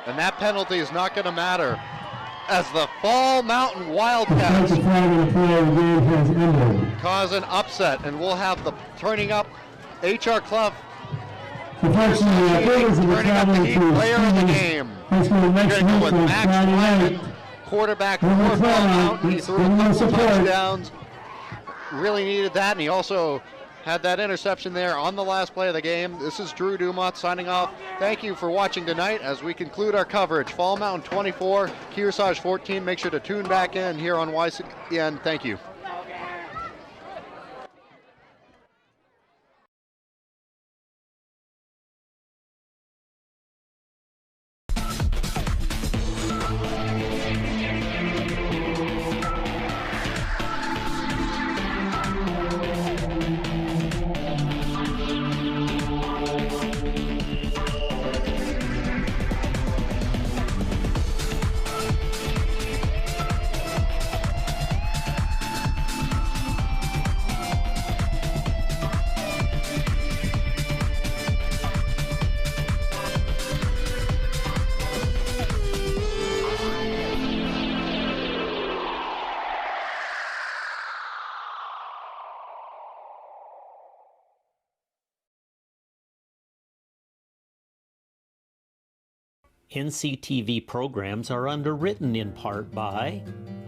And that penalty is not going to matter as the Fall Mountain Wildcats cause an upset, and we'll have the turning up H.R. Clough turning up the heat player of the game. We're going to go with Max Wyman, quarterback for Fall Mountain. He threw a couple touchdowns, really needed that, and he also had that interception there on the last play of the game. This is Drew Dumont signing off. Thank you for watching tonight as we conclude our coverage. Fall Mountain 24, Kearsarge 14. Make sure to tune back in here on YCN. Thank you. NCTV programs are underwritten in part by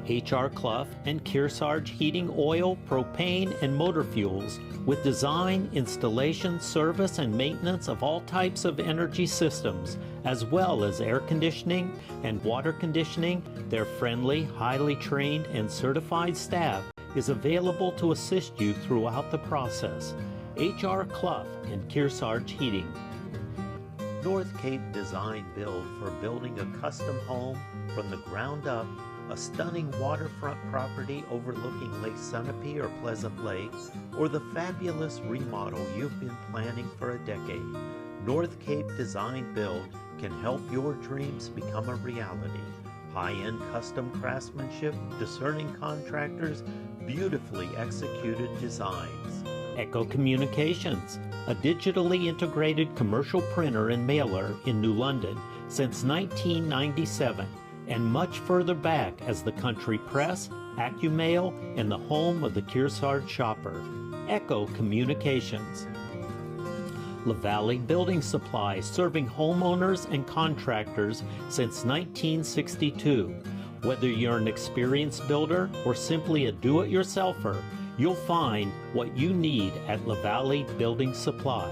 H.R. Clough and Kearsarge Heating Oil, Propane, and Motor Fuels, with design, installation, service, and maintenance of all types of energy systems, as well as air conditioning and water conditioning. Their friendly, highly trained, and certified staff is available to assist you throughout the process. H.R. Clough and Kearsarge Heating. North Cape Design Build for building a custom home from the ground up, a stunning waterfront property overlooking Lake Sunapee or Pleasant Lake, or the fabulous remodel you've been planning for a decade. North Cape Design Build can help your dreams become a reality. High-end custom craftsmanship, discerning contractors, beautifully executed designs. Echo Communications, a digitally integrated commercial printer and mailer in New London since 1997, and much further back as the Country Press, AccuMail, and the home of the Kearsarge shopper. Echo Communications. LaValle Building Supply, serving homeowners and contractors since 1962. Whether you're an experienced builder or simply a do-it-yourselfer, you'll find what you need at LaValle Building Supply.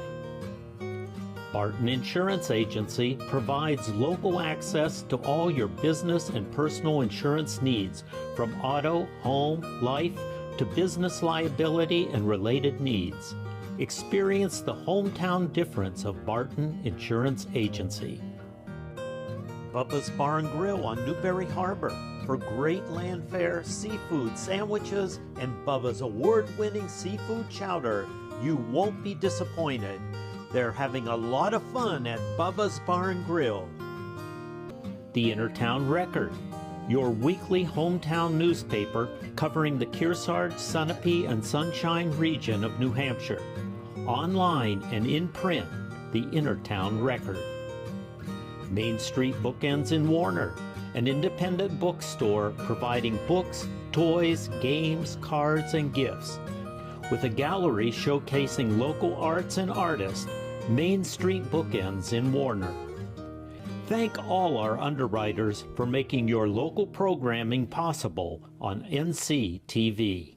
Barton Insurance Agency provides local access to all your business and personal insurance needs, from auto, home, life, to business liability and related needs. Experience the hometown difference of Barton Insurance Agency. Bubba's Bar and Grill on Newberry Harbor for great land fare, seafood, sandwiches, and Bubba's award-winning seafood chowder. You won't be disappointed. They're having a lot of fun at Bubba's Bar and Grill. The Innertown Record, your weekly hometown newspaper covering the Kearsarge, Sunapee, and Sunshine region of New Hampshire. Online and in print, the Innertown Record. Main Street Bookends in Warner, an independent bookstore providing books, toys, games, cards, and gifts. With a gallery showcasing local arts and artists, Main Street Bookends in Warner. Thank all our underwriters for making your local programming possible on NCTV.